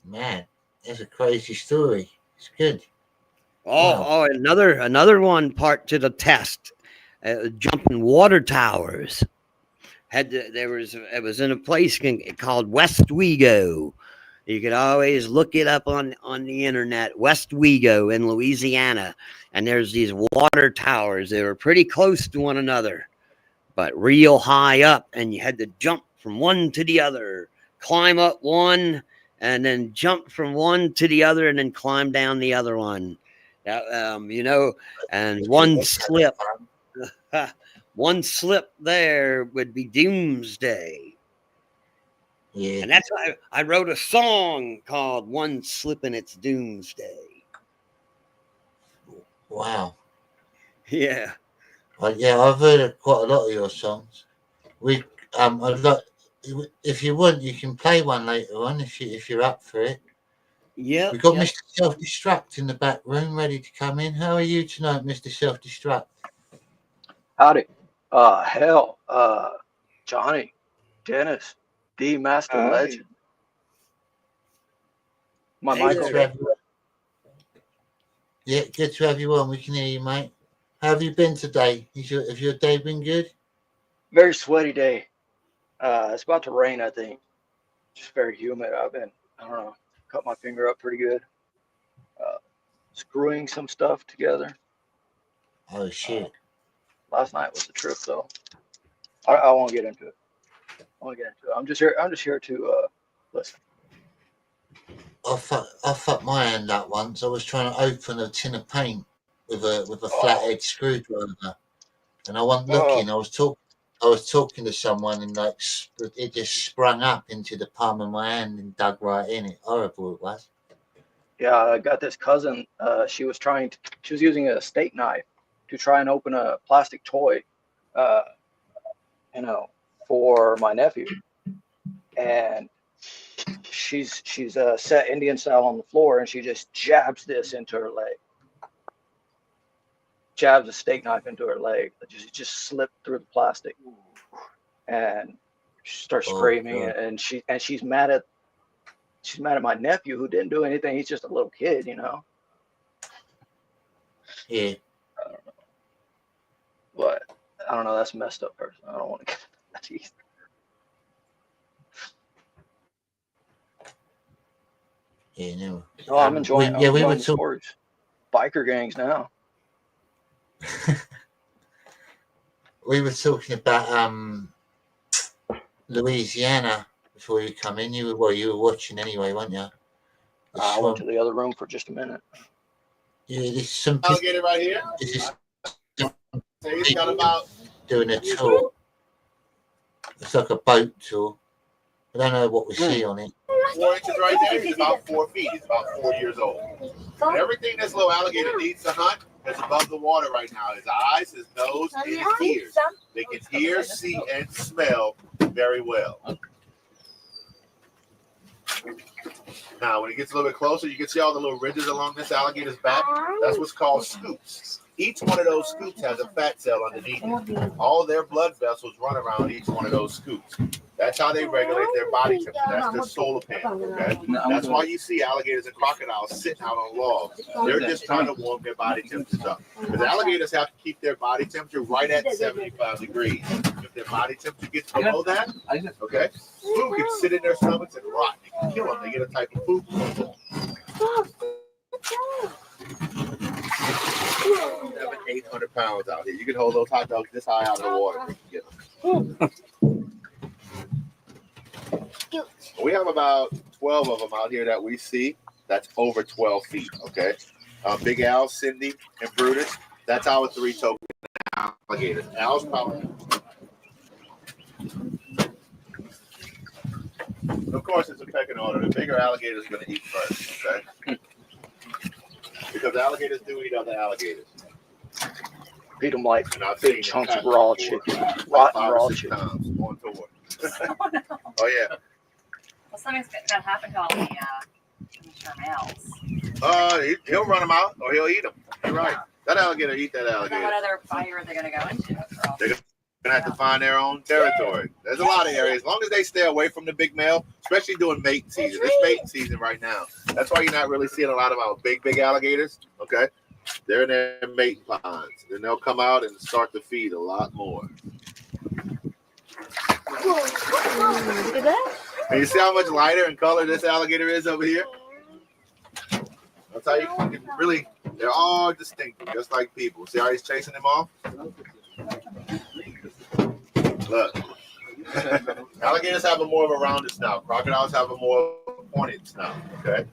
Man, that's a crazy story. It's good. Oh, another one part to the test. Jumping water towers. It was in a place called West Wego. You could always look it up on the internet. West Wego in Louisiana, and there's these water towers. They were pretty close to one another, but real high up, and you had to jump from one to the other, climb up one, and then jump from one to the other, and then climb down the other one. You know, and one slip there would be doomsday. Yeah. And that's why I wrote a song called One Slip and It's Doomsday. Wow. Yeah. Yeah, I've heard quite a lot of your songs. If you want, you can play one later on if you're up for it. Yeah. We've got Mr. Self-Destruct in the back room ready to come in. How are you tonight, Mr. Self-Destruct? Howdy. Johnny, Dennis, the Master Legend. My mic okay? Yeah, good to have you on. We can hear you, mate. How have you been today? Have your day been good? Very sweaty day. It's about to rain, I think. Just very humid. I don't know, cut my finger up pretty good. Screwing some stuff together. Oh, shit. Last night was a trip, though. I won't get into it. I'm just here to listen. I fucked my hand up once. I was trying to open a tin of paint with a flathead screwdriver, and I wasn't looking. I was talking to someone, and it just sprung up into the palm of my hand and dug right in it. Horrible it was. Yeah, I got this cousin. She was using a steak knife to try and open a plastic toy, for my nephew, and she's set Indian style on the floor, and she just jabs this into her leg. Jabs a steak knife into her leg. It just slipped through the plastic, and she starts screaming, and she's mad at she's mad at my nephew who didn't do anything. He's just a little kid, you know. Yeah. I don't know. But I don't know. That's a messed up person. I don't want to get that either. Yeah, no. No, I'm enjoying. I'm we enjoying were the stories. Biker gangs now. We were talking about Louisiana before you come in. You were watching anyway, weren't you? I went to the other room for just a minute. Yeah, there's some Alligator right here. This is He's got about doing a tour. It's like a boat tour. I don't know what we see on it. 4 inches right there. He's about 4 feet. He's about 4 years old. And everything this little alligator needs to hunt is above the water right now. His eyes, his nose, and his ears. They can hear, see, and smell very well. Now, when it gets a little bit closer, you can see all the little ridges along this alligator's back. That's what's called scoops. Each one of those scoops has a fat cell underneath it. All their blood vessels run around each one of those scoops. That's how they regulate their body temperature. That's their solar panel. Okay? That's why you see alligators and crocodiles sitting out on logs. They're just trying to warm their body temperatures up. Because alligators have to keep their body temperature right at 75 degrees. If their body temperature gets below that, okay, food can sit in their stomachs and rot. They can kill them. They get a type of food. 800 pounds out here. You can hold those hot dogs this high out of the water. You can get them. We have about 12 of them out here that we see. That's over 12 feet. Okay. Big Al, Cindy, and Brutus. That's our 3 token alligators. Al's probably. Of course, it's a pecking order. The bigger alligator is going to eat first. Okay. Because alligators do eat other alligators. Eat them like big chunks of raw chicken. Rotten raw chicken. On tour. Oh, yeah. Well, something's going to happen to all the immature males. He'll run them out or he'll eat them. You're right. That alligator eat that alligator. So what other fire are they going to go into? They're going to have to find their own territory. There's a lot of areas. As long as they stay away from the big male, especially during mating season. It's mating season right now. That's why you're not really seeing a lot of our big alligators. Okay. They're in their mating ponds. Then they'll come out and start to feed a lot more. Look at that. And you see how much lighter in color this alligator is over here? That's how you can really, they're all distinct, just like people. See how he's chasing them off? Look. Alligators have a more of a rounded snout. Crocodiles have a more pointed snout. Okay.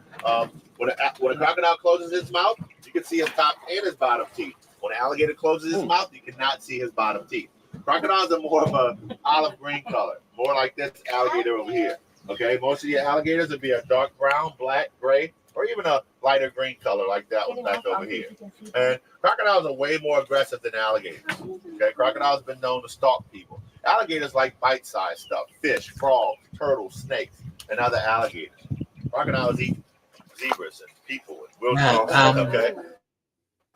When a crocodile closes his mouth, you can see his top and his bottom teeth. When an alligator closes his mouth, you cannot see his bottom teeth. Crocodiles are more of a olive green color, more like this alligator over here. Okay, most of your alligators would be a dark brown, black, gray, or even a lighter green color like that one back over here. And crocodiles are way more aggressive than alligators. Okay, crocodiles have been known to stalk people. Alligators like bite-sized stuff, fish, frogs, turtles, snakes, and other alligators. Crocodiles eat zebras and people and wilderness. Okay,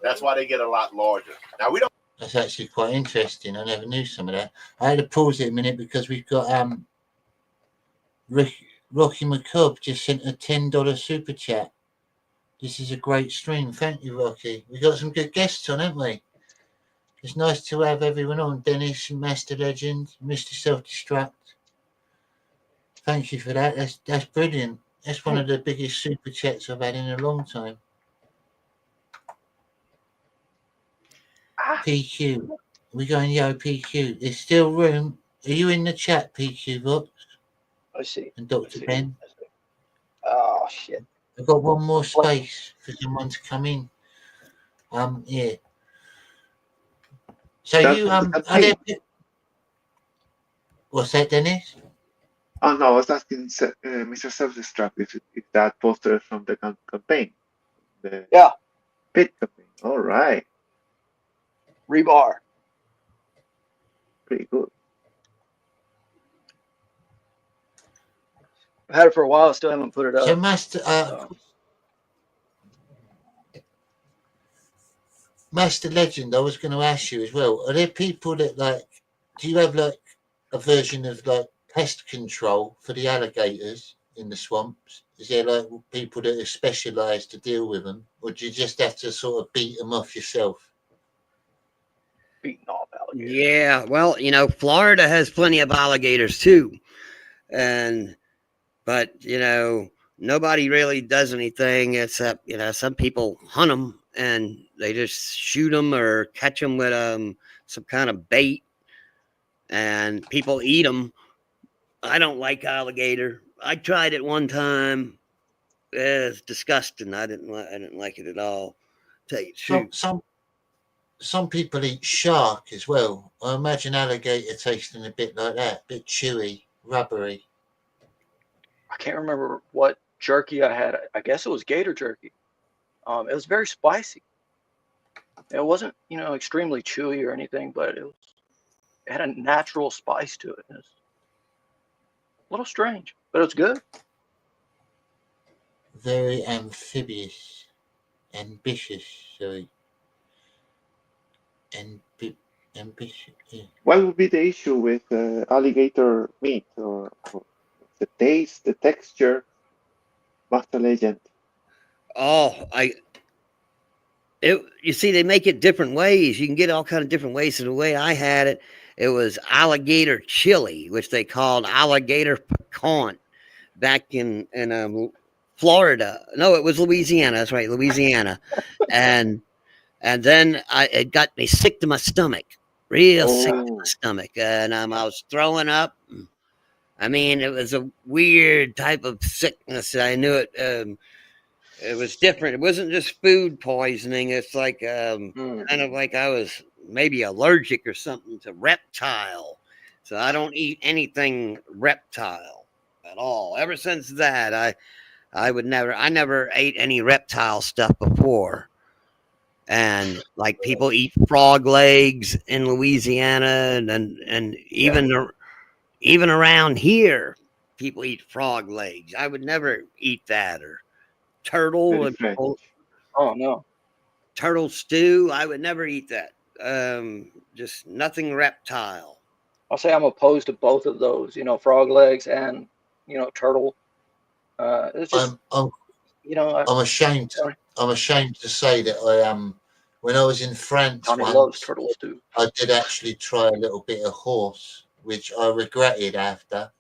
that's why they get a lot larger. Now we don't. That's actually quite interesting. I never knew some of that. I had to pause it a minute because we've got Rocky McCobb just sent a $10 super chat. This is a great stream. Thank you, Rocky. We've got some good guests on, haven't we? It's nice to have everyone on. Dennis, Master Legend, Mr. Self-Destruct. Thank you for that. That's brilliant. That's one of the biggest super chats I've had in a long time. PQ. We're going, yo, PQ. There's still room. Are you in the chat, PQ Vox? I see. And Dr. Ben? Oh, shit. I've got one more space for someone to come in. Yeah. So you, are there... What's that, Dennis? Oh, no, I was asking Mr. Self-Destruct if that poster is from the campaign. The pit campaign. All right. Rebar. Pretty good. I've had it for a while. Still haven't put it up. So, Master, Master Legend, I was going to ask you as well. Are there people that do you have a version of pest control for the alligators in the swamps? Is there like people that are specialised to deal with them, or do you just have to sort of beat them off yourself? Beating off alligators. Yeah, well, Florida has plenty of alligators too, but nobody really does anything except some people hunt them and they just shoot them or catch them with some kind of bait, and people eat them. I don't like alligator. I tried it one time. It's disgusting. I didn't like it at all. Tell you the truth. Some people eat shark as well. I imagine alligator tasting a bit like that, a bit chewy, rubbery. I can't remember what jerky I had. I guess it was gator jerky. It was very spicy. It wasn't, extremely chewy or anything, but it had a natural spice to it. It was a little strange, but it's good. Very ambitious. Sorry. Ambitious. Yeah. What would be the issue with alligator meat, or the taste, the texture? What's the legend? Oh, you see, they make it different ways. You can get all kind of different ways. So the way I had it, it was alligator chili, which they called alligator pecan back in Florida. No, it was Louisiana. That's right, Louisiana. and then it got me sick to my stomach, real sick to my stomach, and I was throwing up. I mean, it was a weird type of sickness. I knew it. It was different. It wasn't just food poisoning. It's like kind of like I was maybe allergic or something to reptile. So I don't eat anything reptile at all. Ever since that, I never ate any reptile stuff before. And like people eat frog legs in Louisiana, and even around here, people eat frog legs. I would never eat that, or turtle. Oh no, turtle stew. I would never eat that. Just nothing reptile. I'll say I'm opposed to both of those. Frog legs and turtle. It's just I'm ashamed. I'm ashamed to say that I when I was in France Johnny once, loves turtle stew. I did actually try a little bit of horse, which I regretted after.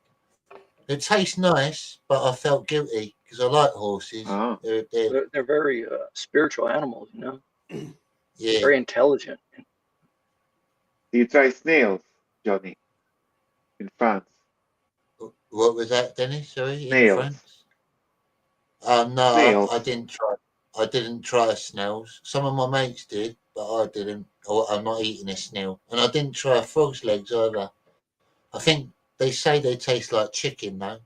It tastes nice, but I felt guilty because I like horses. Oh. They're very spiritual animals, Yeah. Very intelligent. Do you try snails, Johnny, in France? What was that, Dennis? Sorry, Snails. in France? No, Snails. I didn't try. I didn't try snails. Some of my mates did, but I didn't. I'm not eating a snail, and I didn't try frog's legs either. I think they say they taste like chicken, though.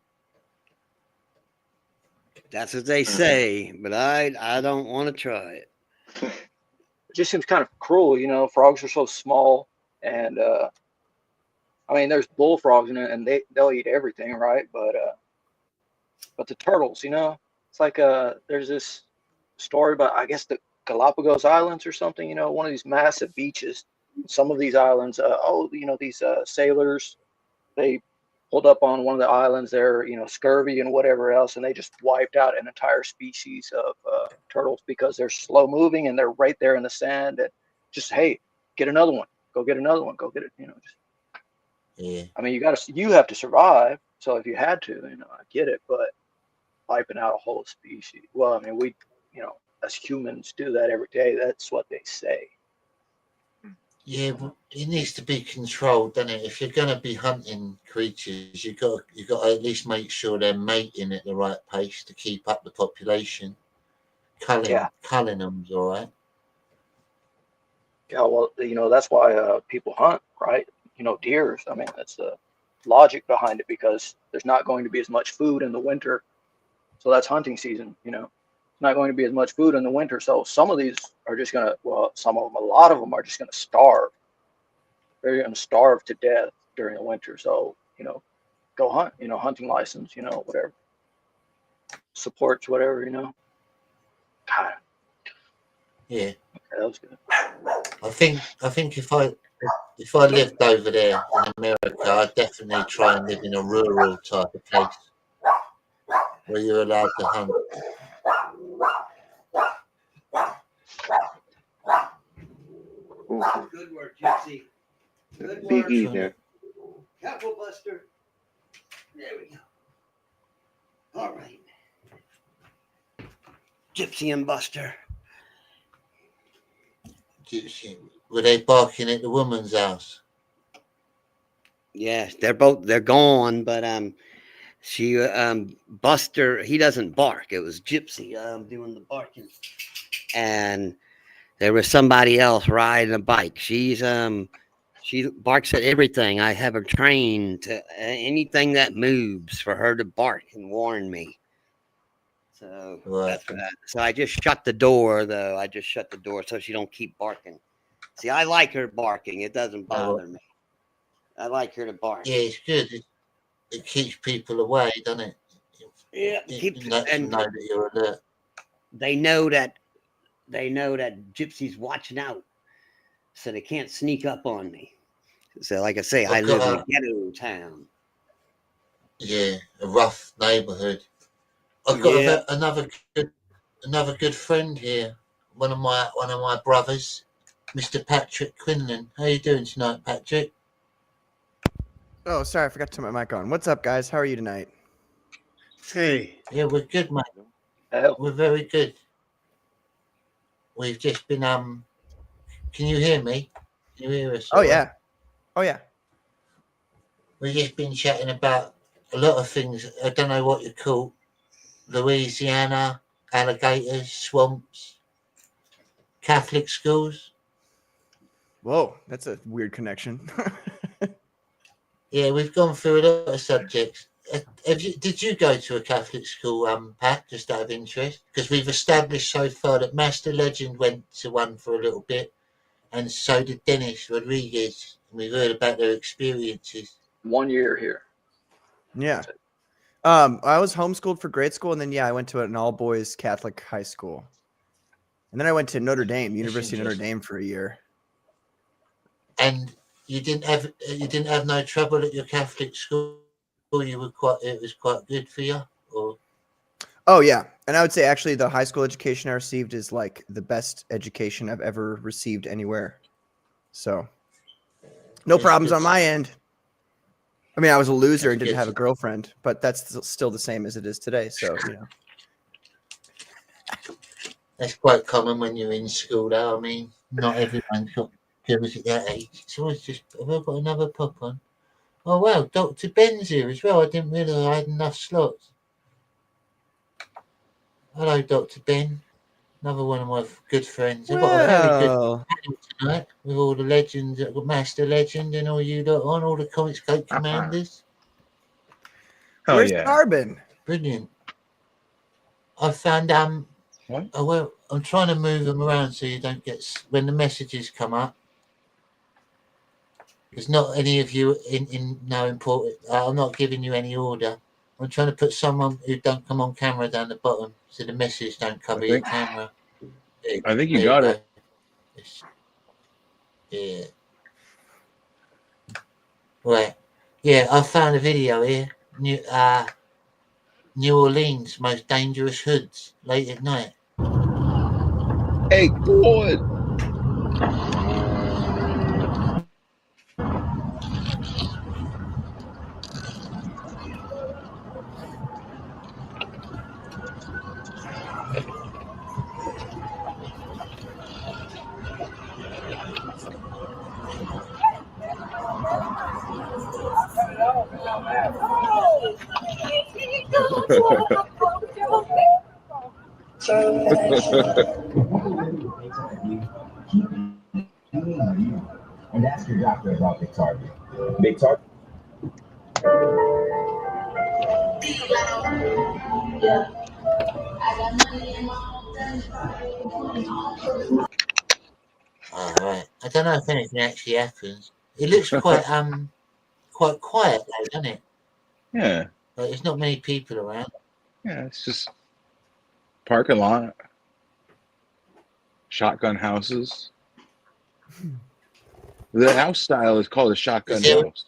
That's what they say, but I don't want to try it. It just seems kind of cruel, Frogs are so small, and I mean, there's bullfrogs in it, and they'll eat everything, right? But the turtles, it's like there's this story about, I guess, the Galapagos Islands or something. One of these massive beaches. Some of these islands, these sailors, they pulled up on one of the islands there, scurvy and whatever else, and they just wiped out an entire species of turtles because they're slow moving and they're right there in the sand. And just, hey, get another one, go get another one, go get it. Yeah. I mean, you have to survive. So if you had to, I get it, but wiping out a whole species. Well, I mean, we, as humans do that every day. That's what they say. Yeah, but it needs to be controlled, doesn't it? If you're going to be hunting creatures, you got to at least make sure they're mating at the right pace to keep up the population. Culling them's all right. Yeah, well, that's why people hunt, right? Deers. I mean, that's the logic behind it, because there's not going to be as much food in the winter. So that's hunting season, It's not going to be as much food in the winter. So some of these are just going to, a lot of them are just going to starve. They're going to starve to death during the winter. So, go hunt, hunting license, whatever. Supports whatever, God. Yeah. Okay, that was good. I think if I lived over there in America, I'd definitely try and live in a rural type of place. where you're allowed to hunt. Good work, Gypsy. Good Big work. E there. Careful, Buster. There we go. All right. Gypsy and Buster. Were they barking at the woman's house? Yes, they're gone, but she Buster, he doesn't bark. It was Gypsy doing the barking. And there was somebody else riding a bike. She barks at everything. I have her trained to anything that moves for her to bark and warn me. So that's that. So I just shut the door, though. I just shut the door so she don't keep barking. See, I like her barking. It doesn't bother me. I like her to bark. Yeah, it's good. It keeps people away, doesn't it? Yeah, It lets them know that you're alert. They know that Gypsy's watching out, so they can't sneak up on me. So, like I say, I live in a ghetto town. Yeah, a rough neighbourhood. I've got another good friend here. One of my brothers, Mr. Patrick Quinlan. How you doing tonight, Patrick? Oh, sorry, I forgot to turn my mic on. What's up, guys? How are you tonight? Hey. Yeah, we're good, mate. We're very good. We've just been can you hear me? Can you hear us? Oh yeah. Oh yeah. We've just been chatting about a lot of things. I don't know what you call Louisiana, alligators, swamps, Catholic schools. Whoa, that's a weird connection. Yeah, we've gone through a lot of subjects. Did you go to a Catholic school, Pat, just out of interest? Because we've established so far that Master Legend went to one for a little bit, and so did Dennis Rodriguez. And we've heard about their experiences. 1 year here. Yeah. I was homeschooled for grade school, and then I went to an all-boys Catholic high school. And then I went to Notre Dame, University of Notre Dame, for a year. And you didn't have no trouble at your Catholic school. It was quite good for you, or? Oh yeah, and I would say actually the high school education I received is like the best education I've ever received anywhere. So, no problems on my end. I mean, I was a loser and didn't have a girlfriend, but that's still the same as it is today. So That's quite common when you're in school, though. I mean, not everyone's got girls at that age. It's always just, have I got another pop on? Oh, wow, Dr. Ben's here as well. I didn't realise I had enough slots. Hello, Dr. Ben. Another one of my good friends. I've got a very good panel tonight with all the legends. I've got Master Legend and all you lot on, all the Comicscope commanders. Where's Carbon? Brilliant. I found, well, I'm trying to move them around so you don't get, when the messages come up, there's not any of you in no important. I'm not giving you any order. I'm trying to put someone who don't come on camera down the bottom so the message don't cover your camera. I think you got it. Yeah. Right. Yeah, I found a video here. New Orleans most dangerous hoods late at night. Hey, good. And ask your doctor about Big Target. Big Target. All right. I don't know if anything actually happens. It looks quite quite quiet though, doesn't it? Yeah. Like, there's not many people around. Yeah, it's just parking lot, shotgun houses. The house style is called a shotgun house.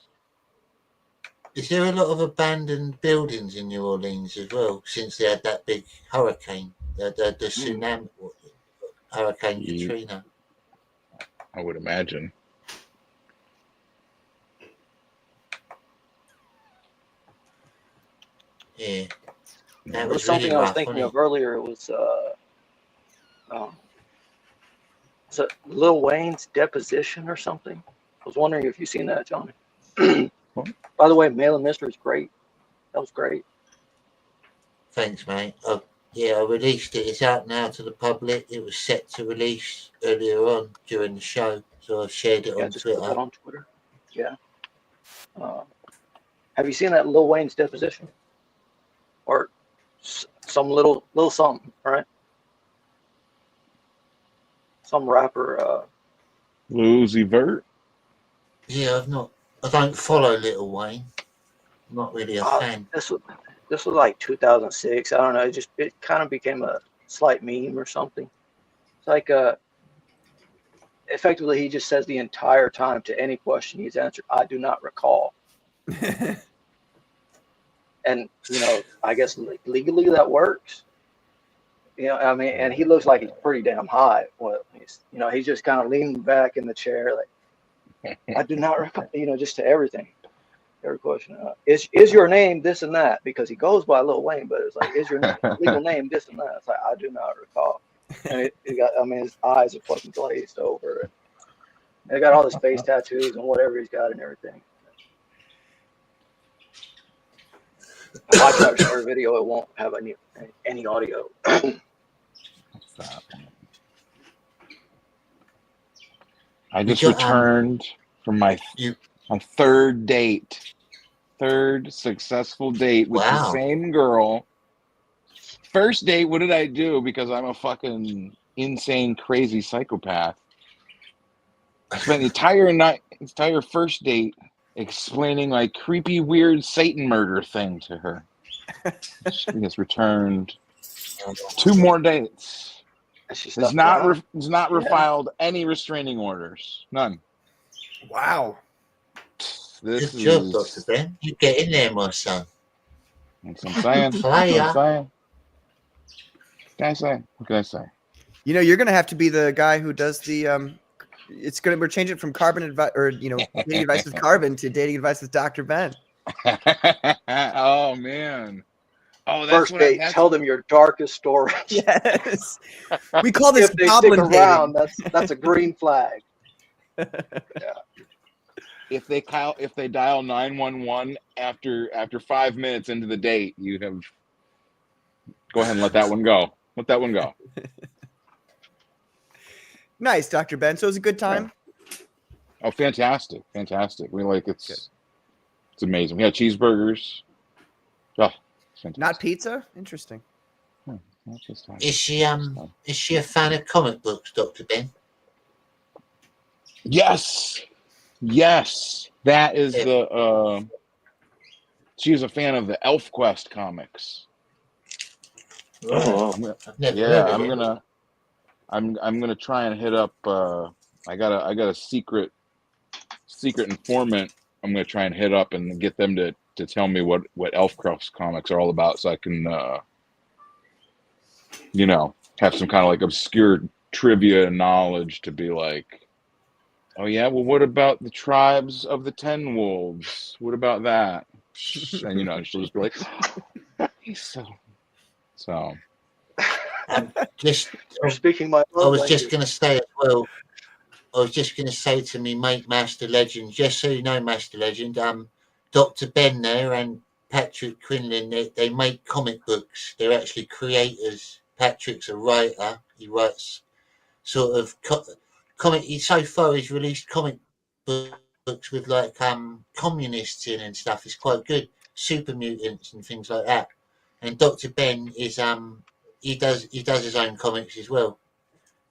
Is there a lot of abandoned buildings in New Orleans as well? Since they had that big hurricane, the tsunami, Hurricane Katrina. I would imagine. Yeah, that There was was something really I was rough, thinking wasn't of earlier. It was so Lil Wayne's deposition or something. I was wondering if you've seen that, Johnny. By the way, Mail and Mystery is great. That was great. Thanks, mate. Yeah, I released it. It's out now to the public. It was set to release earlier on during the show, so I've shared it Yeah, on just put that Twitter. on Twitter. Yeah. Have you seen that Lil Wayne's deposition? Or some little something, right? Some rapper. Lil Uzi Vert? Yeah, I don't follow Little Wayne. I'm not really a fan. This was like 2006. I don't know. It kind of became a slight meme or something. It's like effectively he just says the entire time to any question he's answered, "I do not recall." And I guess legally that works. I mean, and he looks like he's pretty damn high. Well, he's just kind of leaning back in the chair, like, "I do not recall." Just to everything. Every question is your name this and that, because he goes by Lil Wayne, but it's like, is your legal name this and that? It's like, I do not recall. And his eyes are fucking glazed over. And he got all his face tattoos and whatever he's got and everything. If I try to share a video, it won't have any audio. I just returned from my third successful date with the same girl. First date, what did I do? Because I'm a fucking insane, crazy psychopath. I spent the entire first date explaining my creepy, weird Satan murder thing to her. She has returned 2 more dates. Has not refiled any restraining orders. None. Wow. Good job, Dr. Ben. You get in there, my son. That's what I'm saying. What can I say? You're gonna have to be the guy who does the we're changing it from carbon advice dating advice with Carbon to dating advice with Dr. Ben. Oh man. Oh, that's first date. Tell them your darkest story. Yes. We call this if they goblin stick around, that's a green flag. Yeah. If they dial 911 after 5 minutes into the date, you have go ahead and let that one go. Let that one go. Nice, Dr. Ben. So it was a good time. Yeah. Oh, fantastic. We it's amazing. We had cheeseburgers. Oh, fantastic. Not pizza? Interesting. Is she a fan of comic books, Dr. Ben? Yes. That is she's a fan of the ElfQuest comics. Oh, I'm gonna try and hit up I got a secret informant I'm gonna try and hit up and get them to tell me what ElfQuest comics are all about, so I can have some kind of like obscure trivia knowledge to be like, oh yeah, well what about the tribes of the Ten Wolves? What about that? And she'll just be like, so You're speaking my I was just going to say as well. I was just going to say to me mate, Master Legend, just so you know, Master Legend, Dr. Ben there and Patrick Quinlan, they make comic books. They're actually creators. Patrick's a writer. He writes sort of comic. So far, he's released comic books with like communists in and stuff. It's quite good. Super mutants and things like that. And Dr. Ben is he does his own comics as well.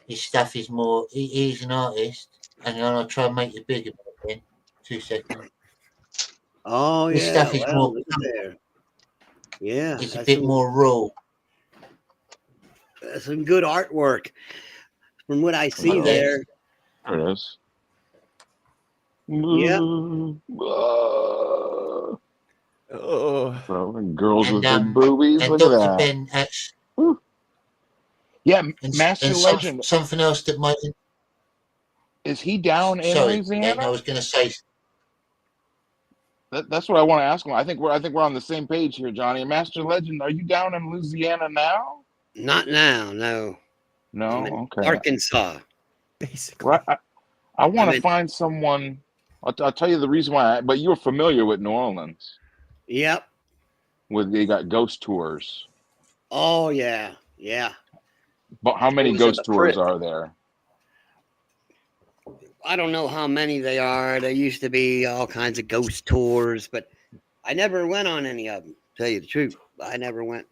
His stuff is more. He's an artist, and I'll try and make it bigger. Ben. 2 seconds. Oh his yeah, stuff is well, more. look at there. Yeah, It's a bit more raw. That's some good artwork. From what I see there. There it is. Yeah. So, and girls And with big boobies. and Look at Dr. that. Ben, Yeah, and, Master and Legend. something else that might. Is he down in Sorry, Ben, I Louisiana? was going to say. That's what I want to ask him. I think we're on the same page here, Johnny. Master Legend, are you down in Louisiana now? Not now, no. No, I'm in okay. Arkansas. Basically. Right. I want I'm to in, find someone. I'll tell you the reason why. But you're familiar with New Orleans. Yep. They got ghost tours. Oh yeah, yeah. But how many It was in the ghost tours crypt. are there? I don't know how many they are. There used to be all kinds of ghost tours, but I never went on any of them. Tell you the truth, I never went.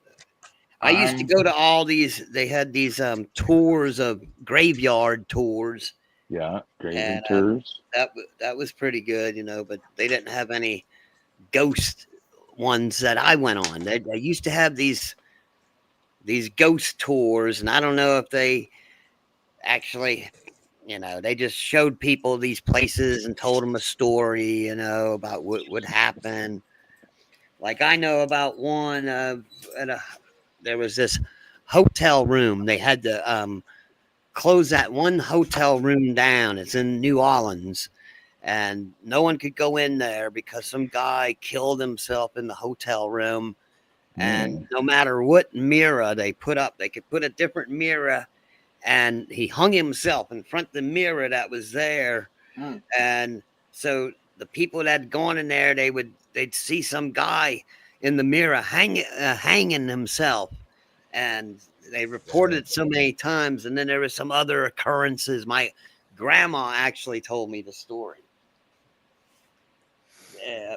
I used to I'm go to all these. They had these tours of graveyard tours, yeah, and gravy tours. that was pretty good, But they didn't have any ghost ones that I went on. They used to have these ghost tours, and I don't know if they actually, they just showed people these places and told them a story, about what would happen. Like I know about one there was this hotel room. They had to close that one hotel room down. It's in New Orleans, and no one could go in there because some guy killed himself in the hotel room. And no matter what mirror they put up, they could put a different mirror, and he hung himself in front of the mirror that was there. And so the people that had gone in there, they'd see some guy in the mirror hanging himself, and they reported it so many times. And then there was some other occurrences. My grandma actually told me the story. Yeah.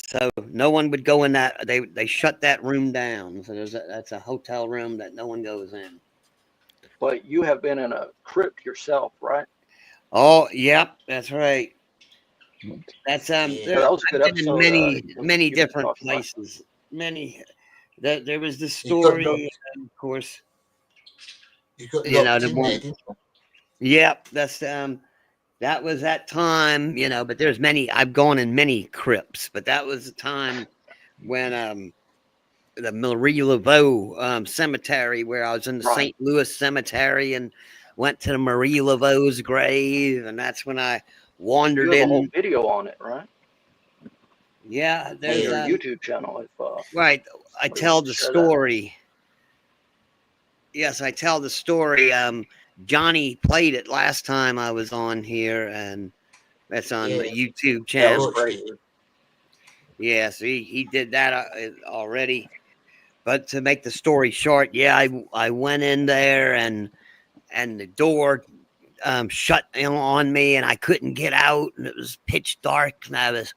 So no one would go in that. They shut that room down. So that's a hotel room that no one goes in. But you have been in a crypt yourself, right? Oh, yep, that's right. That's Yeah, that was a good I've been in episode. many You've been different talking about. places. Many. There was this You got story, of course. You got The locked in one. there, didn't you? Yep, that was that time, But there's many. I've gone in many crypts, but that was the time when the Marie Laveau cemetery, where I was in the Right. St. Louis cemetery and went to the Marie Laveau's grave, and that's when I wandered You have a in. whole video on it, right? Yeah, On there's your YouTube channel. right. I somebody tell wants the to share that. story. Yes, I tell the story. Johnny played it last time I was on here, and that's on the YouTube Yeah, it channel. was great. Yes, he did that already. But to make the story short, yeah, I went in there, and the door shut on me, and I couldn't get out, and it was pitch dark, and I was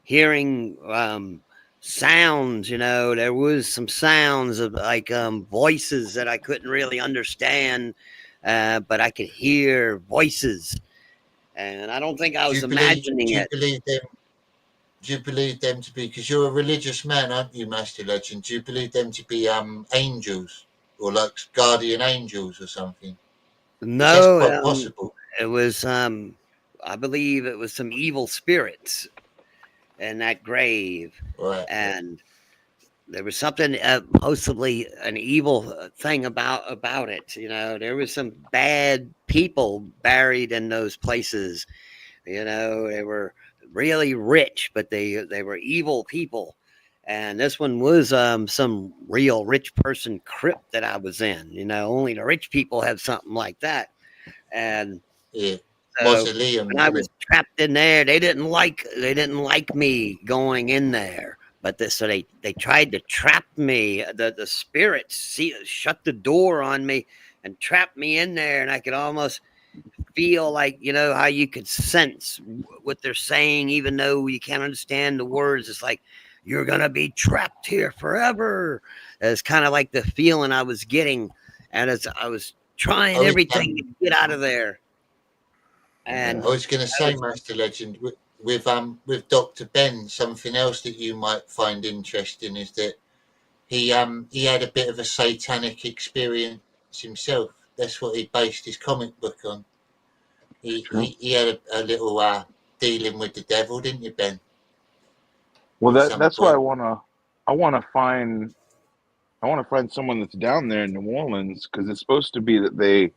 hearing sounds. There was some sounds of like voices that I couldn't really understand, but I could hear voices, and I don't think I was imagining it. Do you believe them to be, because you're a religious man, aren't you, Master Legend? Do you believe them to be angels, or like guardian angels or something? That's No, quite possible. it was I believe it was some evil spirits in that grave, Right. and there was something possibly an evil thing about it. There was some bad people buried in those places. They were really rich, but they were evil people. And this one was some real rich person crypt that I was in. Only the rich people have something like that. And yeah, so mausoleum. when I was trapped in there, they didn't like me going in there. But so they tried to trap me. The spirits shut the door on me and trapped me in there, and I could almost feel like, how you could sense what they're saying, even though you can't understand the words. It's like, you're gonna be trapped here forever. It's kind of like the feeling I was getting, and as I was trying everything to get out of there. And I was going to say, Master Legend, with Dr. Ben, something else that you might find interesting is that he had a bit of a satanic experience himself. That's what he based his comic book on. He had a little dealing with the devil, didn't you, Ben? Well, at some that's why point. I want to find someone that's down there in New Orleans, because it's supposed to be that they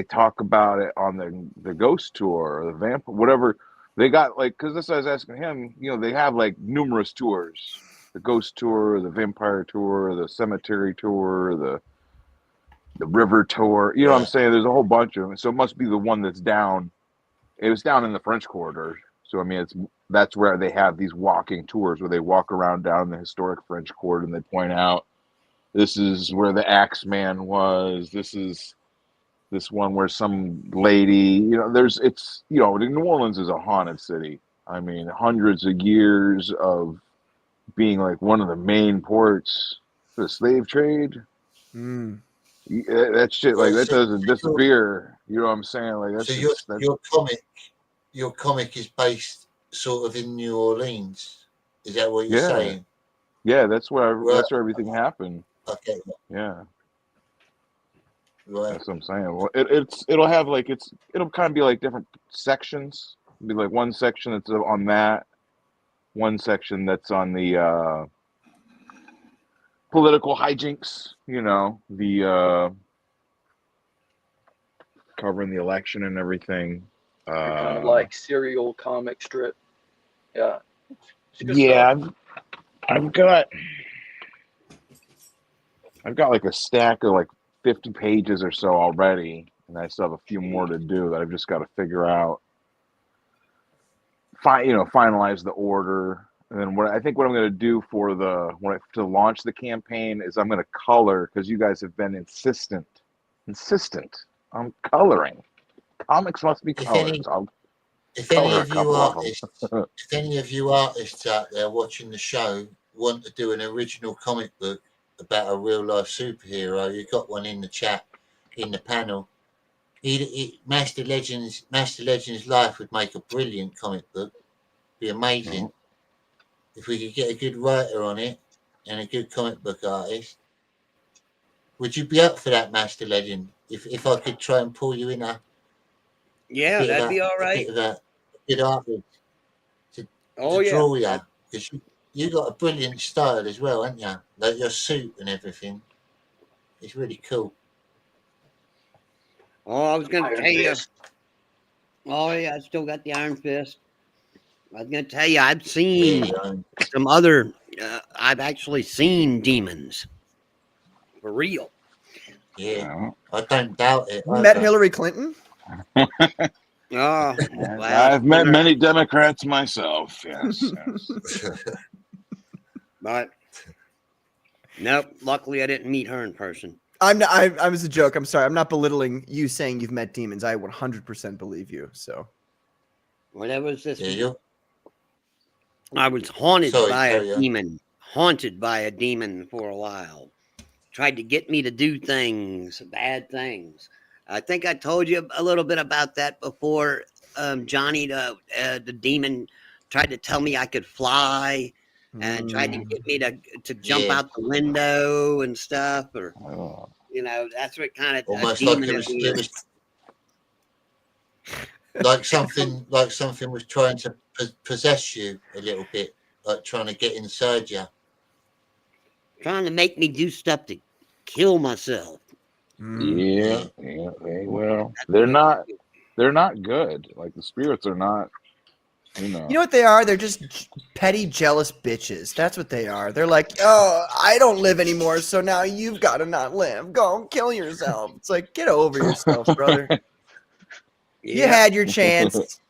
talk about it on the ghost tour or the vamp, whatever they got. Like, because this I was asking him, they have like numerous tours: the ghost tour, the vampire tour, the cemetery tour, the river tour. You know what I'm saying? There's a whole bunch of them. So it must be the one that's down. It was down in the French Quarter. So I mean, that's where they have these walking tours where they walk around down the historic French Quarter and they point out, this is where the Axeman was. This is this one where some lady, New Orleans is a haunted city. I mean, hundreds of years of being like one of the main ports for the slave trade. Mm. That shit, like, that doesn't disappear. You know what I'm saying? Like, that's So just your comic is based sort of in New Orleans. Is that what you're yeah, saying? yeah. That's where Right. that's where everything happened. Okay. Yeah. Right. That's what I'm saying. Well, it'll kind of be like different sections. It'll be like one section that's on that, one section that's on the political hijinks. The covering the election and everything. Kind of like serial comic strip. Yeah. Yeah, I've got like a stack of like 50 pages or so already, and I still have a few more to do that I've just got to figure out. Finalize the order, and then what I'm going to do to launch the campaign is I'm going to color, because you guys have been insistent on coloring. Comics must be colored. If any of you artists out there watching the show want to do an original comic book about a real life superhero, you got one in the chat, in the panel. Master Legends Life would make a brilliant comic book. Be amazing. If we could get a good writer on it and a good comic book artist. Would you be up for that, Master Legend? If I could try and pull you in that'd be all right. A bit of a good artist to Oh, draw you, because you got a brilliant style as well, haven't you? Like your suit and everything. It's really cool. Oh, I was going to Iron tell you. Fist. Oh, yeah, I still got the Iron Fist. I was going to tell you, I've seen some other. I've actually seen demons. For real. Yeah, I don't doubt it. You met Hillary Clinton? Oh, I've met many Democrats myself. Yes. But nope. Luckily, I didn't meet her in person. I was a joke. I'm sorry. I'm not belittling you saying you've met demons. I 100% believe you. So, well, that was this. I was haunted by a demon. Haunted by a demon for a while. Tried to get me to do things, bad things. I think I told you a little bit about that before. Johnny, the demon, tried to tell me I could fly, and tried to get me to jump out the window and stuff. Or that's what kind of almost demon like it was like something was trying to possess you a little bit, like trying to get inside you, trying to make me do stuff to kill myself. Yeah. Well, they're not good. Like, the spirits are not. You know what they are? They're just petty, jealous bitches. That's what they are. They're like, oh, I don't live anymore, so now you've got to not live. Go and kill yourself. It's like, get over yourself, brother. You had your chance.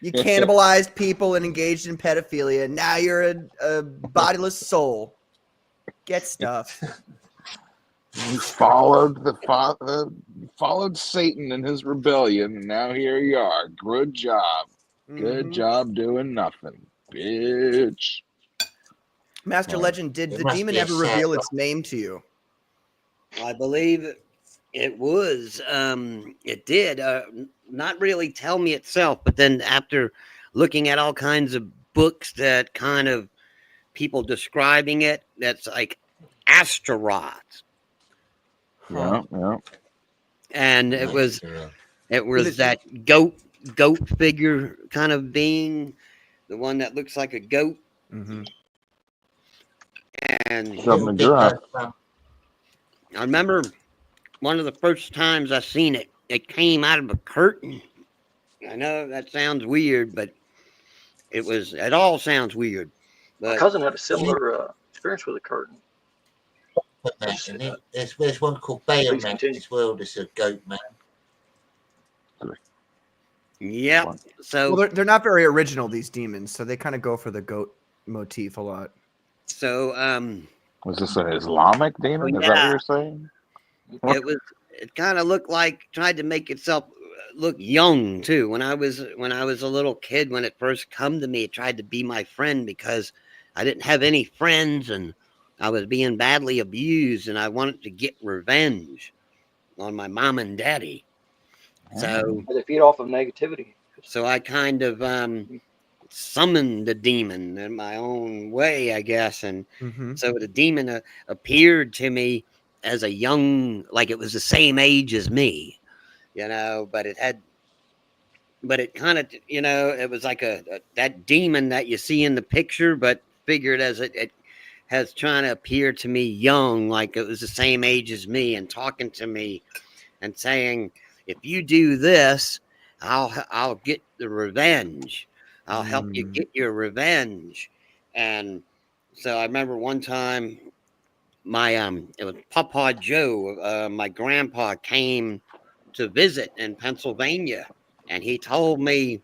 You cannibalized people and engaged in pedophilia. Now you're a bodiless soul. Get stuff. You followed followed Satan in his rebellion, and now here you are. Good job. Good job doing nothing, bitch. Master Legend, did the demon ever reveal its name to you? I believe it was. It did. Not really tell me itself, but then after looking at all kinds of books that kind of people describing it, that's like Astaroth. Yeah. And it was that goat figure kind of being, the one that looks like a goat. Mm-hmm. And Something to drop. I remember one of the first times I seen it. It came out of a curtain. I know that sounds weird, but it all sounds weird. My But cousin had a similar experience with a curtain. There's one called Bayonet as well. There's a goat man. yeah, so Well, they're not very original, these demons, so they kind of go for the goat motif a lot. so Was this an Islamic demon? Is that what yeah, you're saying? it kind of looked like tried to make itself look young too. When I was a little kid, when it first come to me, it tried to be my friend because I didn't have any friends and I was being badly abused and I wanted to get revenge on my mom and daddy. So they feed off of negativity. So I kind of summoned the demon in my own way, I guess. And so the demon appeared to me as a young, like it was the same age as me, but it kind of, it was like that demon that you see in the picture, but figured as it has trying to appear to me young, like it was the same age as me and talking to me and saying, if you do this, I'll get the revenge. I'll help you get your revenge. And so I remember one time my it was Papa Joe, my grandpa came to visit in Pennsylvania and he told me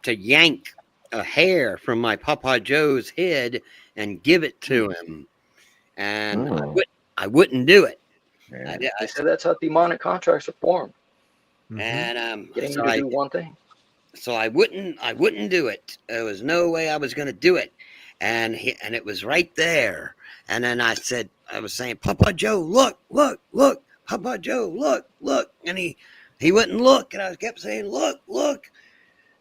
to yank a hair from my Papa Joe's head and give it to him. And I wouldn't do it. They said that's how demonic contracts are formed. And getting you to do one thing. So I wouldn't do it. There was no way I was going to do it, and it was right there. And then I was saying, Papa Joe, look, Papa Joe, look, and he wouldn't look, and I kept saying, look,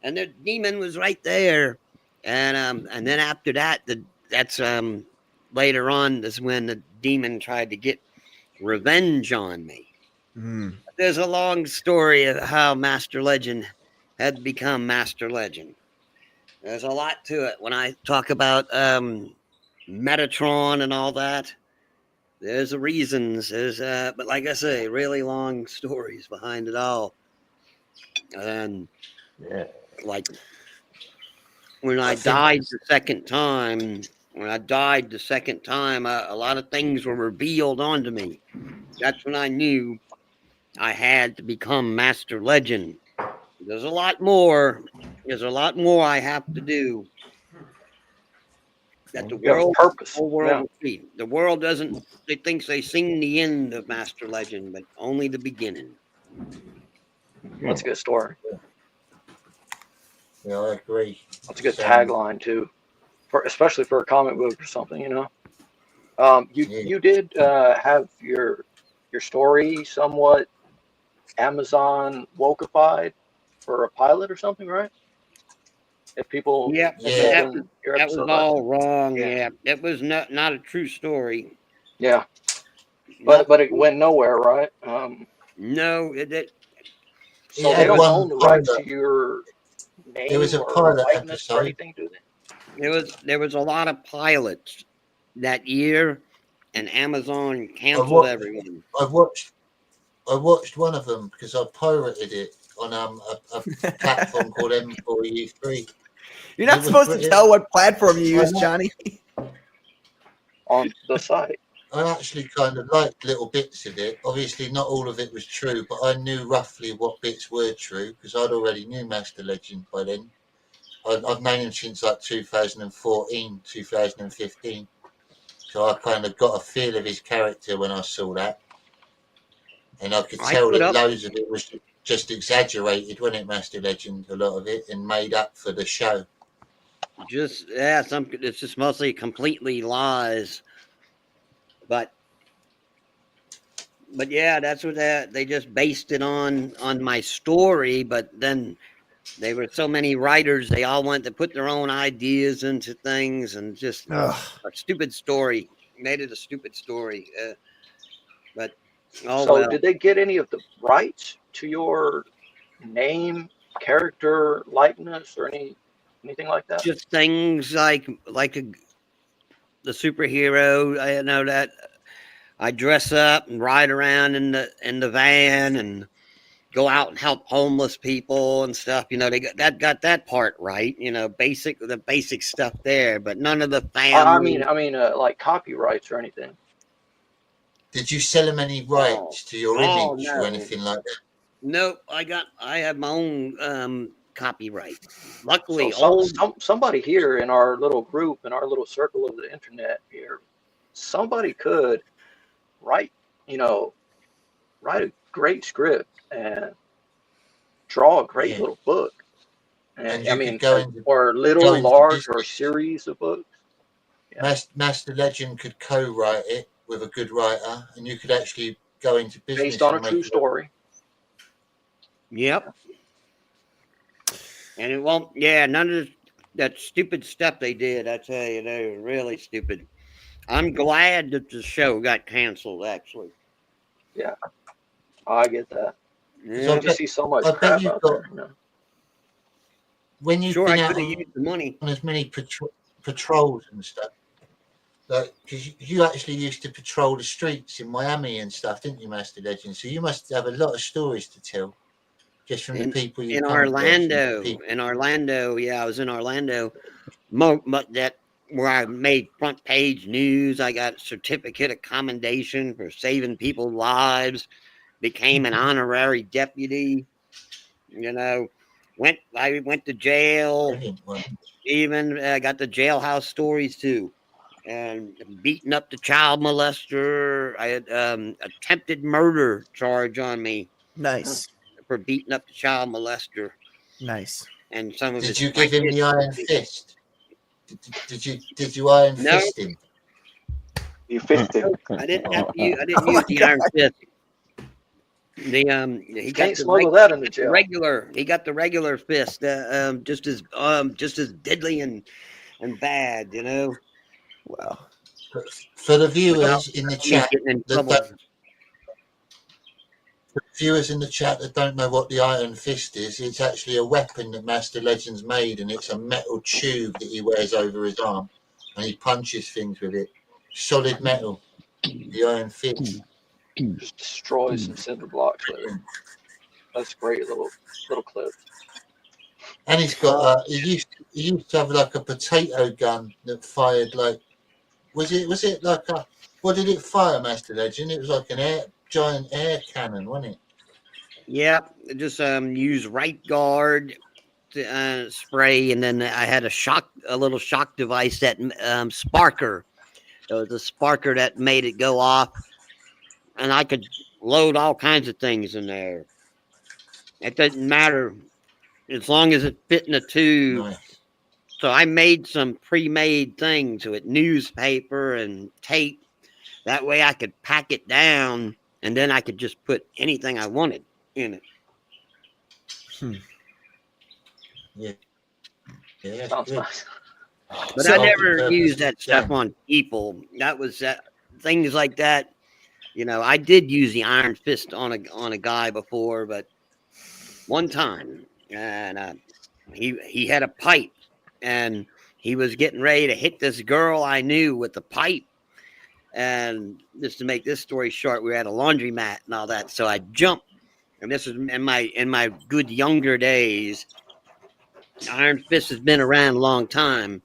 and the demon was right there. And then after that, that's later on is when the demon tried to get revenge on me. There's a long story of how Master Legend had become Master Legend. There's a lot to it. When I talk about Metatron and all that, there's reasons. But like I say, really long stories behind it all. And like when I died the second time, a lot of things were revealed onto me. That's when I knew I had to become Master Legend. There's a lot more I have to do that the world, will see. The world doesn't. They think they seen the end of Master Legend, but only the beginning. That's a good story. Yeah, I agree. That's a good tagline too, especially for a comic book or something. You did have your story somewhat Amazon wokeified for a pilot or something, right? If people, that was all wrong. Yeah, it was not a true story. Yeah, but it went nowhere, right? No, it. So they don't own the rights to your name. There was a or pilot likeness or episode. anything, do they? There was a lot of pilots that year, and Amazon canceled everyone. I watched one of them because I pirated it on a platform called M4U3. You're not supposed to tell what platform you use, Johnny. On the site. I actually kind of liked little bits of it. Obviously, not all of it was true, but I knew roughly what bits were true because I'd already knew Master Legend by then. I've known him since like 2014, 2015. So I kind of got a feel of his character when I saw that. And I could tell that loads of it was just exaggerated, wasn't it, Master Legend? A lot of it, and made up for the show. It's just mostly completely lies. But yeah, that's what they just based it on my story. But then there were so many writers; they all wanted to put their own ideas into things, and just a stupid story made it a stupid story. Did they get any of the rights to your name, character, likeness, or any Anything like that? Just things like the superhero. I know that I dress up and ride around in the van and go out and help homeless people and stuff. You know, they got that part right. You know, the basic stuff there, but none of the family. I mean, like copyrights or anything. Did you sell them any rights to your image or no. anything like that? Nope, I have my own copyright. Luckily, Somebody here in our little group, in our little circle of the internet here, somebody could write a great script and draw a great little book. And I mean, or little, large, or series of books. Yeah. Master Legend could co-write it with a good writer, and you could actually go into business based on a true story. Yep. And it won't. Yeah, none of that stupid stuff they did. I tell you, they were really stupid. I'm glad that the show got canceled. Actually. Yeah, I get that. Yeah. You see so much crap out there. You know? When you've sure, been I out could have used the money on as many patrols and stuff, like because you actually used to patrol the streets in Miami and stuff, didn't you, Master Legend? So you must have a lot of stories to tell, just from the people you in come Orlando. across. In Orlando, yeah, I was in Orlando. Where I made front page news. I got a certificate of commendation for saving people's lives. Became an honorary deputy. You know, I went to jail. Even got the jailhouse stories too, and beating up the child molester. I had attempted murder charge on me. Nice. For beating up the child molester. Nice. And some of Did you give him the iron fist? Did you iron fist him? You fisted him. I didn't use the iron fist. He can't smuggle that in the jail. He got the regular fist, just as deadly and bad, you know. Wow. For the viewers in the chat, viewers in the chat that don't know what the iron fist is, it's actually a weapon that Master Legend's made, and it's a metal tube that he wears over his arm, and he punches things with it. Solid metal. The iron fist. Just destroys some cinder blocks with it. That's a great little clip. And he's got he used to have like a potato gun that fired like was it like a what did it fire, Master Legend? It was like giant air cannon, wasn't it? Yeah, just use right guard to spray, and then I had a little shock device that sparker. It was a sparker that made it go off, and I could load all kinds of things in there. It doesn't matter as long as it fit in a tube. Nice. So I made some pre-made things with newspaper and tape. That way I could pack it down, and then I could just put anything I wanted in it. Yeah. Sounds nice. But I never used that stuff on people. That was things like that. You know, I did use the iron fist on a guy before, but one time, and he had a pipe, and he was getting ready to hit this girl I knew with the pipe. And just to make this story short, we had a laundromat and all that, so I jumped. And this was in my good younger days. Iron fist has been around a long time.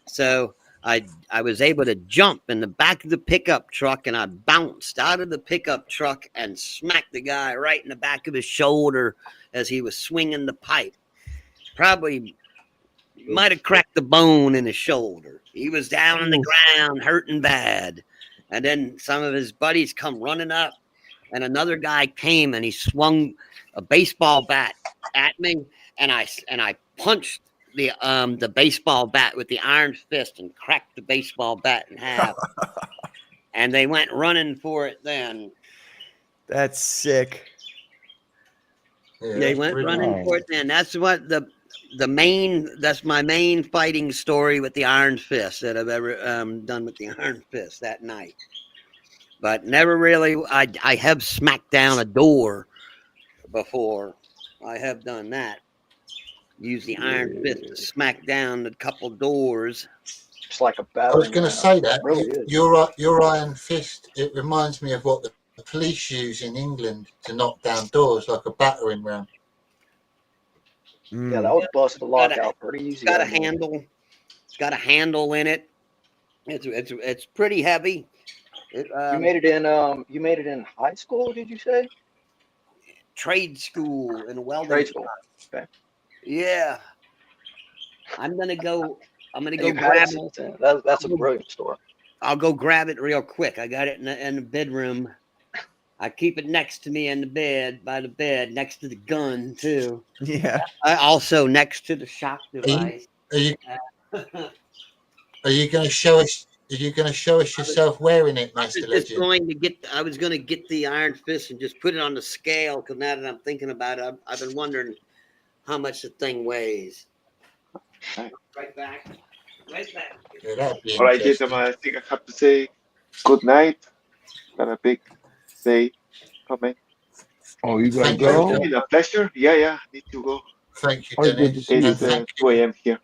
So I was able to jump in the back of the pickup truck, and I bounced out of the pickup truck and smacked the guy right in the back of his shoulder as he was swinging the pipe. Probably might have cracked the bone in his shoulder. He was down on the ground, hurting bad. And then some of his buddies come running up, and another guy came and he swung a baseball bat at me, and I punched the baseball bat with the iron fist and cracked the baseball bat in half. And they went running for it then. That's sick. Yeah, they went running for it then. That's what that's my main fighting story with the iron fist that I've ever done with the iron fist that night. But never really, I have smacked down a door before. I have done that. use the iron fist to smack down a couple doors. It's like a I was battering going to ram. say that. It really is. Your iron fist, it reminds me of what the police use in England to knock down doors, like a battering ram. Yeah, that would bust the lock out pretty easy. Got a handle. Got a handle in it. It's pretty heavy. You made it in high school, did you say? Trade school in welding. Trade school. Okay. Yeah. I'm gonna go You've had grab it it. since then. That's a brilliant story. I'll go grab it real quick. I got it in the bedroom. I keep it next to me in the bed, by the bed, next to the gun too. Yeah. I also next to the shock device. Are you going to show us? Are you going to show us yourself wearing it, Master Legend? I was going to get the iron fist and just put it on the scale, because now that I'm thinking about it, I've been wondering how much the thing weighs. Right back. Yeah, all right, gentlemen, I think I have to say good night. Got a big day coming. Oh, you gotta It's go? been a pleasure. Yeah, need to go. Thank you, Oh, good to Dennis. see It you. is 2 a.m. here.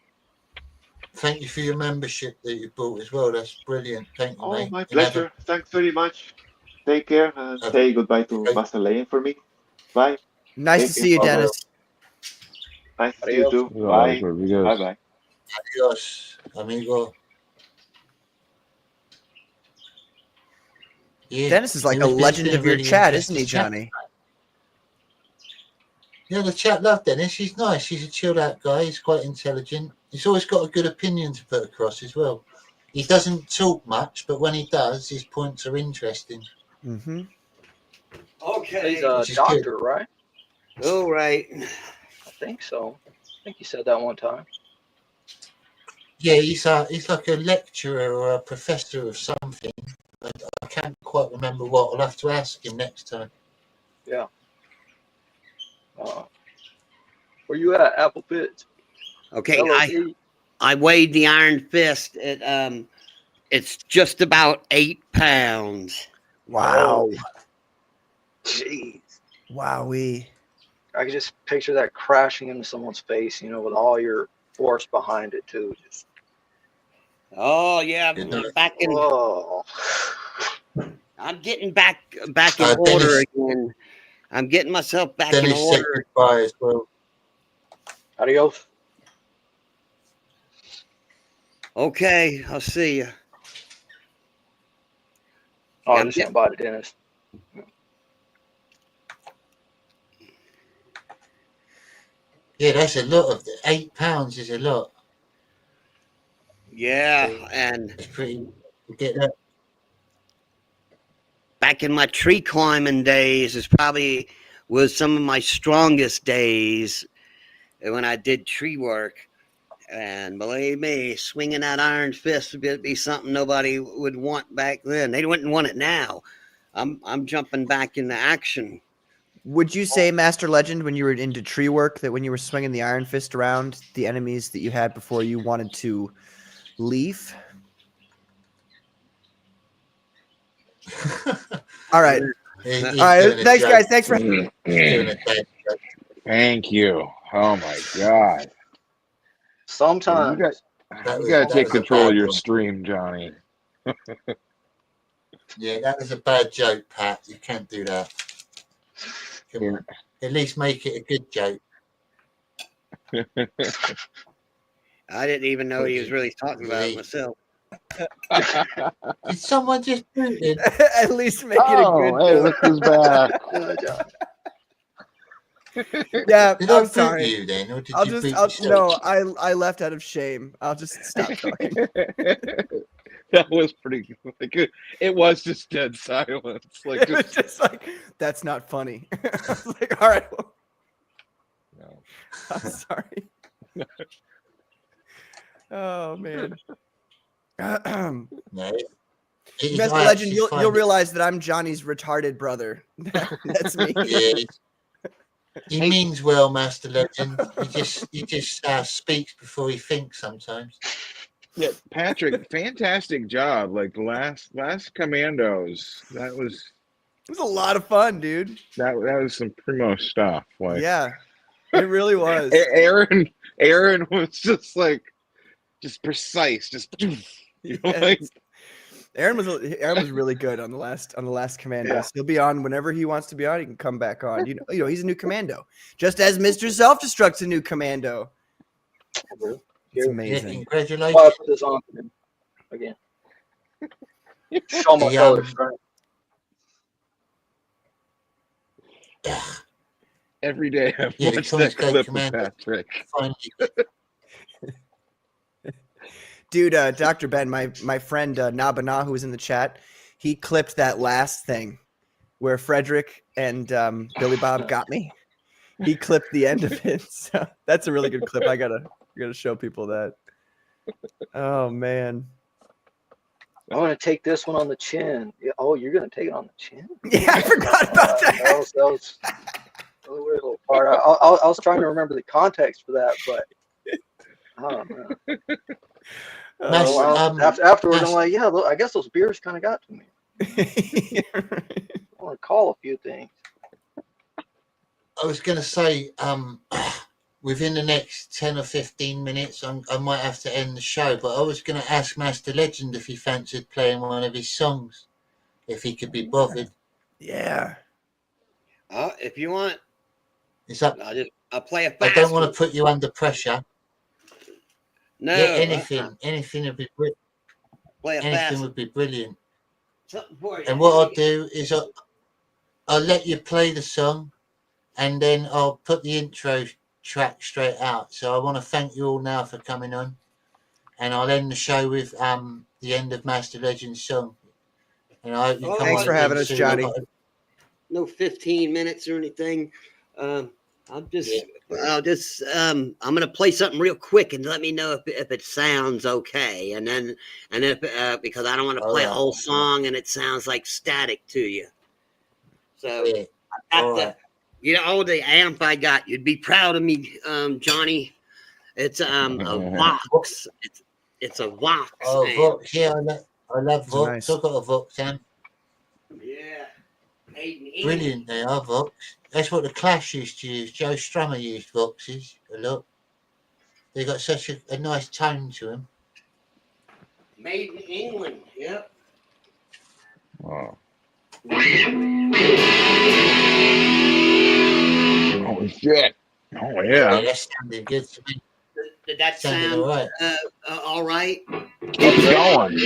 Thank you for your membership that you bought as well. That's brilliant. Thank you, Oh, mate. my pleasure. Thanks very much. Take care and say goodbye to Master Legend for me. Bye. Nice Take to care. see you, Bye-bye. Dennis. Nice to see you too. Bye. Bye. Adios, amigo. Yeah, Dennis is like it a was- it's legend been of your really chat, isn't he, interesting chat. Johnny? Yeah, the chat loved Dennis. He's nice. He's a chilled out guy. He's quite intelligent. He's always got a good opinion to put across as well. He doesn't talk much, but when he does, his points are interesting. Mm-hmm. Okay. He's a Which is doctor, good. right? All right. I think so. I think you said that one time. Yeah, he's like a lecturer or a professor of something. I can't quite remember what. I'll have to ask him next time. Yeah. Where you at, Apple Pits? Okay, LOP. I weighed the iron fist. It's just about 8 pounds. Wow. Jeez. Wowee. I could just picture that crashing into someone's face, with all your force behind it too. Just Oh yeah, back in. oh. I'm getting back in order again. I'm getting myself back in Dennis said order. goodbye as well. Adios. Okay, I'll see you. Oh, Yeah, I'm just saying bye to Dennis. Yeah, that's a lot of 8 pounds is a lot. Yeah, and It's pretty. You get that. back in my tree climbing days was some of my strongest days when I did tree work. And believe me, swinging that iron fist would be something nobody would want back then. They wouldn't want it now. I'm jumping back into action. Would you say, Master Legend, when you were into tree work, that when you were swinging the iron fist around, the enemies that you had before you wanted to leave? All right. He's All right. doing a Thanks, joke. guys. Thanks for. He's doing a bad joke. Thank you. Oh my God. Sometimes. You gotta take was a control of bad your one. stream, Johnny. Yeah, that was a bad joke, Pat. You can't do that. Come on. At least make it a good joke. I didn't even know he was really talking about it myself. Did someone just do it? At least make it a good hey, joke. look who's back. Yeah, Did I I'm boot sorry. you then, or did you boot yourself? No, I left out of shame. I'll just stop talking. That was pretty. Like, it was just dead silence. Like It was just like, that's not funny. I was like, all right. Well, no. I'm sorry. Oh man. No. Master Legend, you'll realize that I'm Johnny's retarded brother. That's me. Yeah, he means well, Master Legend. He just speaks before he thinks sometimes. Yeah, Patrick, fantastic job. Like the last Commandos, that was It was a lot of fun, dude. that was some primo stuff. Like, Yeah. It really was. Aaron was just like, just precise, just. Like, Aaron was really good on the last Commandos. He'll be on whenever he wants to be on. He can come back on. You know, he's a new Commando, just as Mr. Self-Destruct's a new Commando. It's amazing. I'll put this on for him again. Show my colors, right? every day I watch that clip with Patrick. Dude, Dr. Ben, my friend Nabana, who was in the chat, he clipped that last thing where Frederick and Billy Bob got me. He clipped the end of it. So that's a really good clip. I gotta show people that. Oh man. I'm gonna take this one on the chin. Oh, you're gonna take it on the chin? Yeah, I forgot about that. That was a weird little part. I was trying to remember the context for that, but I don't know. Afterwards, I'm like, yeah, I guess those beers kind of got to me. I want to call a few things. I was going to say, within the next 10 or 15 minutes, I might have to end the show, but I was going to ask Master Legend if he fancied playing one of his songs, if he could be bothered. Yeah. If you want. It's up. I'll play a fast I don't want one. to put you under pressure. No. Yeah, anything would be brilliant. Play a Anything fast would be brilliant. Something for you. And what I'll do is I'll let you play the song, and then I'll put the intro track straight out. So I want to thank you all now for coming on, and I'll end the show with the end of Master Legend's song. And I hope you come Thanks on for having again us, soon. Johnny. No 15 minutes or anything. I'm gonna play something real quick and let me know if it sounds okay, and if because I don't want to play a whole song and it sounds like static to you. So I got the amp I got. You'd be proud of me, Johnny. It's a Vox. It's a Vox. Oh, amp. Vox, yeah, I love Vox. Nice. I've got a Vox amp. Yeah. Brilliant, they are Vox. That's what the Clash used to use. Joe Strummer used Voxes a lot. They got such a nice tone to them. Made in England. Yep. Wow. Oh shit! Oh yeah. That sounded good to me. Did that Sounded sound all right? all right? Keep going.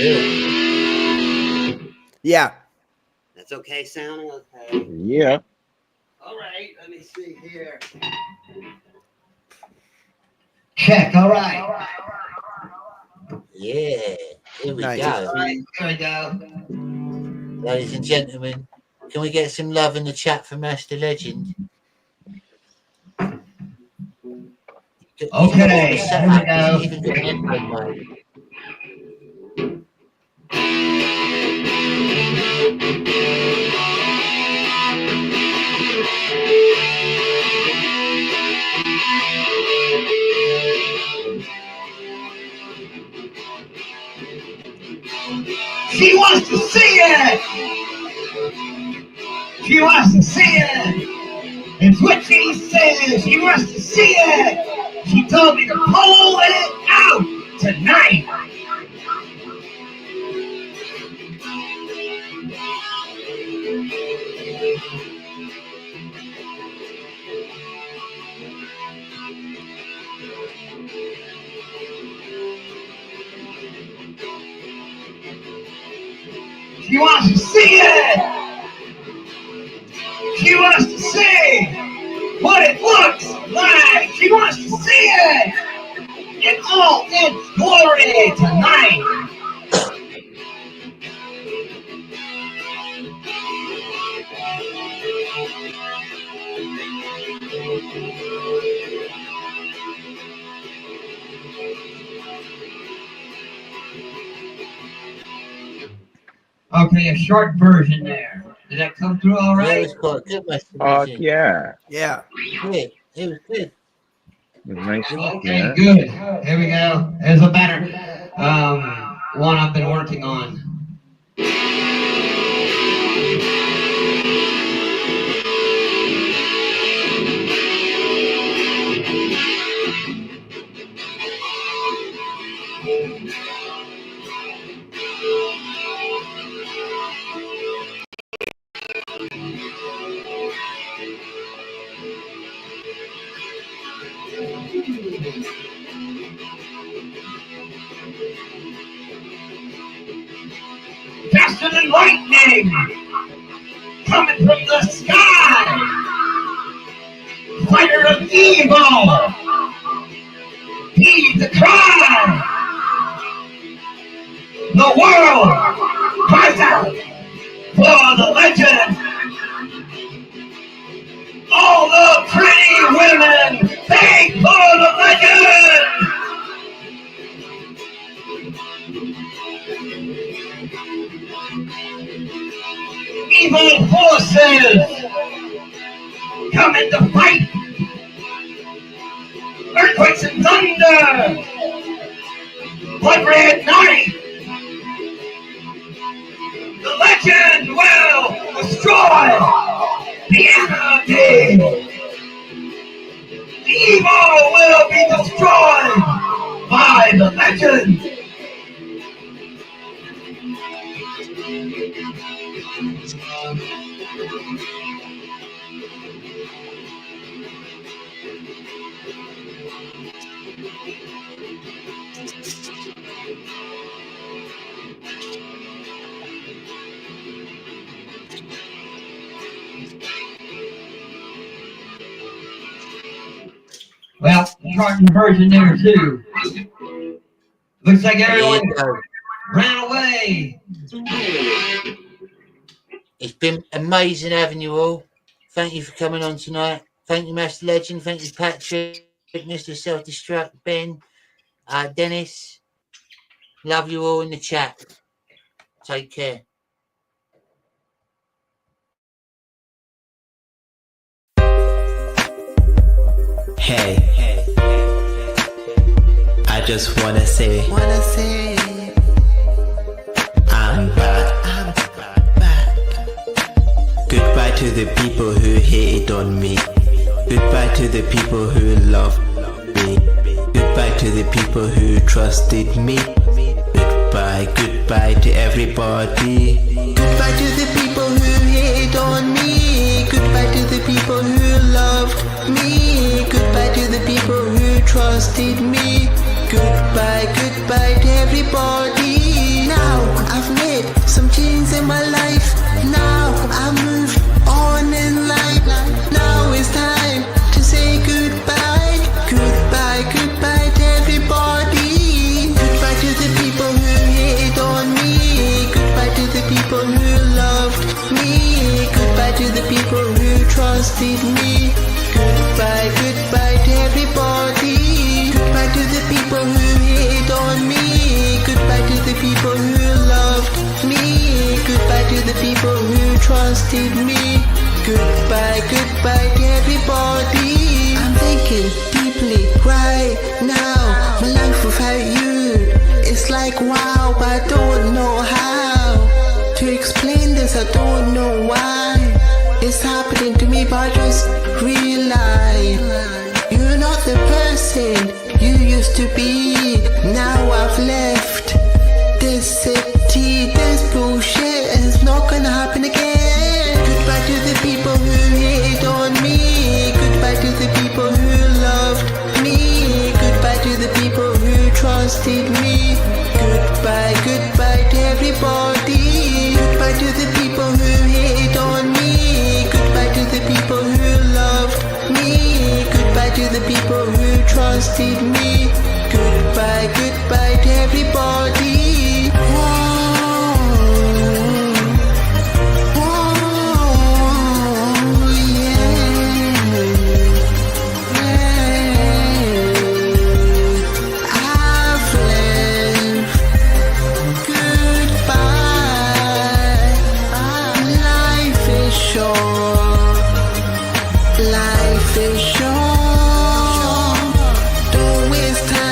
Yeah. That's okay sounding? Okay. Yeah. All right, let me see here. Check, all right. Yeah, here we Nice. go. All right, Here we go. Ladies and gentlemen, can we get some love in the chat for Master Legend? Okay, here we go. Even got an echo mode. She wants to see it. She wants to see it. It's what she says. She wants to see it. She told me to pull it out tonight. She wants to see it. She wants to see what it looks like. She wants to see it in all its glory tonight. Okay, a short version there. Did that come through all Yeah, right? it was quite good, Master Legend. Yeah. Yeah. Good. It was good. Nice. Okay, Yeah. good. Here we go. There's a better one I've been working on. Faster than lightning, coming from the sky. Fighter of evil, heed the cry. The world cries out for the legend. All the pretty women beg for the legend. Evil forces coming to fight. Earthquakes and thunder. Blood red night. The legend will destroy the enemy. The evil will be destroyed by the legend. Well, shortened version there too. Looks like everyone ran away. It's been amazing having you all. Thank you for coming on tonight. Thank you, Master Legend. Thank you, Patrick, Mr. Self-Destruct, Ben, Dennis. Love you all in the chat. Take care. Hey, I just wanna say, I'm back. Goodbye to the people who hated on me. Goodbye to the people who loved me. Goodbye to the people who trusted me. Goodbye to everybody. Goodbye to the people who hated on me. Goodbye to the people who loved me. Goodbye to the people who trusted me. Goodbye to everybody. Now I've made some changes in my life. Now I've moved on in life. Now it's time to say goodbye. Goodbye to everybody. Goodbye to the people who hated on me. Goodbye to the people who loved me. Goodbye to the people who trusted me. Goodbye to everybody. Goodbye to the people who hated on me. Goodbye to the people who loved me. Goodbye to the people who trusted me. Goodbye to everybody. I'm thinking deeply right now. My life without you, it's like wow, but I don't know how to explain this. I don't know why it's happening to me, but I just realize you're not the person you used to be. Now I've left this city. This bullshit is not gonna happen again. Goodbye to the people who hated on me. Goodbye to the people who loved me. Goodbye to the people who trusted me. Goodbye to everybody. Goodbye to the people who hated on me. Goodbye to the people who loved me. Goodbye to the people who trusted me. Goodbye to everybody. Life is short. Don't waste time.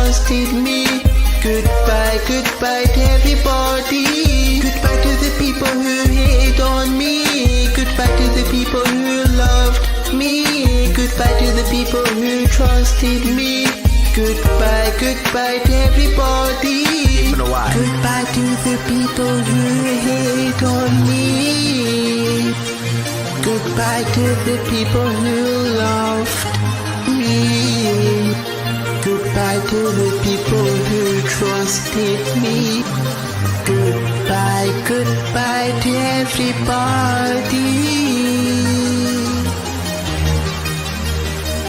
trusted me. Goodbye, goodbye to everybody. Goodbye to the people who hate on me. Goodbye to the people who loved me. Goodbye to the people who trusted me. Goodbye, goodbye to everybody. Goodbye to the people who hate on me. Goodbye to the people who loved me. Goodbye to the people who trusted me. Goodbye, goodbye to everybody.